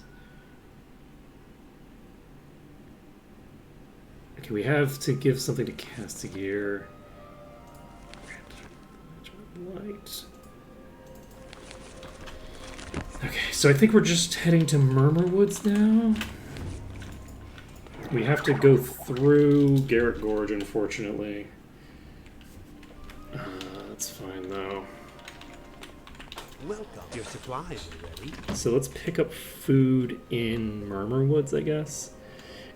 Okay, we have to give something to Castigear. Light. Okay, so I think we're just heading to Murmur Woods now. We have to go through Garrett Gorge, unfortunately. That's fine, though. Welcome. Your supplies are ready. So let's pick up food in Murmur Woods, I guess.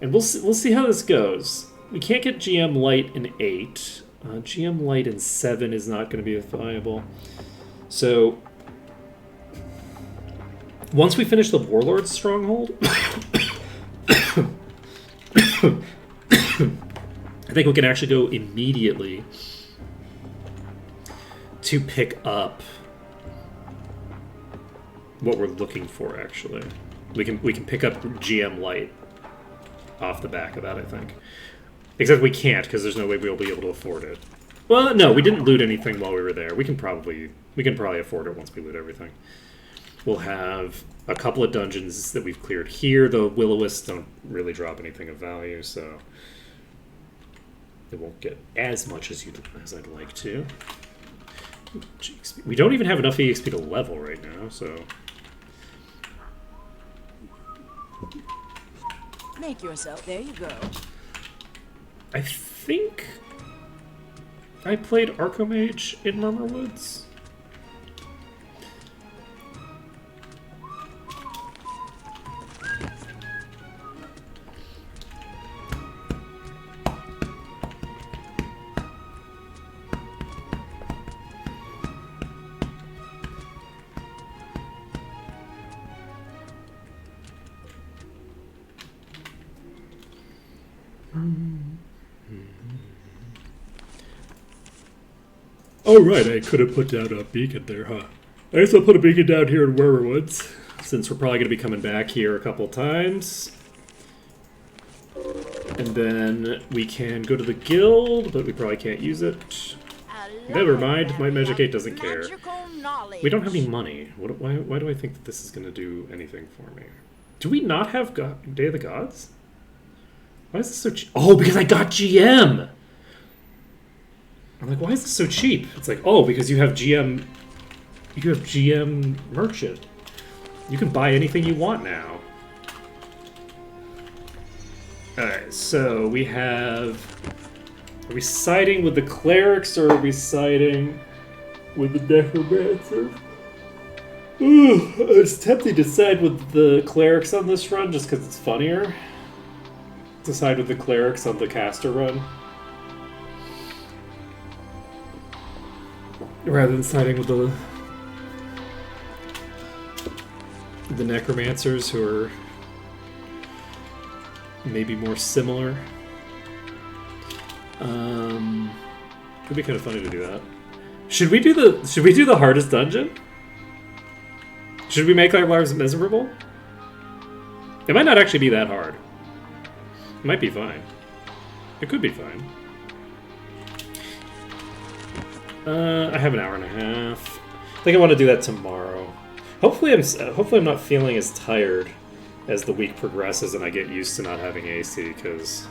And we'll see how this goes. We can't get GM Light in 8. GM Light in 7 is not going to be viable. So, once we finish the Warlord's Stronghold, I think we can actually go immediately to pick up what we're looking for, actually. We can pick up GM Light off the back of that, I think. Except we can't, because there's no way we'll be able to afford it. Well, no, we didn't loot anything while we were there. We can probably afford it once we loot everything. We'll have a couple of dungeons that we've cleared here. The Will-O-Wisps don't really drop anything of value, so it won't get as much as I'd like to. We don't even have enough EXP to level right now, so... Make yourself. There you go. I think I played Archomage in Murmur Woods. Oh, right, I could have put down a beacon there, huh? I guess I'll put a beacon down here in Murmur Woods, since we're probably going to be coming back here a couple times. And then we can go to the guild, but we probably can't use it. Never mind, my Magic 8 doesn't care. We don't have any money. Why do I think that this is going to do anything for me? Do we not have Day of the Gods? Why is this so cheap? Oh, because I got GM! I'm like, why is this so cheap? It's like, oh, because you have GM... You have GM Merchant. You can buy anything you want now. Alright, so we have... Are we siding with the Clerics, or are we siding with the Necromancer? Ooh, it's tempting to side with the Clerics on this run, just because it's funnier. To side with the Clerics on the Caster run. Rather than siding with the Necromancers, who are maybe more similar. Could be kind of funny to do that. Should we do the hardest dungeon? Should we make our lives miserable? It might not actually be that hard. It might be fine. It could be fine. I have an hour and a half. think I want to do that tomorrow. Hopefully I'm not feeling as tired as the week progresses and I get used to not having AC, because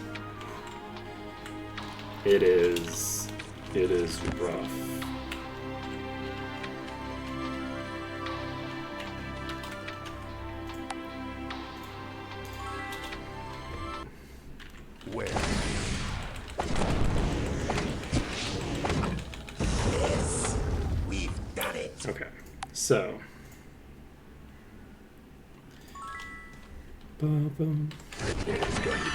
it is rough. Where? Yes, we've done it. Okay, so. Ba-bum. It's going to be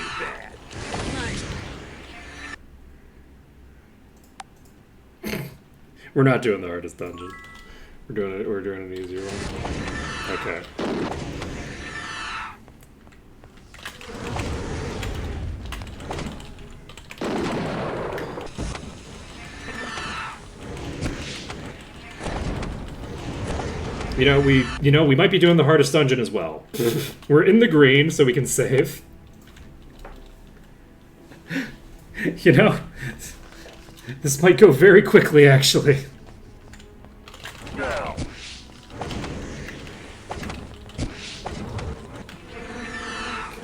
bad. We're not doing the hardest dungeon. We're doing an easier one. Okay. We might be doing the hardest dungeon as well. We're in the green, so we can save. This might go very quickly, actually. Now.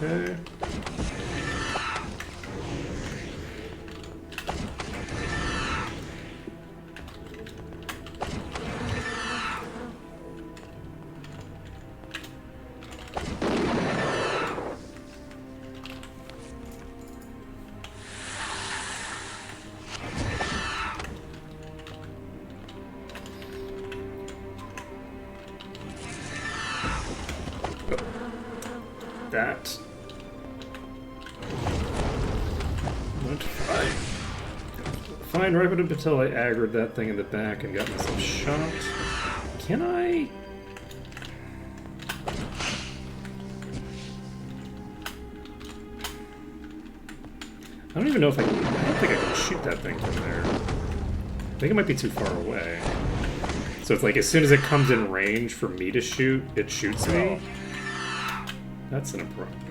Okay. That. Went fine right up until I aggroed that thing in the back and got myself shot. Can I? I don't even know if I don't think I can shoot that thing from there. I think it might be too far away. So it's like as soon as it comes in range for me to shoot, it shoots me. That's an improvement.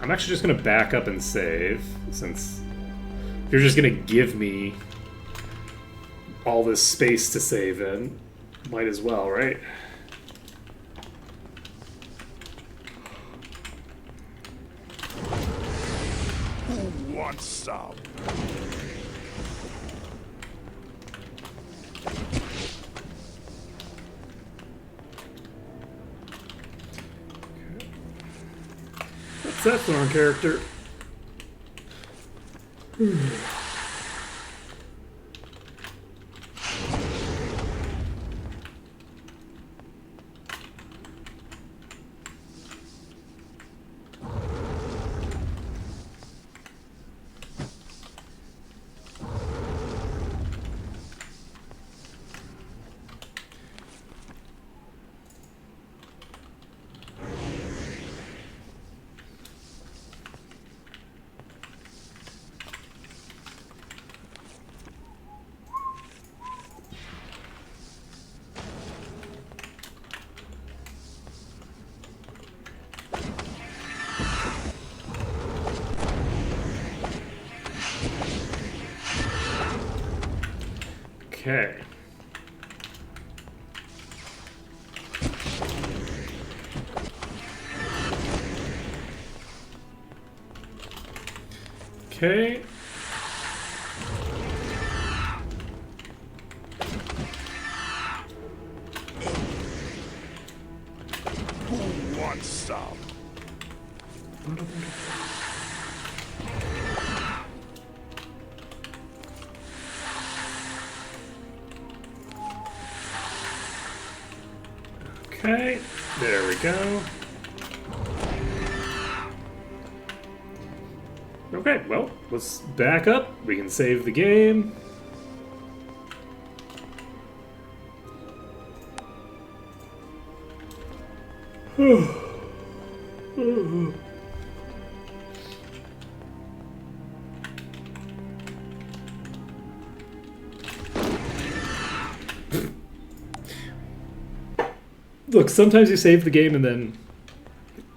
I'm actually just going to back up and save, since you're just going to give me all this space to save in. Might as well, right? Who wants some? That's the wrong character. Okay. Okay. Who wants some? Okay, there we go. Okay, well, let's back up. We can save the game. Look, sometimes you save the game and then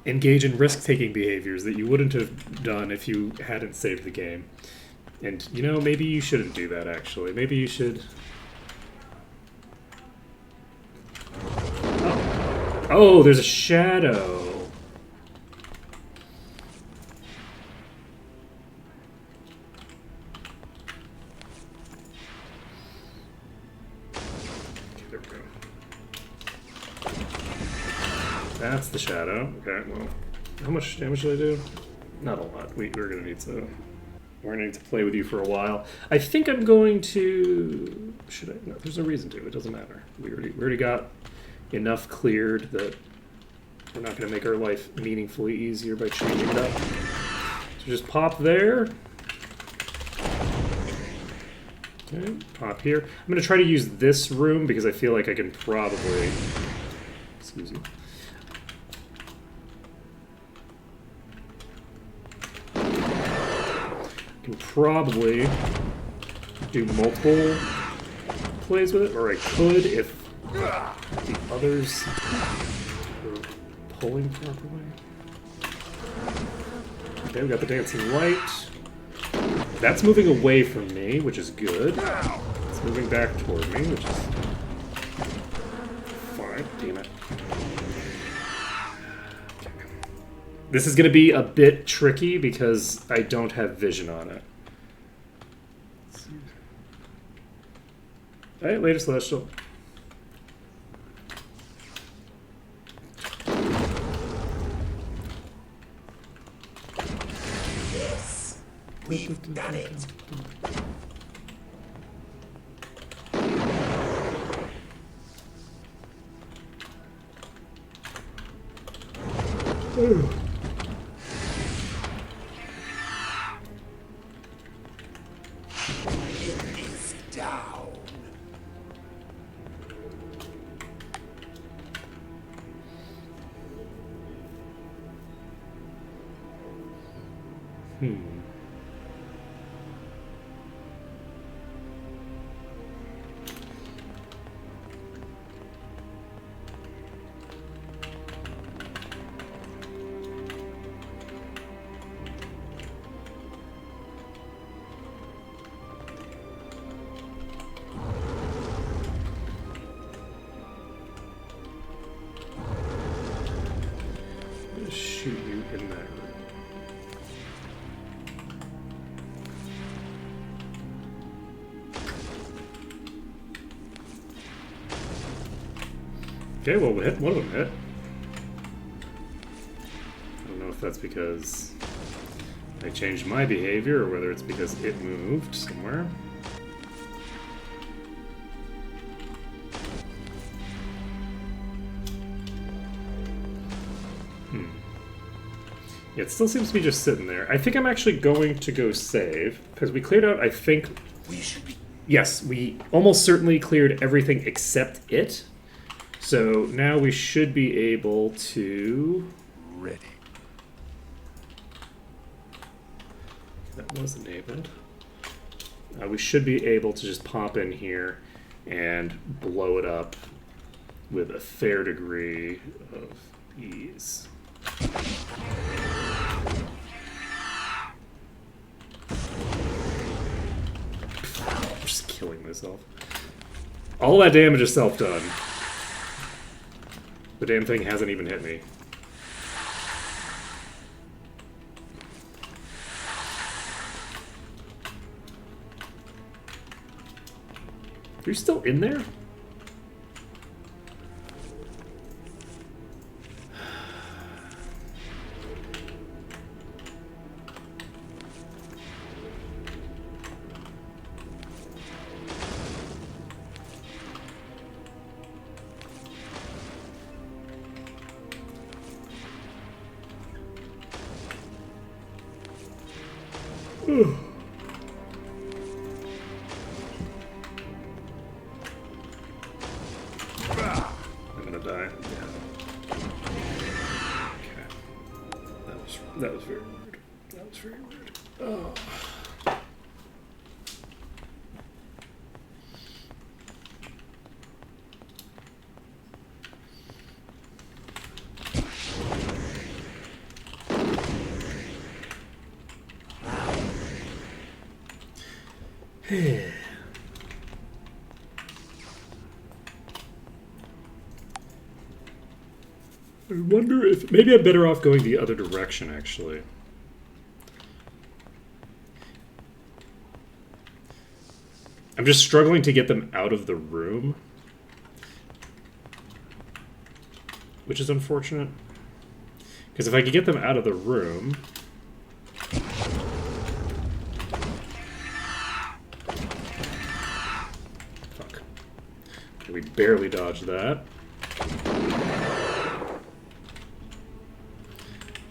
engage in risk-taking behaviors that you wouldn't have done if you hadn't saved the game. And, you know, maybe you shouldn't do that, actually. Maybe you should... Oh, oh, there's a shadow. Okay, there we go. That's the shadow. Okay, well, how much damage did I do? Not a lot. We're gonna need to... We're gonna need to play with you for a while. I think I'm going to... Should I? No, there's no reason to. It doesn't matter. We already got enough cleared that we're not gonna make our life meaningfully easier by changing it up. So just pop there. Okay, pop here. I'm gonna try to use this room because I feel like I can probably... Excuse me. Can probably do multiple plays with it, or I could if the others were pulling properly. Okay, we got the dancing light. That's moving away from me, which is good. It's moving back toward me, which is fine. Damn it. This is going to be a bit tricky because I don't have vision on it. Alright, latest celestial. Yes, we've done it. It is down. Shoot you in that room. Okay, well, we hit one of them hit. I don't know if that's because I changed my behavior or whether it's because it moved somewhere. It still seems to be just sitting there. I think I'm actually going to go save, because we cleared out, I think... We should be... Yes, we almost certainly cleared everything except it. So now we should be able to... Ready. That was enabled. We should be able to just pop in here and blow it up with a fair degree of ease. I'm just killing myself. All that damage is self-done. The damn thing hasn't even hit me. Are you still in there? I'm gonna die. Yeah. Okay. That was very rude. That was very rude. Oh. I wonder if maybe I'm better off going the other direction, actually. I'm just struggling to get them out of the room, which is unfortunate. Because if I could get them out of the room... Fuck. Okay, we barely dodged that.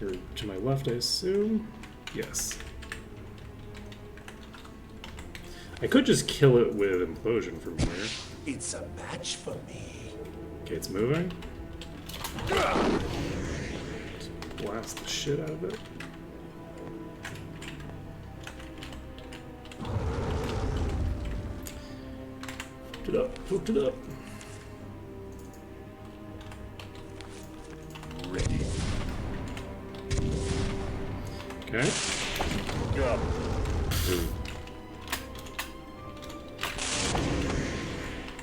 You're to my left, I assume? Yes. I could just kill it with implosion from here. It's a match for me. Okay, it's moving. Just blast the shit out of it. Hooked it up, hooked it up. Ready. Okay. Go.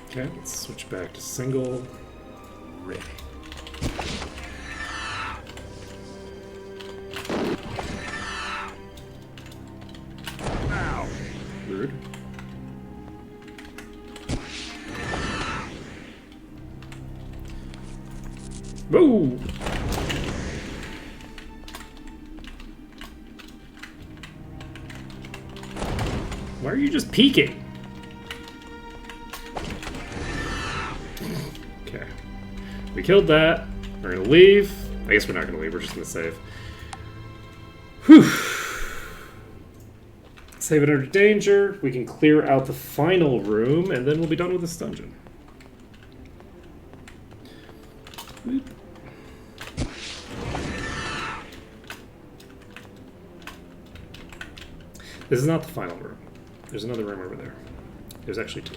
Okay, let's switch back to single. Ready. Now. Rude. Whoa! Why are you just peeking? Okay. We killed that. We're gonna leave. I guess we're not gonna leave, we're just gonna save. Whew. Save it under danger. We can clear out the final room, and then we'll be done with this dungeon. Boop. This is not the final room. There's another room over there. There's actually two.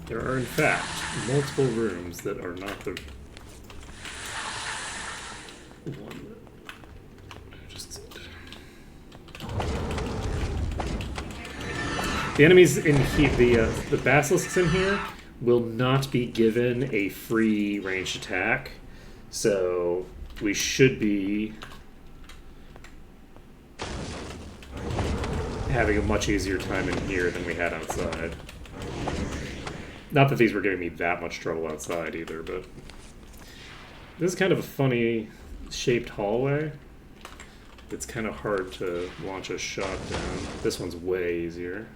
There are, in fact, multiple rooms that are not the one that I just did. The enemies in here, the basilisks in here, will not be given a free ranged attack, so we should be having a much easier time in here than we had outside. Not that these were giving me that much trouble outside either, but this is kind of a funny shaped hallway. It's kind of hard to launch a shot down. This one's way easier.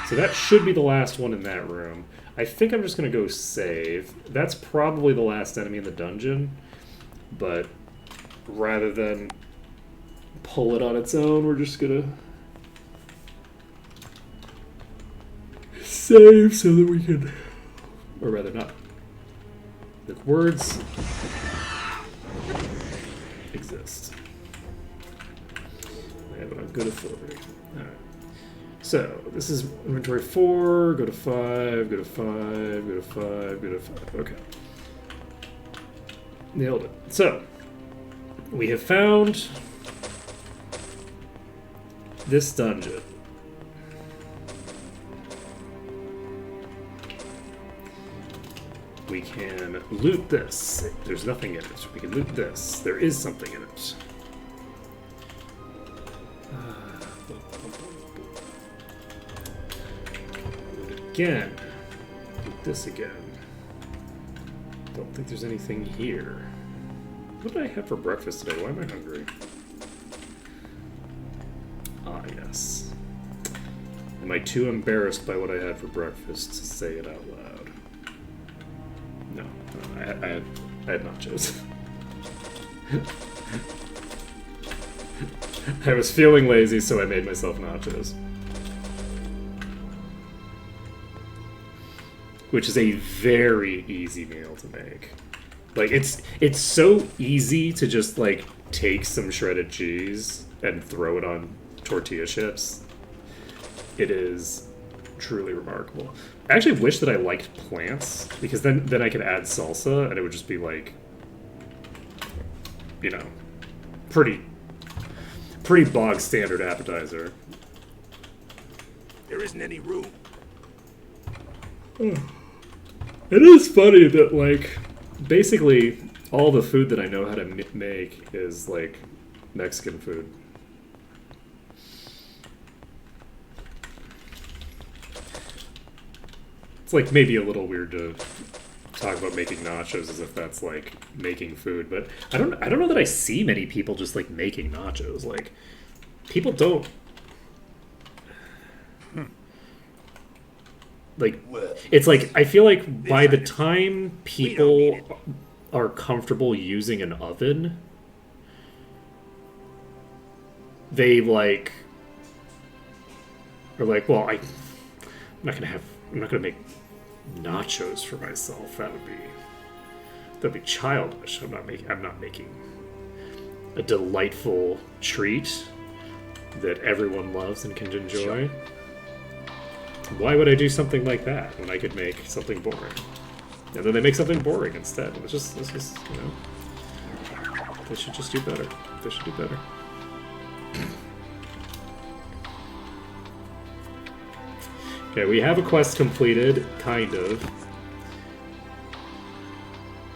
So that should be the last one in that room. I think I'm just going to go save. That's probably the last enemy in the dungeon, but rather than pull it on its own, we're just going to save so that we can, or rather not. The words exist. I have it on good authority. Alright. So, this is inventory 4, go to 5, go to 5, go to 5, go to 5. Okay. Nailed it. So, we have found this dungeon. We can loot this. There's nothing in it. We can loot this. There is something in it. Loot it again. Loot this again. Don't think there's anything here. What did I have for breakfast today? Why am I hungry? Ah, yes. Am I too embarrassed by what I had for breakfast to say it out loud? No, I had nachos. I was feeling lazy, so I made myself nachos. Which is a very easy meal to make. Like, it's so easy to just, like, take some shredded cheese and throw it on tortilla chips. It is truly remarkable. I actually wish that I liked plants, because then I could add salsa, and it would just be like, you know, pretty bog standard appetizer. There isn't any room. It is funny that, like, basically all the food that I know how to make is, like, Mexican food. It's, like, maybe a little weird to talk about making nachos as if that's, like, making food, but I don't know that I see many people just, like, making nachos. Like, people don't... Like, it's like, I feel like by the time people are comfortable using an oven, they, like, are like, well, I'm not gonna make nachos for myself. That'd be childish. I'm not making a delightful treat that everyone loves and can enjoy. Sure. Why would I do something like that when I could make something boring? And then they make something boring instead. It's just, you know, they should just do better. They should do better. Okay, we have a quest completed, kind of.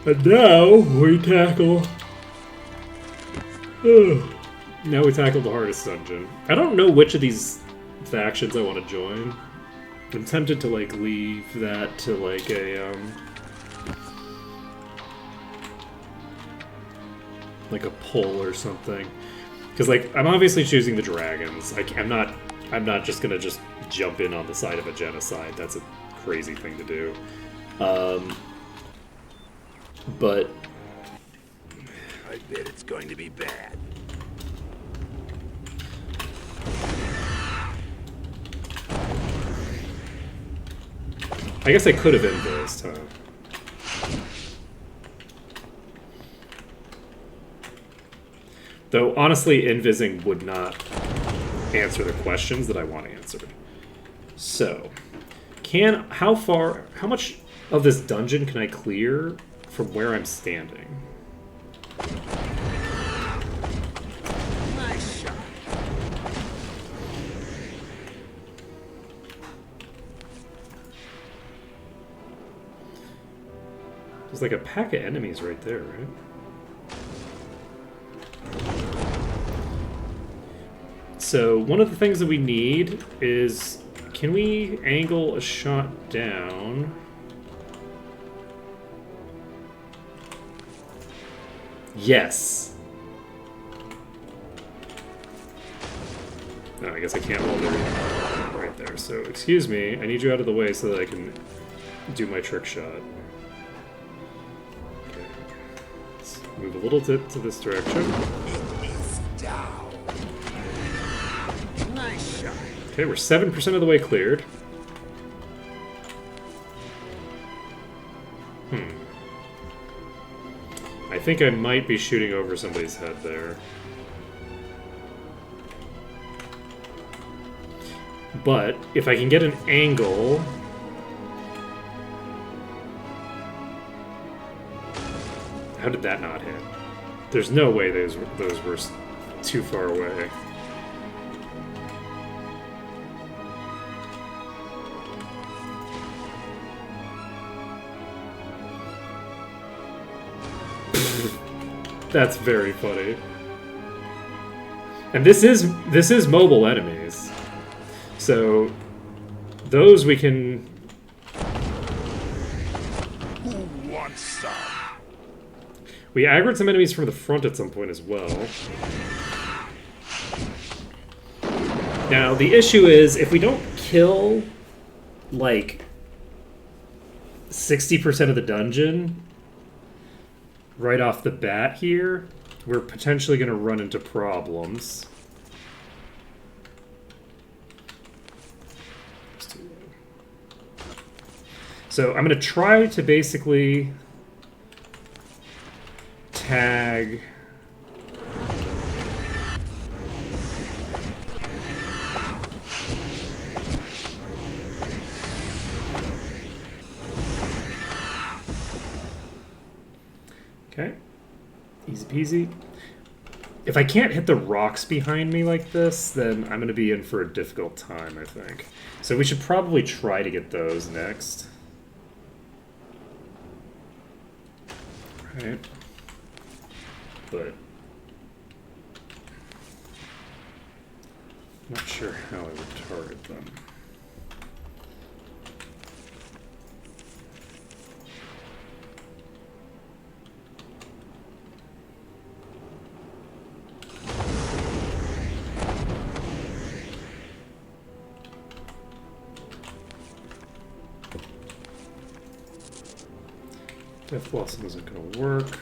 And now we tackle... now we tackle the hardest dungeon. I don't know which of these factions I want to join. I'm tempted to, like, leave that to, like, a poll or something. Because, like, I'm obviously choosing the dragons. I'm not just gonna just jump in on the side of a genocide. That's a crazy thing to do. But I bet it's going to be bad. I guess I could have ended this time. Though, honestly, invising would not answer the questions that I want answered. So, how much of this dungeon can I clear from where I'm standing? Nice shot. There's like a pack of enemies right there, right? So one of the things that we need is, can we angle a shot down? Yes. No, I guess I can't hold it right there. So excuse me, I need you out of the way so that I can do my trick shot. Okay. Let's move a little bit to this direction. It is down. Nice shot. Okay, we're 7% of the way cleared. I think I might be shooting over somebody's head there. But if I can get an angle... How did that not hit? There's no way those were too far away. That's very funny. And this is mobile enemies. So those we can... Who wants some? We aggroed some enemies from the front at some point as well. Now the issue is, if we don't kill like 60% of the dungeon right off the bat here, we're potentially going to run into problems. So I'm going to try to basically tag... Okay, easy peasy. If I can't hit the rocks behind me like this, then I'm going to be in for a difficult time, I think. So we should probably try to get those next. Right. But I'm not sure how I would target them. Death Blossom isn't going to work.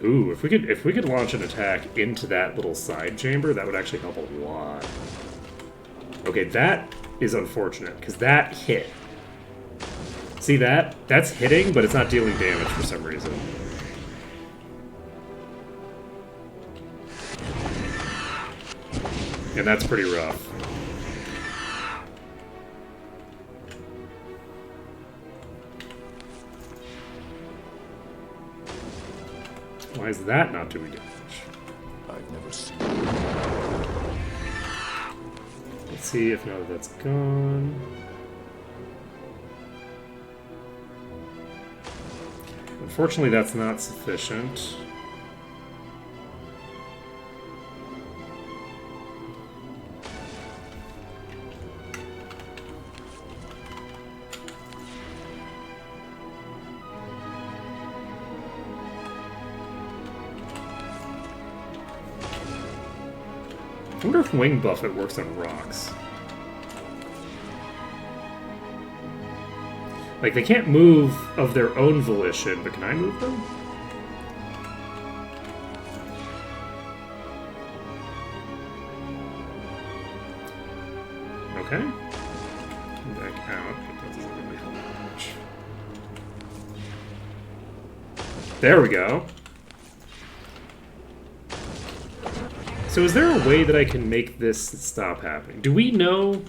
Ooh, if we could launch an attack into that little side chamber, that would actually help a lot. Okay, that is unfortunate because that hit. See that? That's hitting, but it's not dealing damage for some reason. And that's pretty rough. Why is that not doing damage? I've never seen. Let's see if now that's gone. Unfortunately, that's not sufficient. I wonder if Wing Buffet works on rocks. Like, they can't move of their own volition, but can I move them? Okay. Come back out, but that doesn't really help much. There we go. So is there a way that I can make this stop happening? Do we know?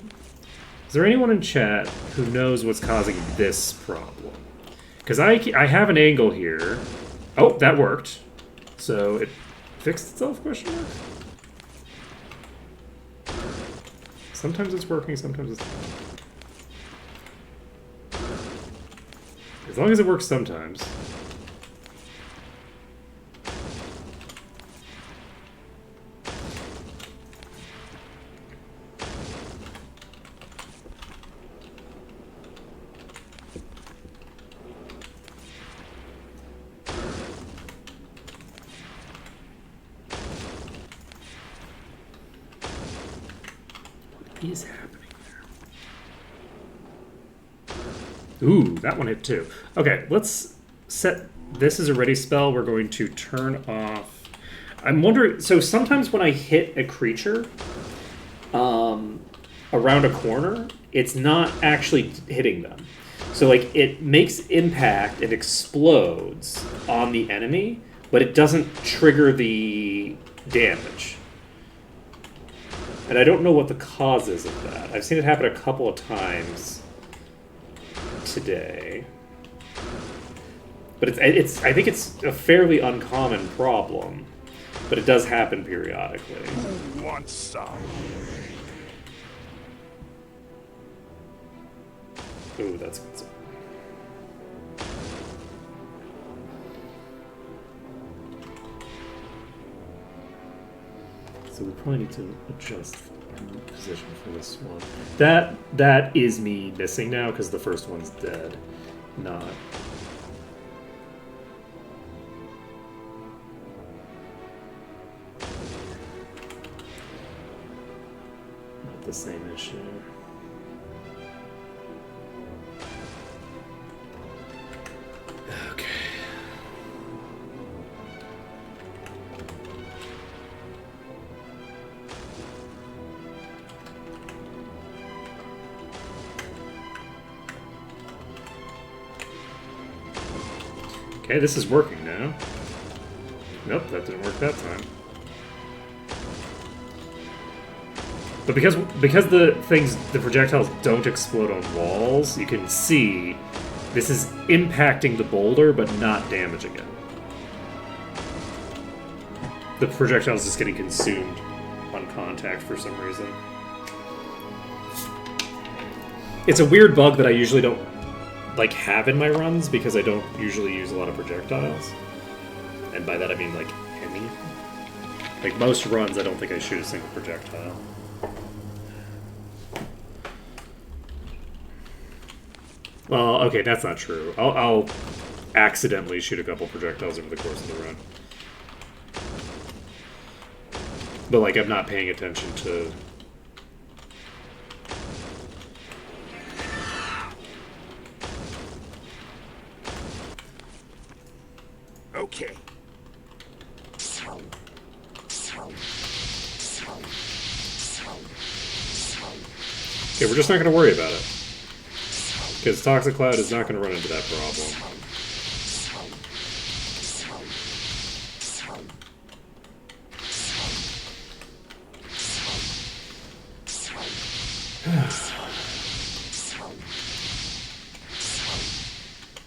Is there anyone in chat who knows what's causing this problem? Because I have an angle here. Oh, that worked. So it fixed itself, question mark? Sometimes it's working, sometimes it's not. As long as it works sometimes. Is happening there? Ooh, that one hit too. Okay, let's set this as a ready spell. We're going to turn off. I'm wondering. So sometimes when I hit a creature around a corner, it's not actually hitting them. So like it makes impact and explodes on the enemy, but it doesn't trigger the damage. And I don't know what the cause is of that. I've seen it happen a couple of times today. But I think it's a fairly uncommon problem. But it does happen periodically. Who wants some? Ooh, that's good. So we probably need to adjust our position for this one. That is me missing now because the first one's dead. Not the same issue. Okay. Okay, this is working now. Nope, that didn't work that time. But because the projectiles don't explode on walls, you can see This is impacting the boulder, but not damaging it. The projectile's just getting consumed on contact for some reason. It's a weird bug that I usually don't like have in my runs because I don't usually use a lot of projectiles. And by that I mean like any. Like most runs I don't think I shoot a single projectile. Well, okay, that's not true. I'll accidentally shoot a couple projectiles over the course of the run. But like I'm not paying attention to... Okay. Okay, we're just not going to worry about it. Because Toxic Cloud is not going to run into that problem.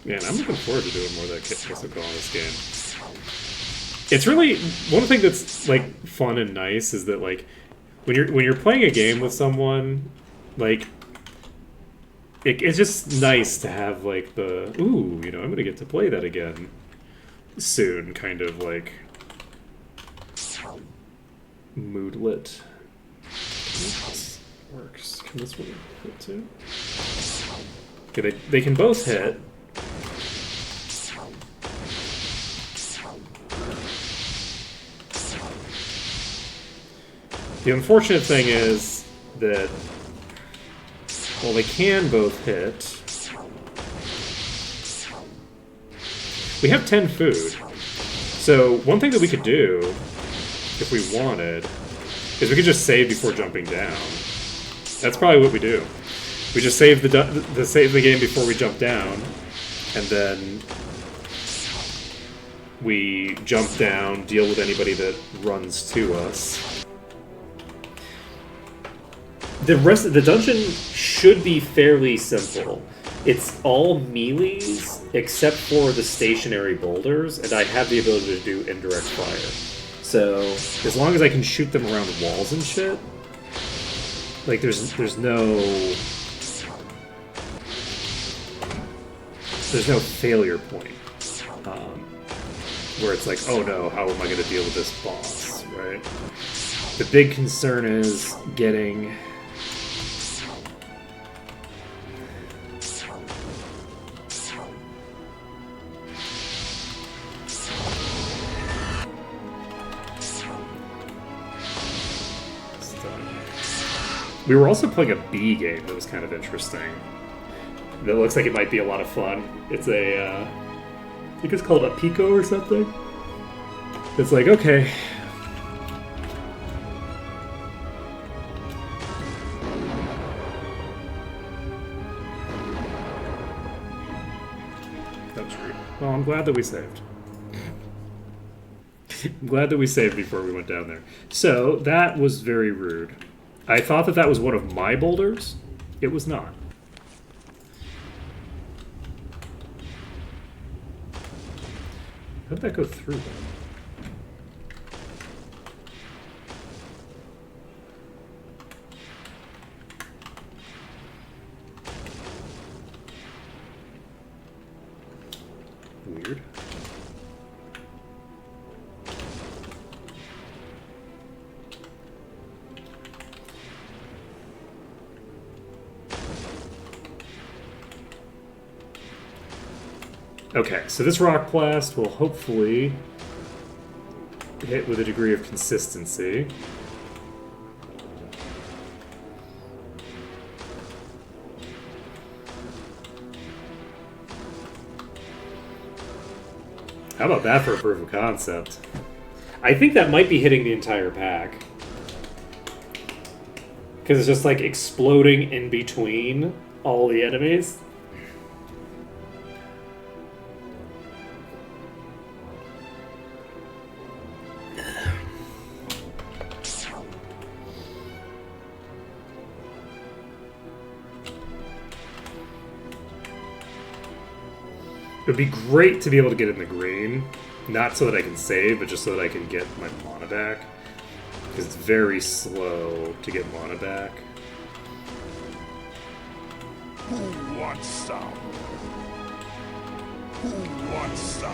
Man, I'm looking forward to doing more of that Mystical in this game. It's really one thing that's like fun and nice is that like when you're playing a game with someone, like it's just nice to have like the ooh, you know, I'm gonna get to play that again soon kind of like moodlet. This works. Can this one hit too? Okay, they can both hit. The unfortunate thing is that, well, they can both hit. We have 10 food. So one thing that we could do, if we wanted, is we could just save before jumping down. That's probably what we do. We just save save the game before we jump down, and then we jump down, deal with anybody that runs to us. The rest of the dungeon should be fairly simple. It's all melees except for the stationary boulders, and I have the ability to do indirect fire. So as long as I can shoot them around walls and shit, like there's no failure point where it's like, oh no, how am I going to deal with this boss, right? The big concern is getting We were also playing a bee game that was kind of interesting. That looks like it might be a lot of fun. It's a, I think it's called a Pico or something. It's like, okay. That was rude. Well, I'm glad that we saved. I'm glad that we saved before we went down there. So, that was very rude. I thought that was one of my boulders. It was not. How did that go through then? Weird. Okay, so this rock blast will hopefully hit with a degree of consistency. How about that for a proof of concept? I think that might be hitting the entire pack. Because it's just like exploding in between all the enemies. would be great to be able to get in the green. Not so that I can save, but just so that I can get my mana back. Because it's very slow to get mana back. Who wants some? Who wants some?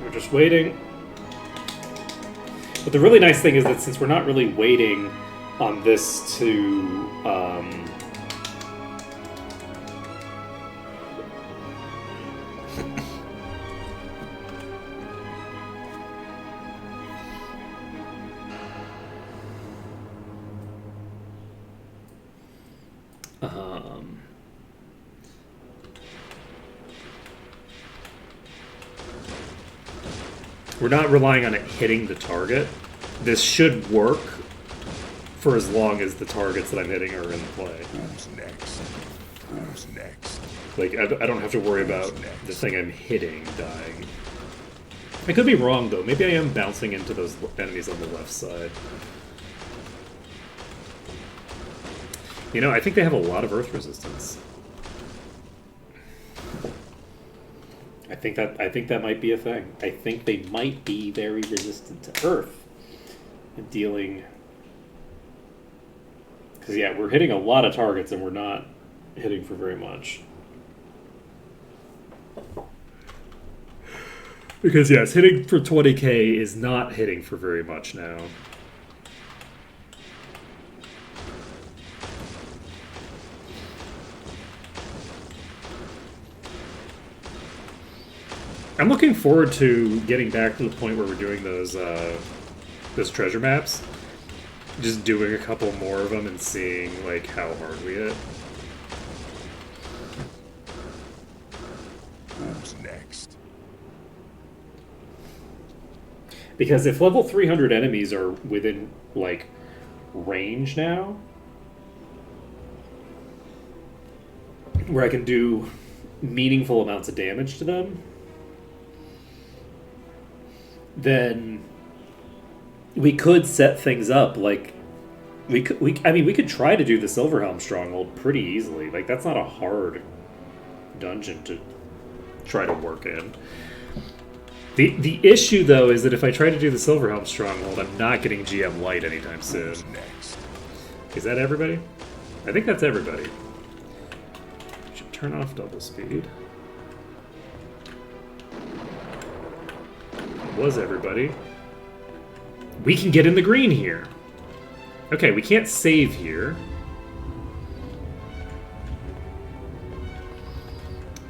We're just waiting. But the really nice thing is that since we're not really waiting on this to... we're not relying on it hitting the target. This should work for as long as the targets that I'm hitting are in play. Who's next? Who's next? Like, I don't have to worry about the thing I'm hitting dying. I could be wrong, though. Maybe I am bouncing into those enemies on the left side. You know, I think they have a lot of earth resistance. I think that might be a thing. I think they might be very resistant to earth and dealing. Because yeah, we're hitting a lot of targets and we're not hitting for very much. Because yes, hitting for 20k is not hitting for very much now. I'm looking forward to getting back to the point where we're doing those treasure maps. Just doing a couple more of them and seeing like how hard we hit. Who's next? Because if level 300 enemies are within like range now, where I can do meaningful amounts of damage to them, then we could set things up like we could try to do the Silverhelm Stronghold pretty easily. Like that's not a hard dungeon to try to work in. The issue though is that if I try to do the Silverhelm Stronghold, I'm not getting GM Light anytime soon. Who's next? Is that everybody? I think that's everybody. Should turn off double speed. Was everybody. We can get in the green here. Okay, we can't save here.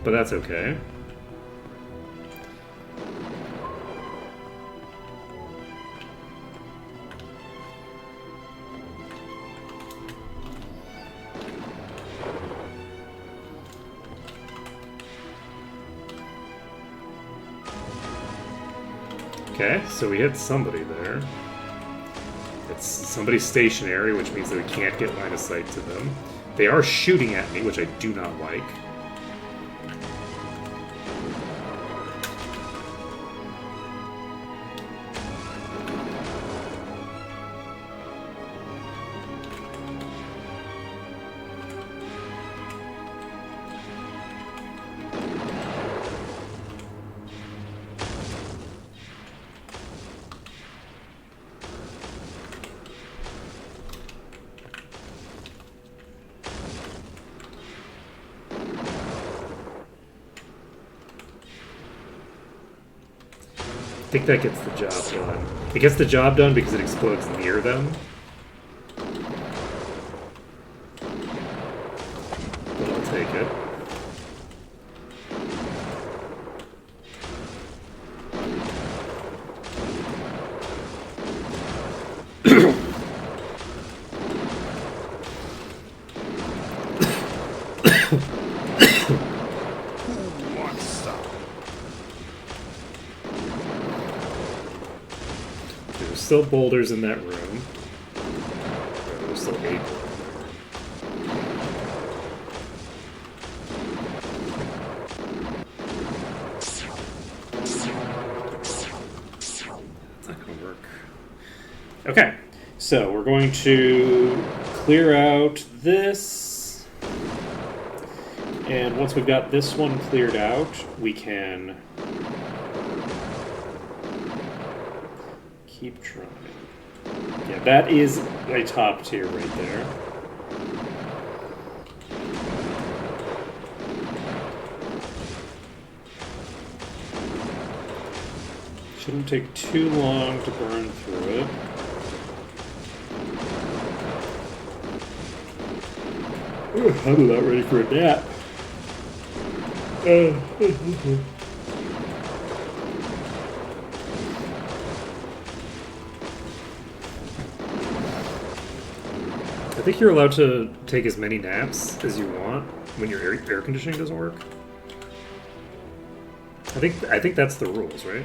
But that's okay. Okay, so we hit somebody there. It's somebody stationary, which means that we can't get line of sight to them. They are shooting at me, which I do not like. I think that gets the job done. It gets the job done because it explodes near them. But I'll take it. Who wants some? There's still boulders in that room. There's still 8 more. That's not gonna work. Okay, so we're going to clear out this. And once we've got this one cleared out, we can keep trying. Yeah, that is a top tier right there. Shouldn't take too long to burn through it. Ooh, I'm about ready for a nap. I think you're allowed to take as many naps as you want when your air conditioning doesn't work. I think that's the rules, right?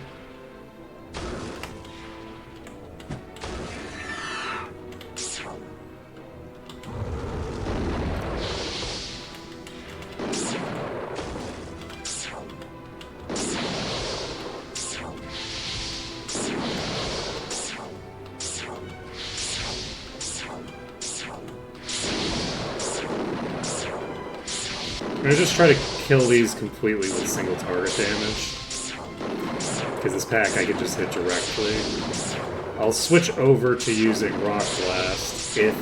I'm gonna just try to kill these completely with single target damage. Because this pack I can just hit directly. I'll switch over to using Rock Blast if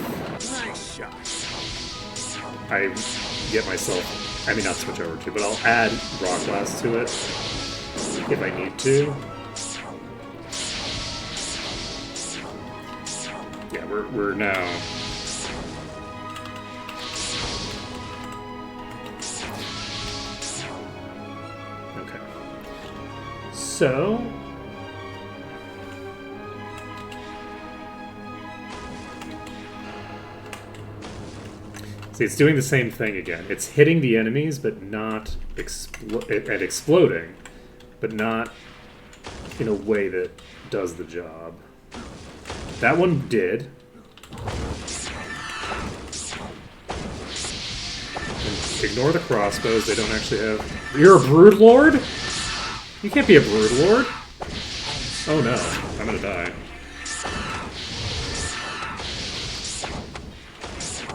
I get myself... I mean, not switch over to, but I'll add Rock Blast to it if I need to. Yeah, we're now... So, see, it's doing the same thing again. It's hitting the enemies, but not and exploding, but not in a way that does the job. That one did. And ignore the crossbows. They don't actually have. You're a Broodlord? You can't be a Broodlord. Oh no, I'm gonna die.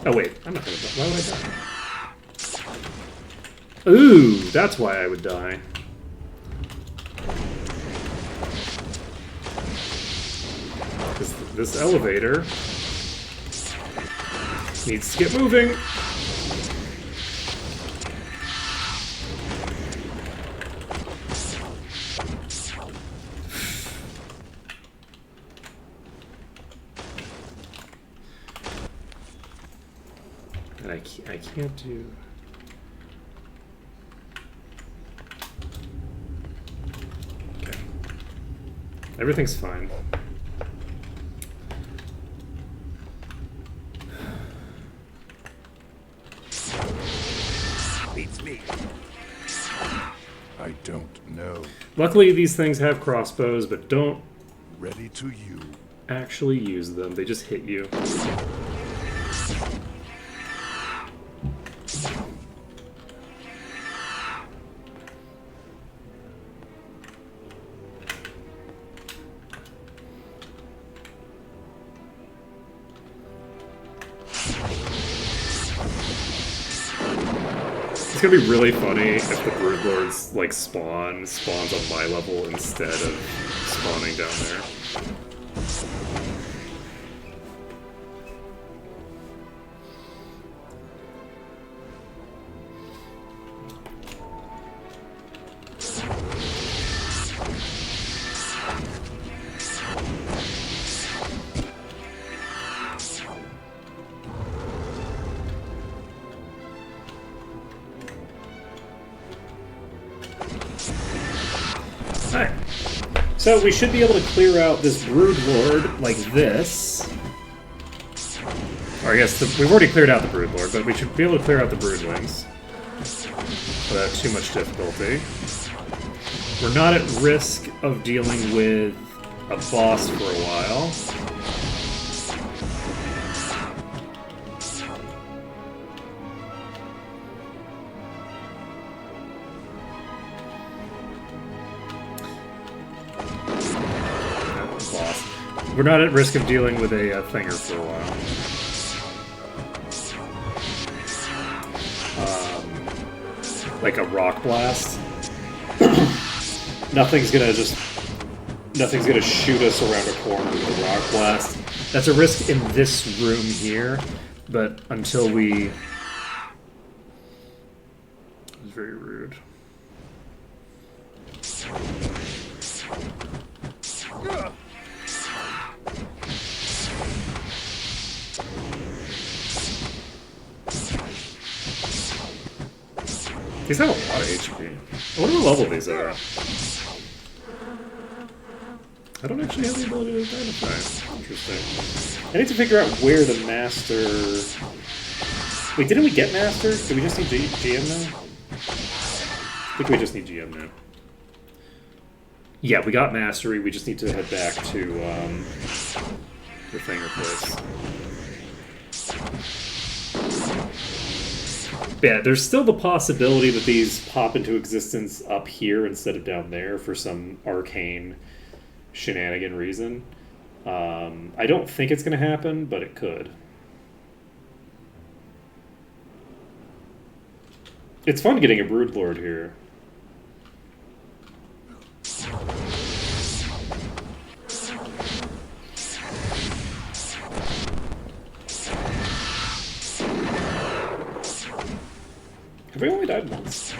Oh wait, I'm not gonna die. Why would I die? Ooh, that's why I would die. This elevator needs to get moving. I can't do... Okay. Everything's fine. Beats me. I don't know. Luckily, these things have crossbows, but don't Ready to you. actually use them. They just hit you. It's gonna be really funny if the Broodlords, like, spawns on my level instead of spawning down there. Alright. So we should be able to clear out this Broodlord like this. Or I guess we've already cleared out the Broodlord, but we should be able to clear out the Broodlings without too much difficulty. We're not at risk of dealing with a boss for a while. We're not at risk of dealing with a thinger for a while. like a rock blast, nothing's gonna shoot us around a corner with a rock blast. That's a risk in this room here, but until we... It was very rude. These have a lot of HP. I wonder what level these are. I don't actually have the ability to identify. Interesting. I need to figure out where the master... Wait, didn't we get master? Do we just need GM now? I think we just need GM now. Yeah, we got mastery. We just need to head back to the Thinger place. Yeah, there's still the possibility that these pop into existence up here instead of down there for some arcane shenanigan reason. I don't think it's going to happen, but it could. It's fun getting a Broodlord here. Have we only died once?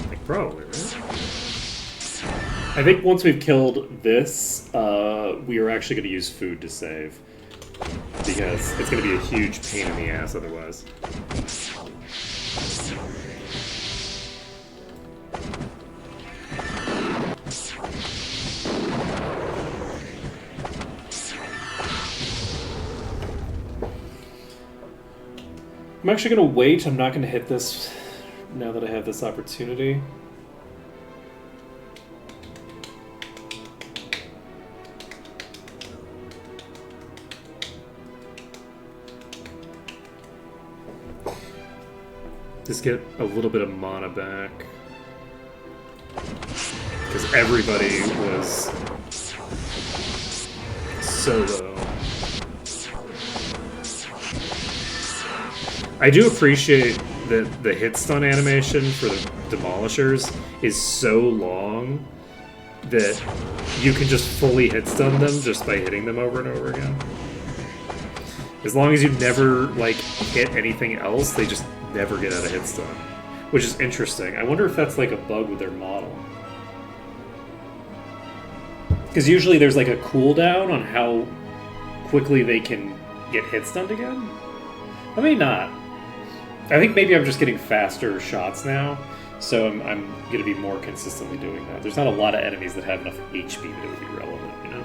Like, probably, right? I think once we've killed this, we are actually going to use food to save. Because it's going to be a huge pain in the ass otherwise. I'm actually going to wait. I'm not going to hit this now that I have this opportunity. Just get a little bit of mana back. Because everybody was so low. I do appreciate that the hit stun animation for the Demolishers is so long that you can just fully hit stun them just by hitting them over and over again. As long as you never, like, hit anything else, they just never get out of hit stun. Which is interesting. I wonder if that's like a bug with their model. Because usually there's like a cooldown on how quickly they can get hit stunned again. I may not. I think maybe I'm just getting faster shots now, so I'm going to be more consistently doing that. There's not a lot of enemies that have enough HP that it would be relevant, you know?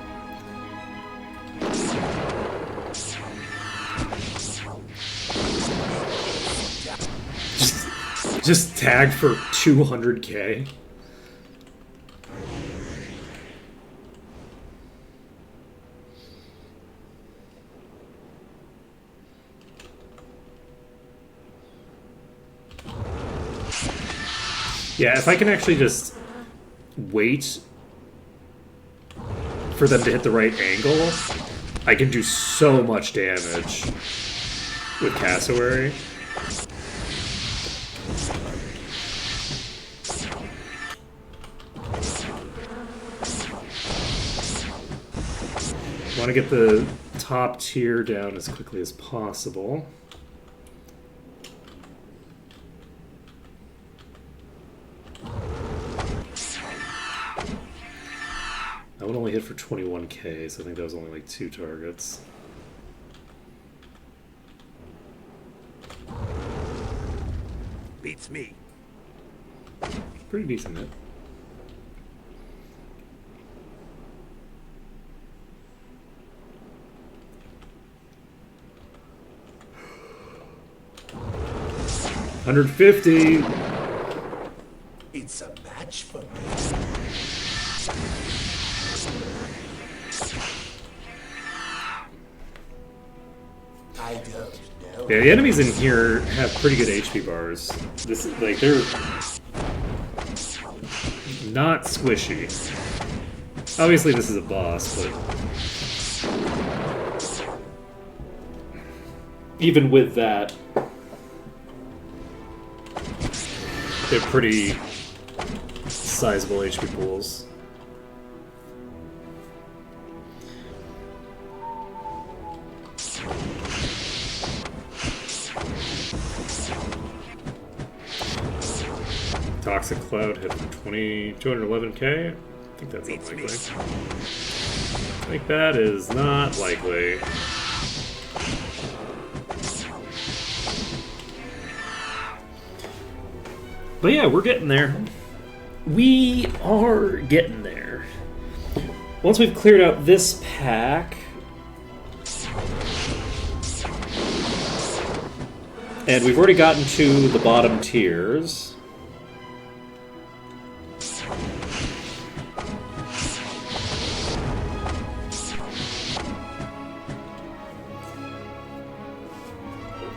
Just tag for 200k. Yeah, if I can actually just wait for them to hit the right angle, I can do so much damage with Cassowary. I want to get the top tier down as quickly as possible. That one only hit for 21k, so I think that was only like 2 targets. Beats me. Pretty decent hit. $150. It's a match for me. I don't know. Yeah, the enemies in here have pretty good HP bars. This is like they're not squishy. Obviously, this is a boss, but even with that, they're pretty sizable HP pools. Toxic Cloud hit 211k. I think that's unlikely. I think that is not likely. But yeah, we're getting there. We are getting there. Once we've cleared out this pack, and we've already gotten to the bottom tiers.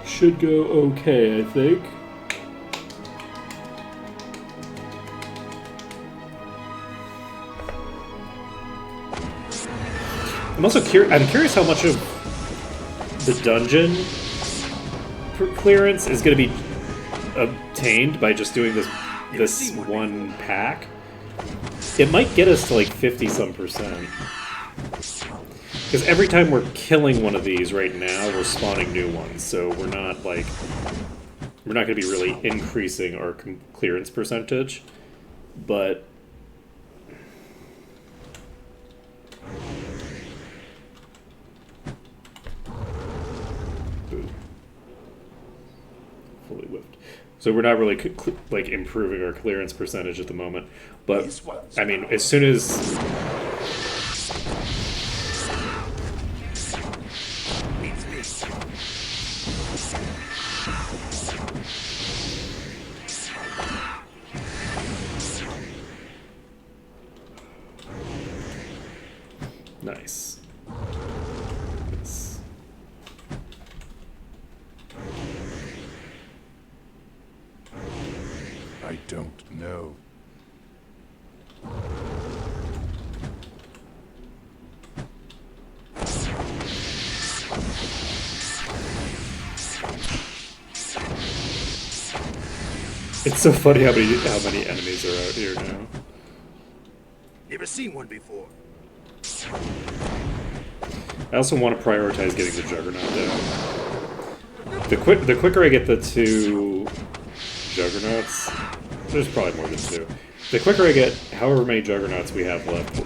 Should go okay, I think. I'm also curious how much of the dungeon clearance is going to be obtained by just doing this one pack. It might get us to like 50-some%. Because every time we're killing one of these right now, we're spawning new ones. So we're not going to be really increasing our clearance percentage, but fully whipped. So we're not really like improving our clearance percentage at the moment. But I mean, as soon as nice. Yes. I don't know. It's so funny how many enemies are out here now. Never seen one before. I also want to prioritize getting the Juggernaut down. The quicker I get the 2 Juggernauts, there's probably more than 2. The quicker I get however many Juggernauts we have left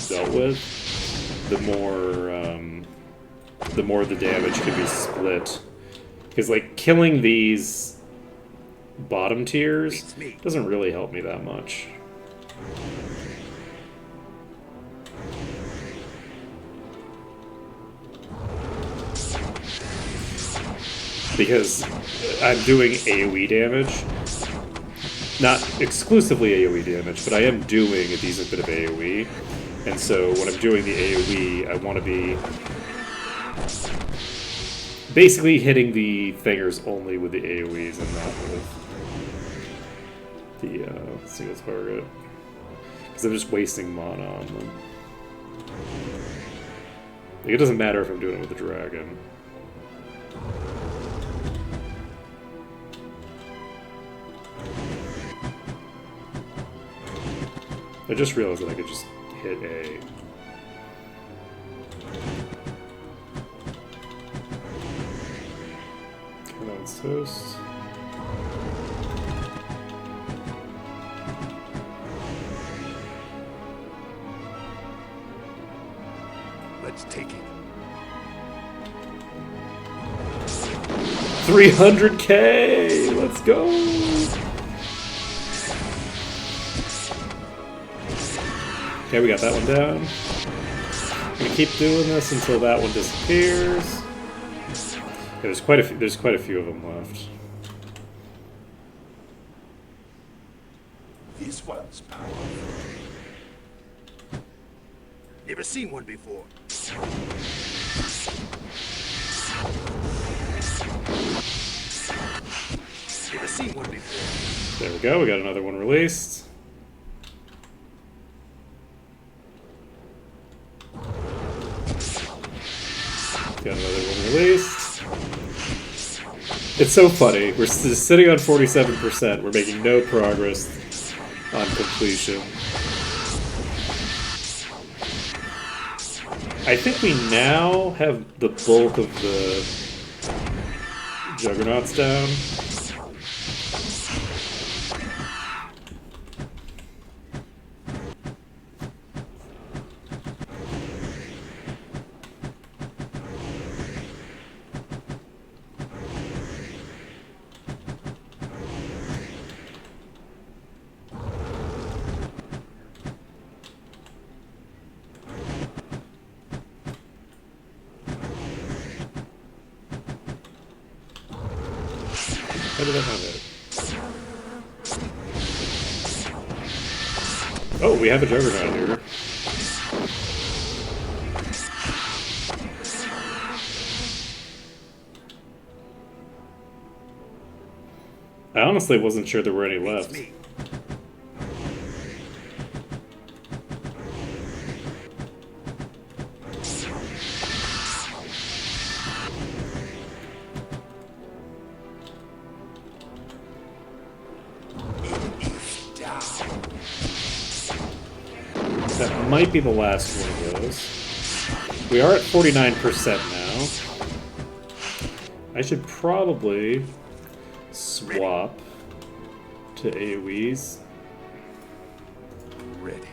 dealt with, the more the damage can be split. Because like killing these bottom tiers doesn't really help me that much. Because I'm doing AoE damage. Not exclusively AoE damage, but I am doing a decent bit of AoE. And so when I'm doing the AoE, I want to be basically hitting the thingers only with the AoEs and not with the single target. Because I'm just wasting mana on them. Like, it doesn't matter if I'm doing it with the dragon. I just realized that I could just hit A. Turn on toast. Let's take it. 300k! Let's go! Okay, we got that one down. I'm gonna keep doing this until that one disappears. Yeah, there's quite a few of them left. This one's powerful. Never seen one before. Never seen one before. There we go, we got another one released. Got another one released. It's so funny. We're just sitting on 47%. We're making no progress on completion. I think we now have the bulk of the juggernauts down. How did I have it? Oh, we have a juggernaut here. I honestly wasn't sure there were any left. That might be the last one of those. We are at 49% now. I should probably swap to AoEs. Ready.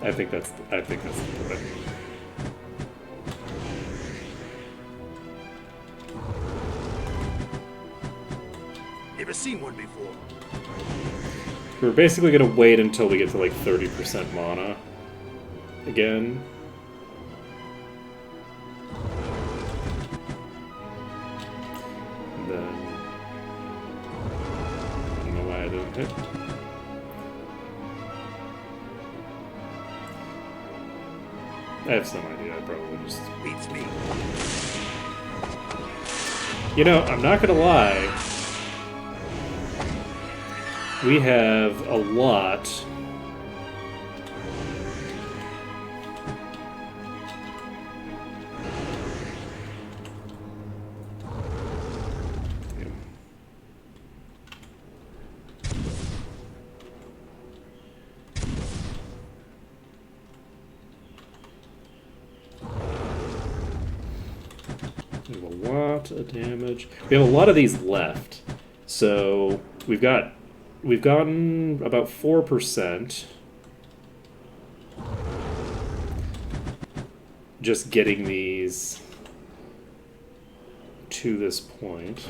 I think that's the play. Never seen one before. We're basically gonna wait until we get to like 30% mana again. And then I don't know why I didn't hit. I have some idea. I probably just Beats me. You know, I'm not gonna lie. We have a lot. We have a lot of damage. We have a lot of these left. So we've gotten about 4% just getting these to this point.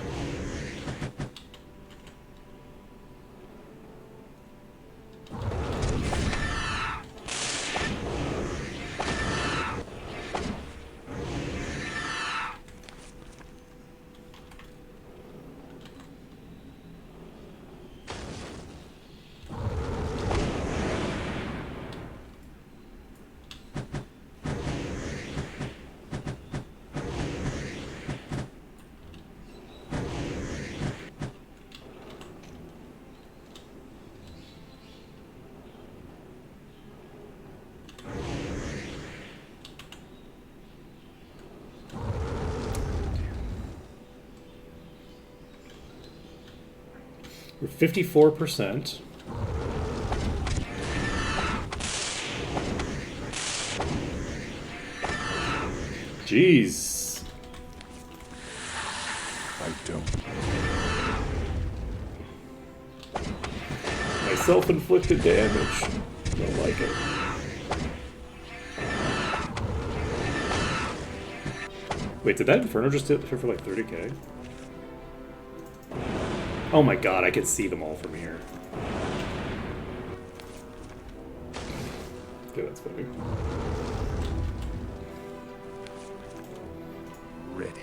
We're 54%. Jeez. I don't. My self-inflicted damage. Don't like it. Wait, did that Inferno just hit for like 30k? Oh my god, I can see them all from here. Okay, that's funny. Ready.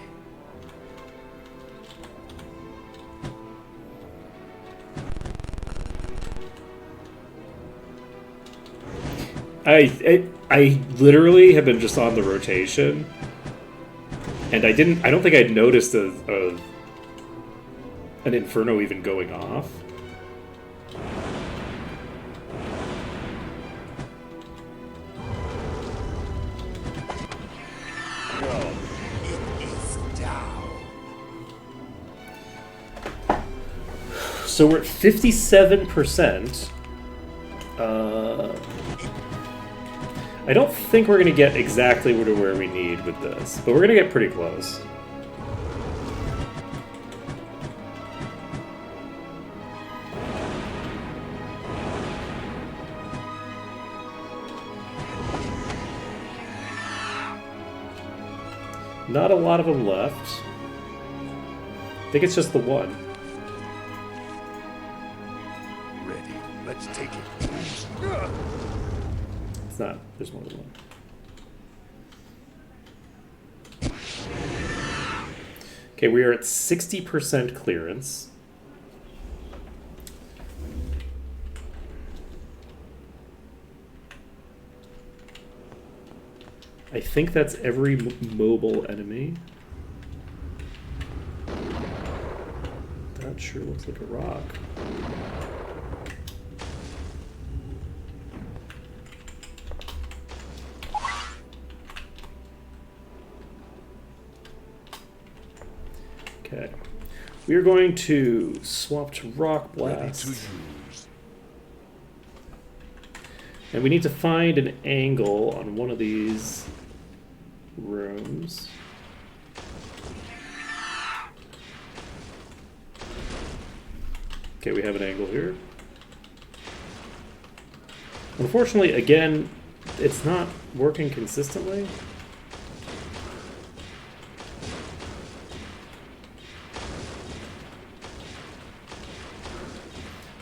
I literally have been just on the rotation, and I don't think I'd noticed an Inferno even going off. So we're at 57%. I don't think we're going to get exactly to where we need with this, but we're going to get pretty close. Not a lot of them left. I think it's just the one. Ready. Let's take it. It's not. There's more than one. Okay, we are at 60% clearance. I think that's every mobile enemy. That sure looks like a rock. Okay. We are going to swap to Rock Blast. And we need to find an angle on one of these rooms. Okay, we have an angle here. Unfortunately, again, it's not working consistently.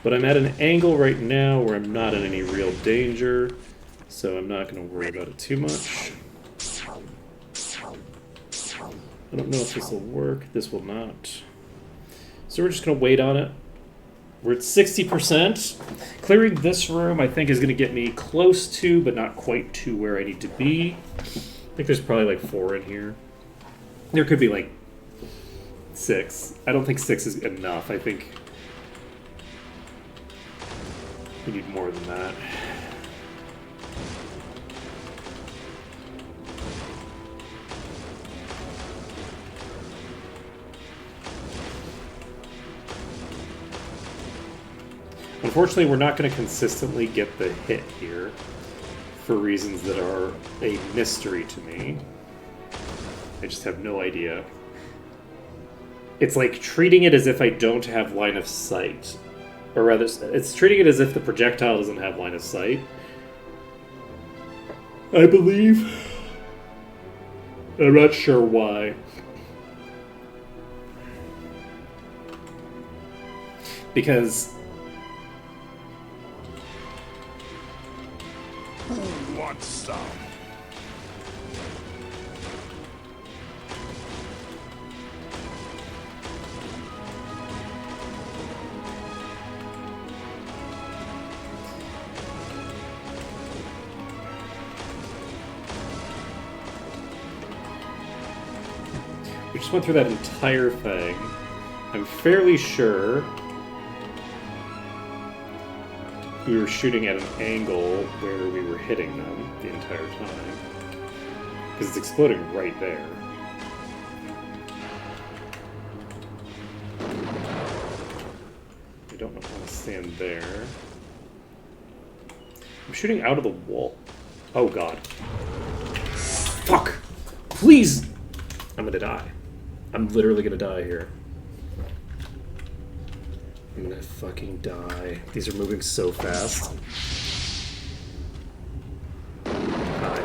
But I'm at an angle right now where I'm not in any real danger, so I'm not going to worry about it too much. I don't know if this will work. This will not. So we're just going to wait on it. We're at 60%. Clearing this room, I think, is going to get me close to, but not quite to where I need to be. I think there's probably like 4 in here. There could be like 6. I don't think 6 is enough. I think we need more than that. Unfortunately, we're not going to consistently get the hit here for reasons that are a mystery to me. I just have no idea. It's like treating it as if I don't have line of sight. Or rather, it's treating it as if the projectile doesn't have line of sight. I believe. I'm not sure why. Because Who wants some? we just went through that entire thing. I'm fairly sure we were shooting at an angle where we were hitting them the entire time. Because it's exploding right there. I don't want to stand there. I'm shooting out of the wall. Oh god. Fuck! Please! I'm gonna die. I'm literally gonna die here. I'm gonna fucking die. These are moving so fast. Die.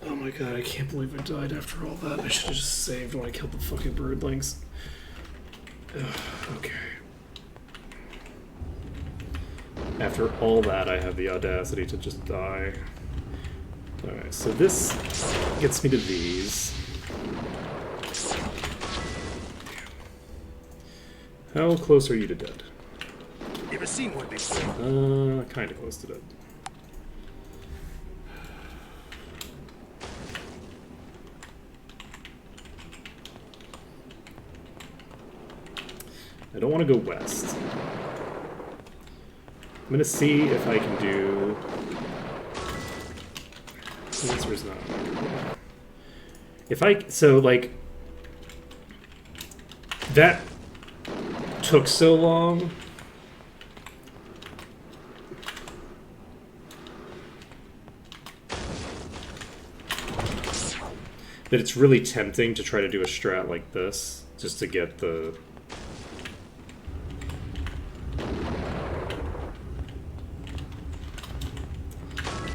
Oh my god, I can't believe I died after all that. I should have just saved when I killed the fucking birdlings. Ugh, okay. After all that, I have the audacity to just die. Alright, so this gets me to these. How close are you to dead? You ever seen one before? Kinda close to dead. I don't want to go west. I'm gonna see if I can do... The answer is not. If I... So, like... That took so long. That it's really tempting to try to do a strat like this, just to get the...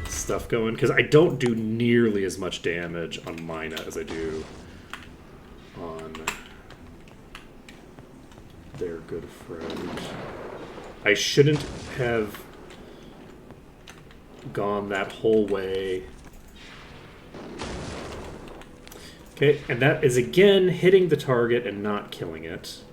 stuff going, because I don't do nearly as much damage on Mina as I do on their good friend. I shouldn't have gone that whole way. Okay, and that is again hitting the target and not killing it.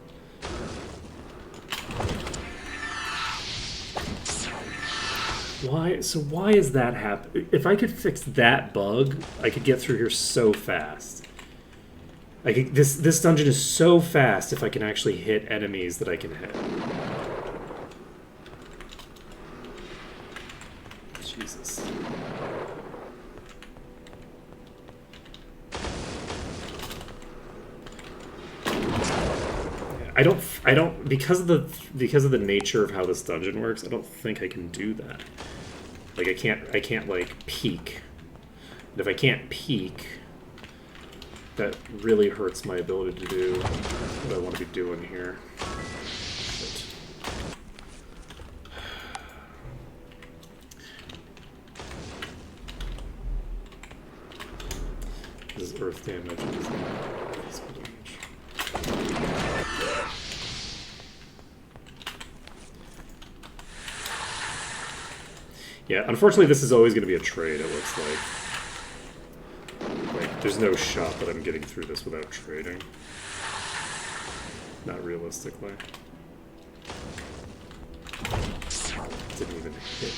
Why? So why is that happen? If I could fix that bug, I could get through here so fast. I could, this dungeon is so fast if I can actually hit enemies that I can hit. Jesus. I don't because of the nature of how this dungeon works, I don't think I can do that. Like I can't like peek. And if I can't peek, that really hurts my ability to do what I want to be doing here. This is earth damage. This is not physical damage. Yeah, unfortunately this is always going to be a trade, it looks like. Like, there's no shot that I'm getting through this without trading. Not realistically. Didn't even hit.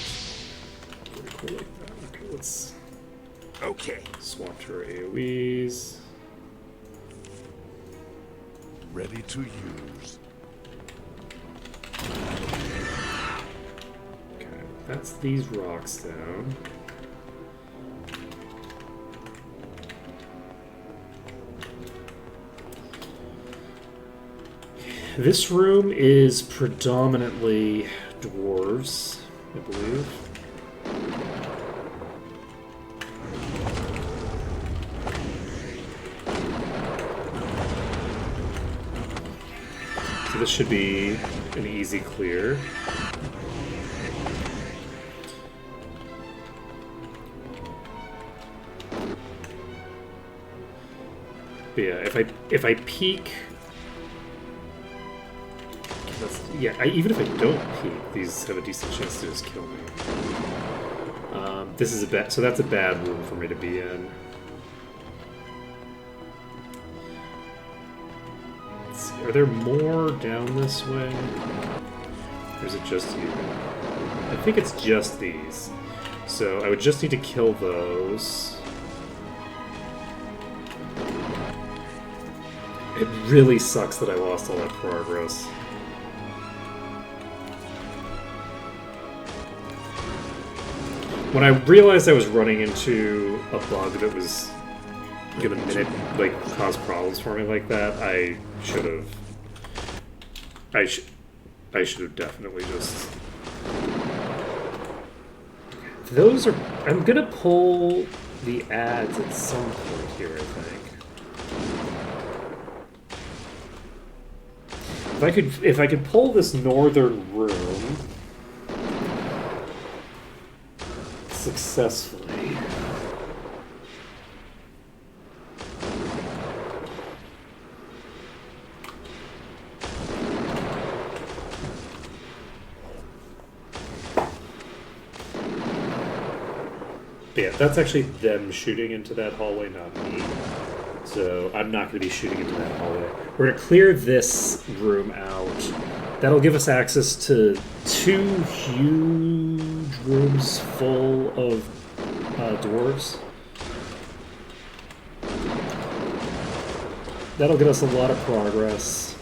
Pretty cool like that. Okay, let's... Okay. swap to our AoEs. Ready to use. That's these rocks down. This room is predominantly dwarves, I believe. So this should be an easy clear. But yeah, if I peek, yeah, even if I don't peek, these have a decent chance to just kill me. This is a bad, so that's a bad room for me to be in. Let's see, are there more down this way? Or is it just you? I think it's just these. So I would just need to kill those. It really sucks that I lost all that progress. When I realized I was running into a bug that was gonna cause problems for me like that, I should have. I should have definitely just. Those are. I'm gonna pull the ads at some point here, I think. If I could pull this northern room successfully. But yeah, that's actually them shooting into that hallway, not me. So I'm not going to be shooting into that hallway. We're going to clear this room out. That'll give us access to 2 huge rooms full of dwarves. That'll get us a lot of progress.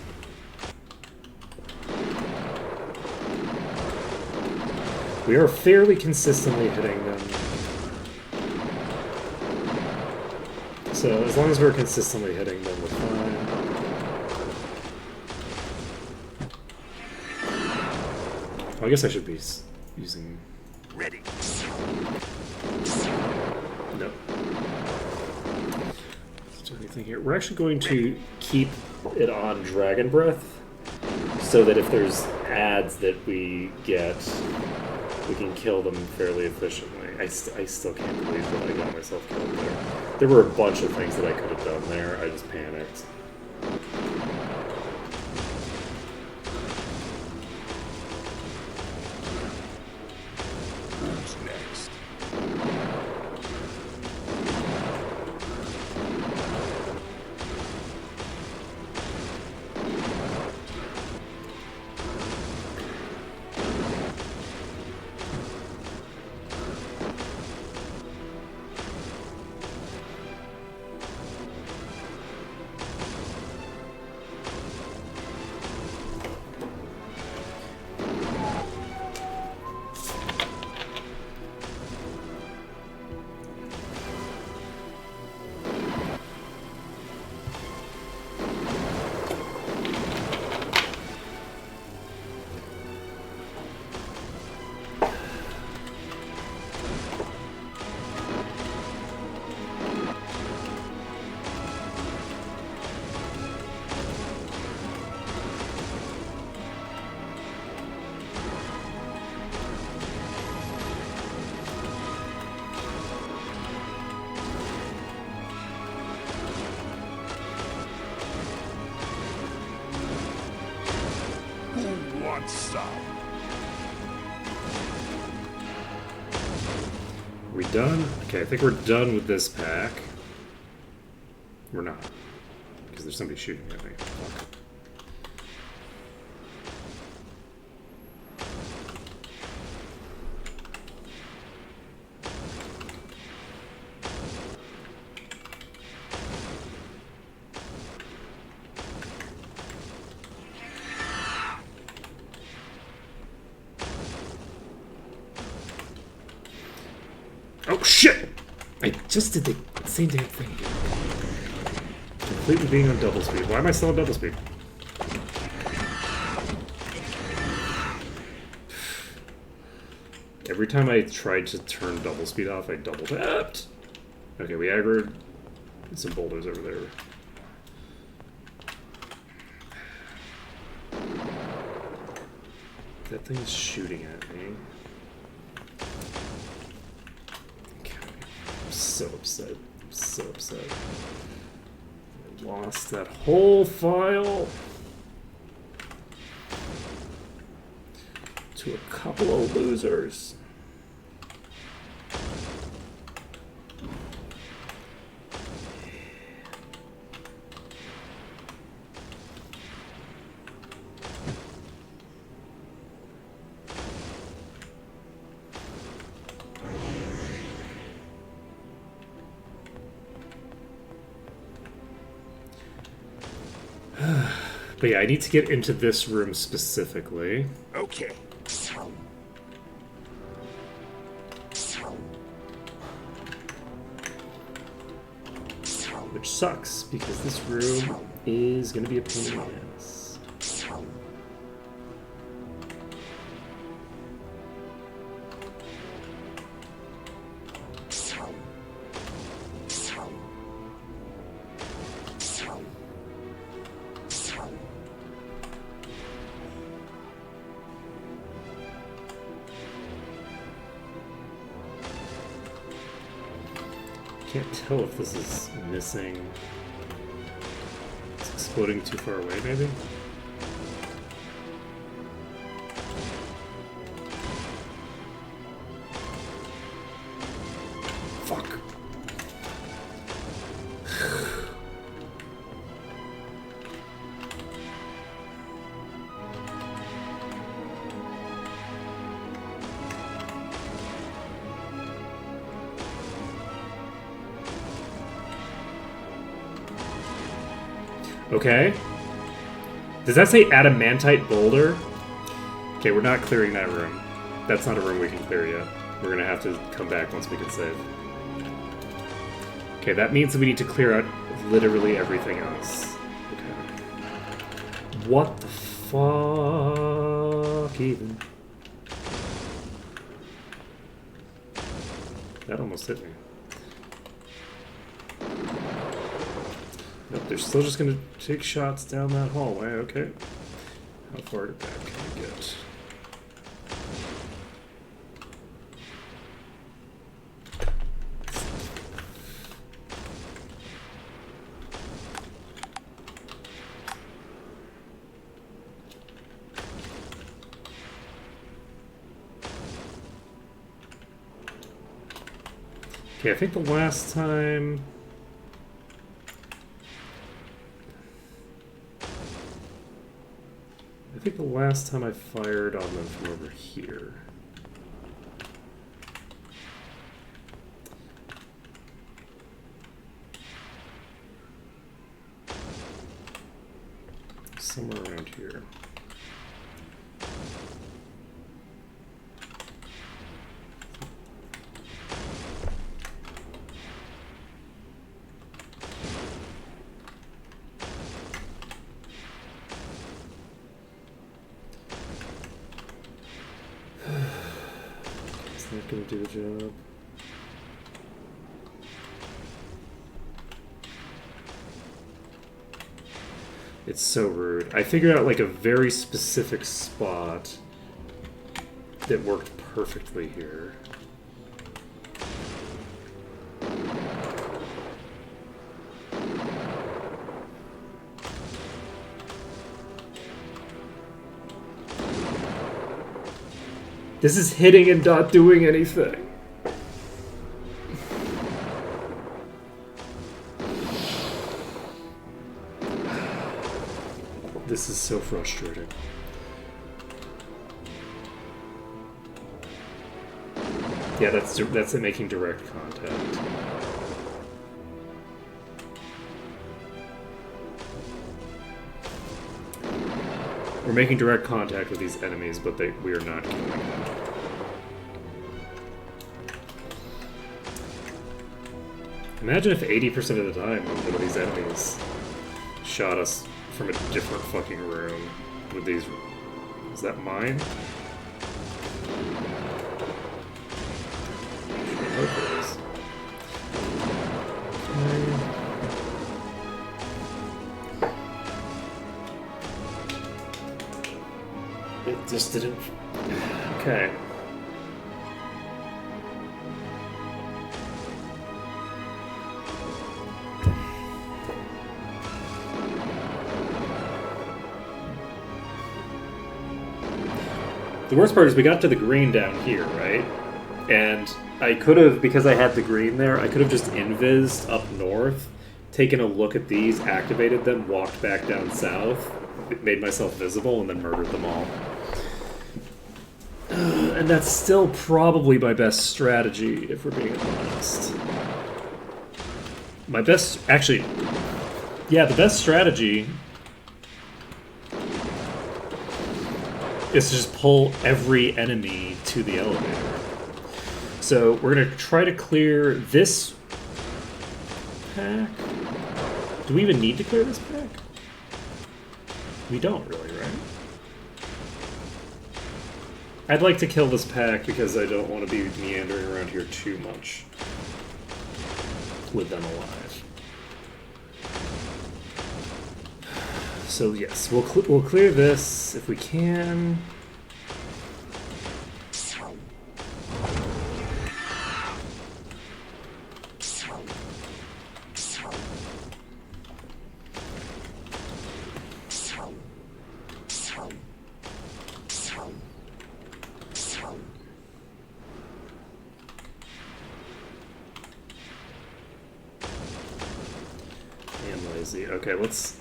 We are fairly consistently hitting them. So as long as we're consistently hitting them, we're fine. I guess I should be using... Ready. Nope. Let's do anything here. We're actually going to keep it on Dragon Breath so that if there's ads that we get, we can kill them fairly efficiently. I still can't believe that I got myself killed there. There were a bunch of things that I could have done there. I just panicked. Who's next? Who wants some? We done? Okay, I think we're done with this pack. We're not. Because there's somebody shooting at me. Fuck. Oh shit! I just did the same damn thing again. Completely being on double speed. Why am I still on double speed? Every time I tried to turn double speed off, I double tapped. Okay, we aggroed some boulders over there. That thing is shooting at me. I'm so upset. I'm so upset. I lost that whole file to a couple of losers. But yeah, I need to get into this room specifically. Okay. Which sucks, because this room is going to be a pain in the ass. Can't tell if this is missing. It's exploding too far away, maybe? Fuck. Okay. Does that say adamantite boulder? Okay, we're not clearing that room. That's not a room we can clear yet. We're gonna have to come back once we can save. Okay, that means that we need to clear out literally everything else. Okay. What the fuck even? That almost hit me. Nope, they're still just gonna take shots down that hallway, okay. How far back can we get? Okay, I think the last time... I think the last time I fired on them from over here. Somewhere around here. It's not gonna do the job. It's so rude. I figured out like a very specific spot that worked perfectly here. This is hitting and not doing anything. This is so frustrating. Yeah, that's it making direct contact. We're making direct contact with these enemies, but we are not killing them. Imagine if 80% of the time one of these enemies shot us from a different fucking room with these... Is that mine? I hope it is. It just didn't... Okay. The worst part is we got to the green down here, right? And I could have, because I had the green there, I could have just invised up north, taken a look at these, activated them, walked back down south, made myself visible, and then murdered them all. And that's still probably my best strategy, if we're being honest. My best... Actually... Yeah, the best strategy... is to just pull every enemy to the elevator. So we're going to try to clear this pack. Do we even need to clear this pack? We don't really, right? I'd like to kill this pack because I don't want to be meandering around here too much with them alive. So yes, we'll clear this if we can. I'm lazy. Okay, let's...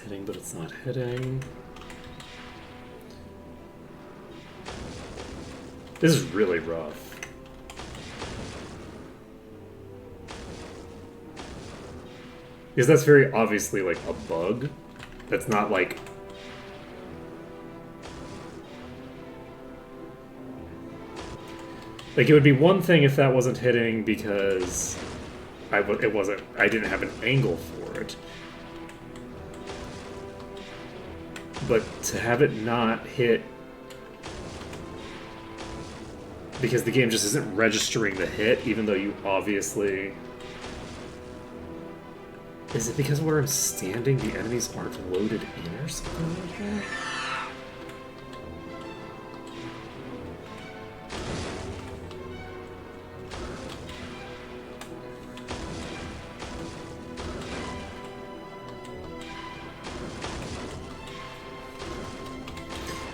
Hitting, but it's not hitting. This is really rough. Because that's very obviously like a bug. That's not like... Like, it would be one thing if that wasn't hitting because I didn't have an angle for it. but to have it not hit because the game just isn't registering the hit, even though you obviously... Is it because where I'm standing, the enemies aren't loaded in or something like that?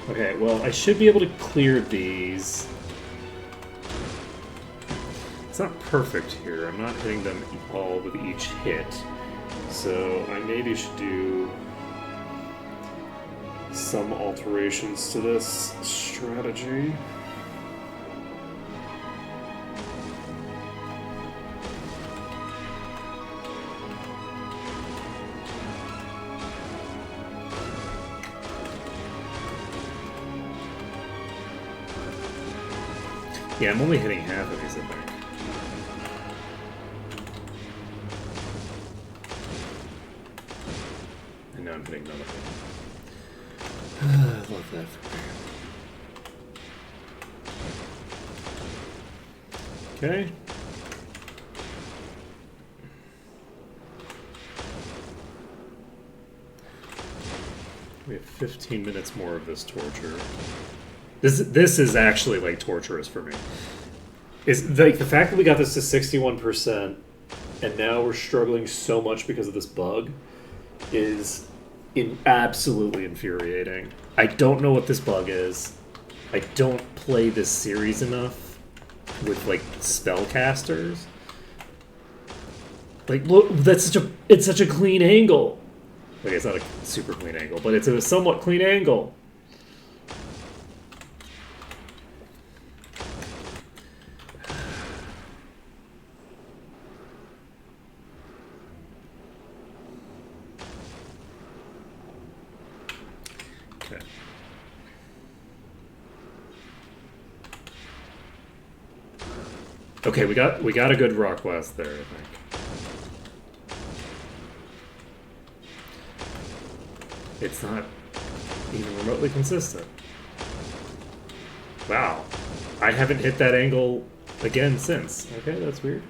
Okay, well, I should be able to clear these. It's not perfect here. I'm not hitting them all with each hit. So I maybe should do some alterations to this strategy. Yeah, I'm only hitting half of these, I think. And now I'm hitting none of them. I love that for me. Okay. We have 15 minutes more of this torture. This is actually like torturous for me. Is like the fact that we got this to 61% and now we're struggling so much because of this bug is absolutely infuriating. I don't know what this bug is. I don't play this series enough with like spellcasters. Like look, it's such a clean angle. Like it's not a super clean angle, but it's a somewhat clean angle. Okay, we got a good rock west there, I think. It's not even remotely consistent. Wow. I haven't hit that angle again since. Okay, that's weird.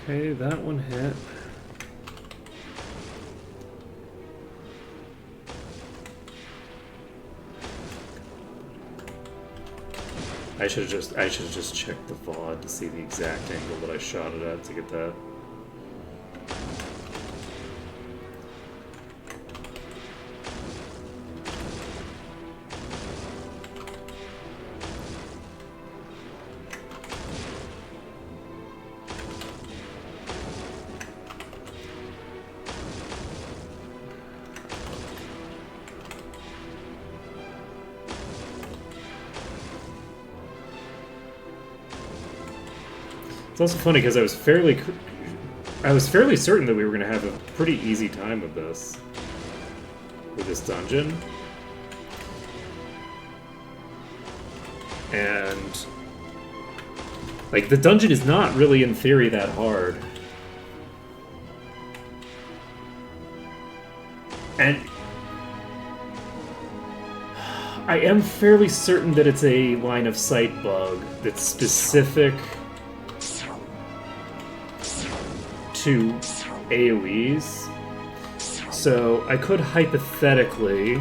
Okay, that one hit. I should have just checked the VOD to see the exact angle that I shot it at to get that. It's also funny because I was fairly certain that we were going to have a pretty easy time with this dungeon, and like the dungeon is not really in theory that hard, and I am fairly certain that it's a line of sight bug that's specific to AoEs, so I could hypothetically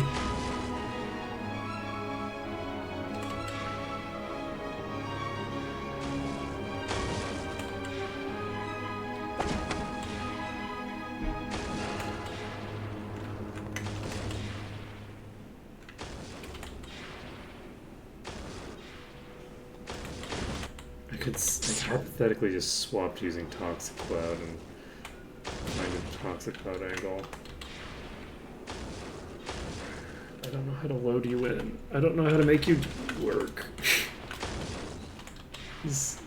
hypothetically just swapped using Toxic Cloud and find a Toxic Cloud angle. I don't know how to load you in. I don't know how to make you work. This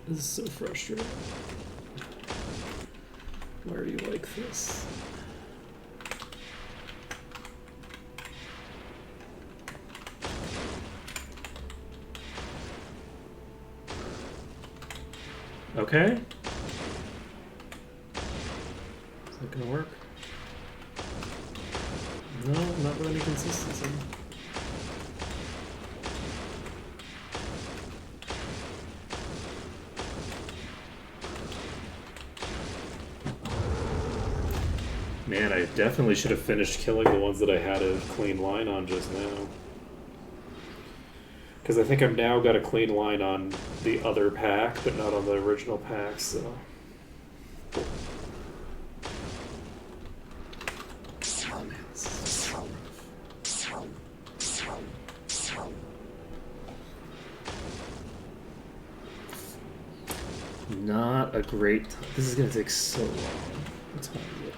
is so frustrating. Why are you like this? Okay. that gonna work? No, not with any consistency. Man, I definitely should have finished killing the ones that I had a clean line on just now. Because I think I've now got a clean line on the other pack, but not on the original pack, so... Oh man, this is so rough. Not a great... This is going to take so long. What time is it?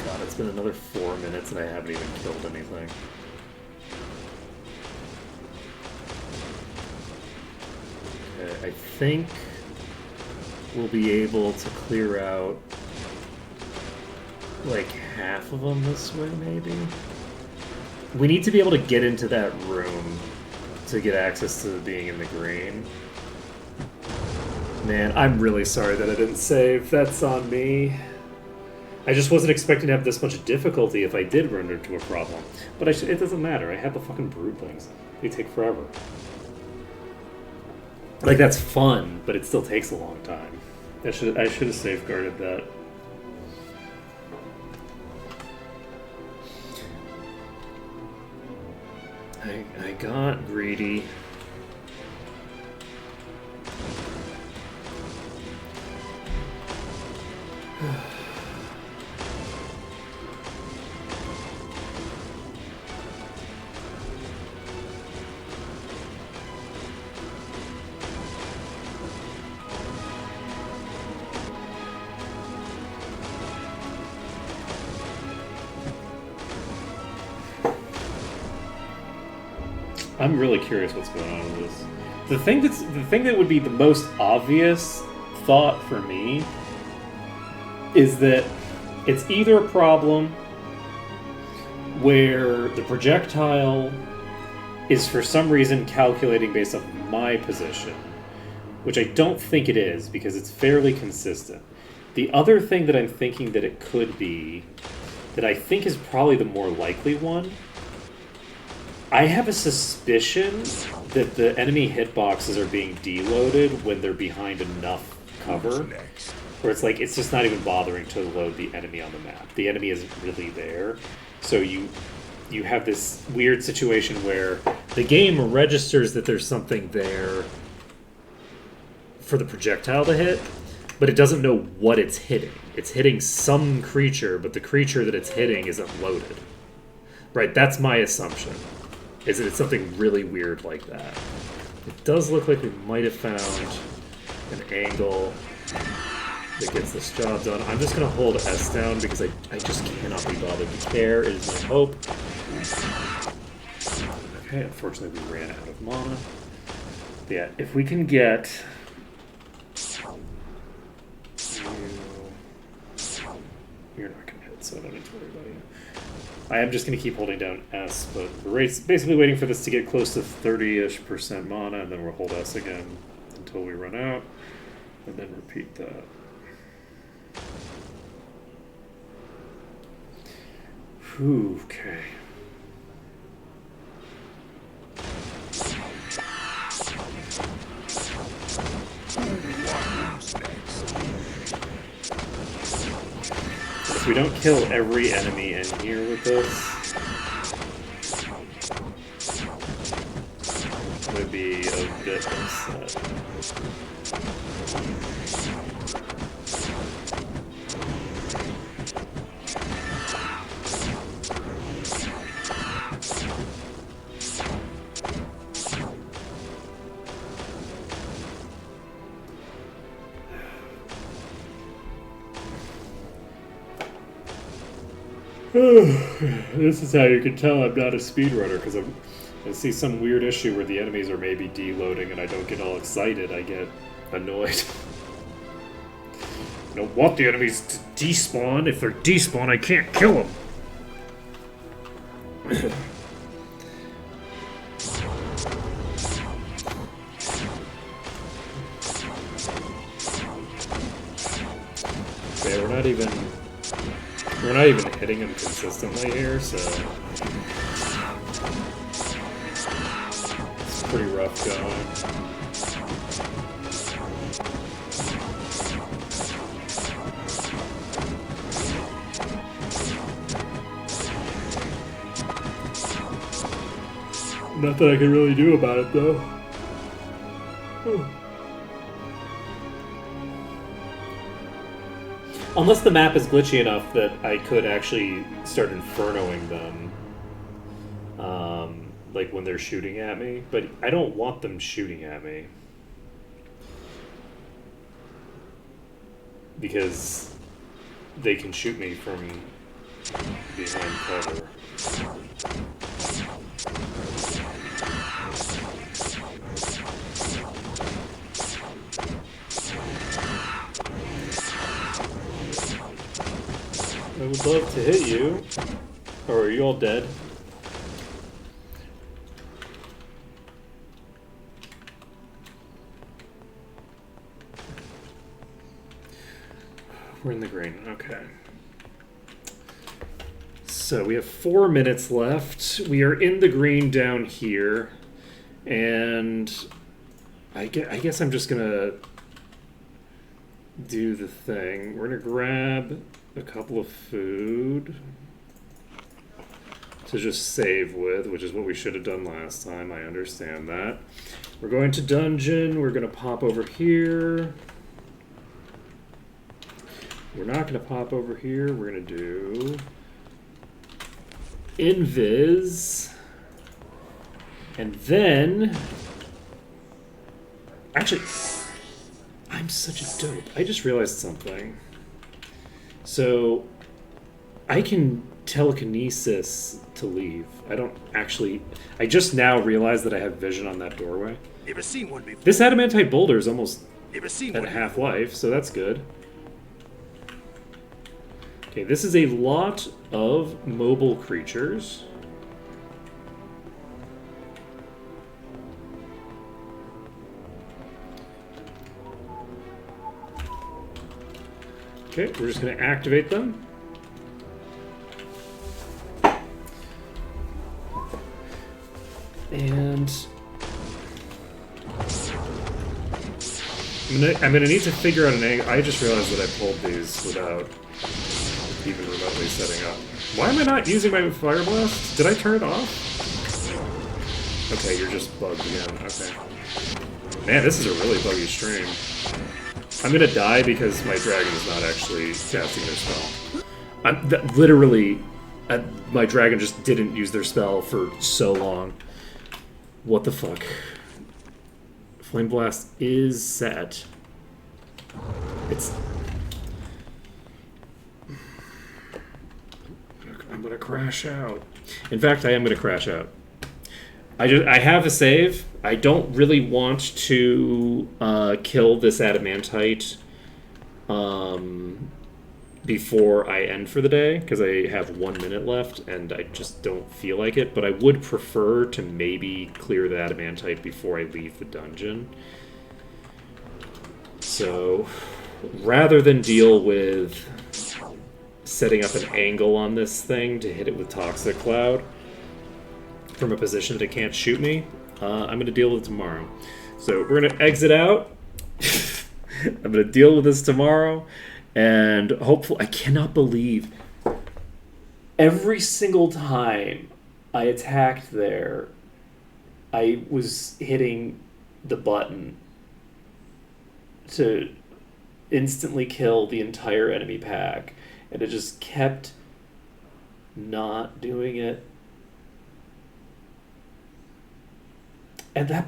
God, it's been another 4 minutes and I haven't even killed anything. Okay, I think we'll be able to clear out like half of them this way, maybe? We need to be able to get into that room to get access to being in the green. Man, I'm really sorry that I didn't save. That's on me. I just wasn't expecting to have this much difficulty if I did run into a problem. But it doesn't matter. I had the fucking broodlings. They take forever. Like, that's fun, but it still takes a long time. I should have safeguarded that. I got greedy. I'm really curious what's going on with this. The thing that would be the most obvious thought for me is that it's either a problem where the projectile is for some reason calculating based off my position, which I don't think it is because it's fairly consistent. The other thing that I'm thinking that it could be, that I think is probably the more likely one, I have a suspicion that the enemy hitboxes are being deloaded when they're behind enough cover, where it's like, it's just not even bothering to load the enemy on the map. The enemy isn't really there, so you have this weird situation where the game registers that there's something there for the projectile to hit, but it doesn't know what it's hitting. It's hitting some creature, but the creature that it's hitting isn't loaded. Right, that's my assumption. Is that it's something really weird like that. It does look like we might have found an angle that gets this job done. I'm just going to hold S down because I just cannot be bothered to care. It is my hope. Okay, unfortunately we ran out of mana. But yeah, if we can get... You're not going to hit, so I don't need to worry about you. I am just going to keep holding down S, but we're basically waiting for this to get close to 30-ish% mana, and then we'll hold S again until we run out, and then repeat that. Whew, okay. If we don't kill every enemy in here with this, it would be a bit upset. This is how you can tell I'm not a speedrunner, because I see some weird issue where the enemies are maybe deloading and I don't get all excited, I get annoyed. I don't want the enemies to despawn. If they're despawn, I can't kill them. Okay, we're not even We're not even hitting him consistently here, so it's pretty rough going. Nothing I can really do about it, though. Unless the map is glitchy enough that I could actually start infernoing them. Like when they're shooting at me. But I don't want them shooting at me. Because they can shoot me from behind cover. I would love to hit you. Or are you all dead? We're in the green. Okay. So we have 4 minutes left. We are in the green down here. And I guess I'm just going to do the thing. We're going to grab a couple of food to just save with, which is what we should have done last time. I understand that. We're going to dungeon. We're going to pop over here. We're not going to pop over here. We're going to do invis. And then... Actually, I'm such a dope. I just realized something. So, I can telekinesis to leave. I don't actually... I just now realized that I have vision on that doorway. Never seen one before. This adamantite boulder is almost Never seen at one half-life, so that's good. Okay, this is a lot of mobile creatures. Okay, we're just going to activate them. And I'm gonna need to figure out an angle. I just realized that I pulled these without even remotely setting up. Why am I not using my fire blast? Did I turn it off? Okay, you're just bugged again. Okay. Man, this is a really buggy stream. I'm gonna die because my dragon is not actually casting their spell. Literally, my dragon just didn't use their spell for so long. What the fuck? Flame Blast is set. It's... I'm gonna crash out. In fact, I am gonna crash out. I have a save. I don't really want to kill this adamantite before I end for the day, because I have 1 minute left, and I just don't feel like it. But I would prefer to maybe clear the adamantite before I leave the dungeon. So, rather than deal with setting up an angle on this thing to hit it with Toxic Cloud from a position that it can't shoot me, I'm going to deal with it tomorrow. So we're going to exit out. I'm going to deal with this tomorrow. And hopefully, I cannot believe every single time I attacked there, I was hitting the button to instantly kill the entire enemy pack. And it just kept not doing it. And that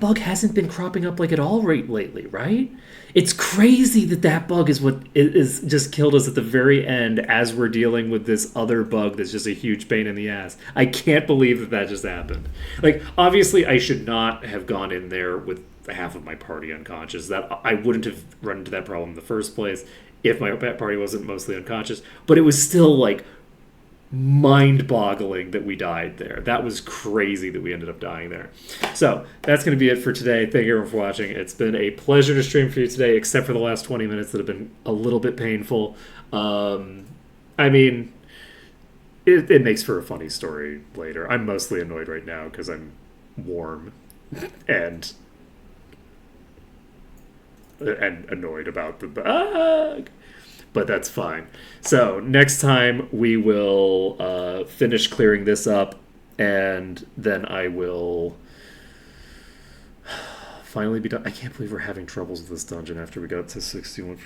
bug hasn't been cropping up like at all lately, right? It's crazy that bug is what is just killed us at the very end as we're dealing with this other bug that's just a huge pain in the ass. I can't believe that just happened. Like, obviously, I should not have gone in there with half of my party unconscious. That I wouldn't have run into that problem in the first place if my party wasn't mostly unconscious. But it was still, like, mind-boggling that we died there. That was crazy that we ended up dying there. So that's going to be it for today. Thank you everyone for watching. It's been a pleasure to stream for you today, except for the last 20 minutes that have been a little bit painful. I mean, it makes for a funny story later. I'm mostly annoyed right now because I'm warm and annoyed about the bug. But that's fine. So next time we will finish clearing this up, and then I will finally be done. I can't believe we're having troubles with this dungeon after we got to 61%.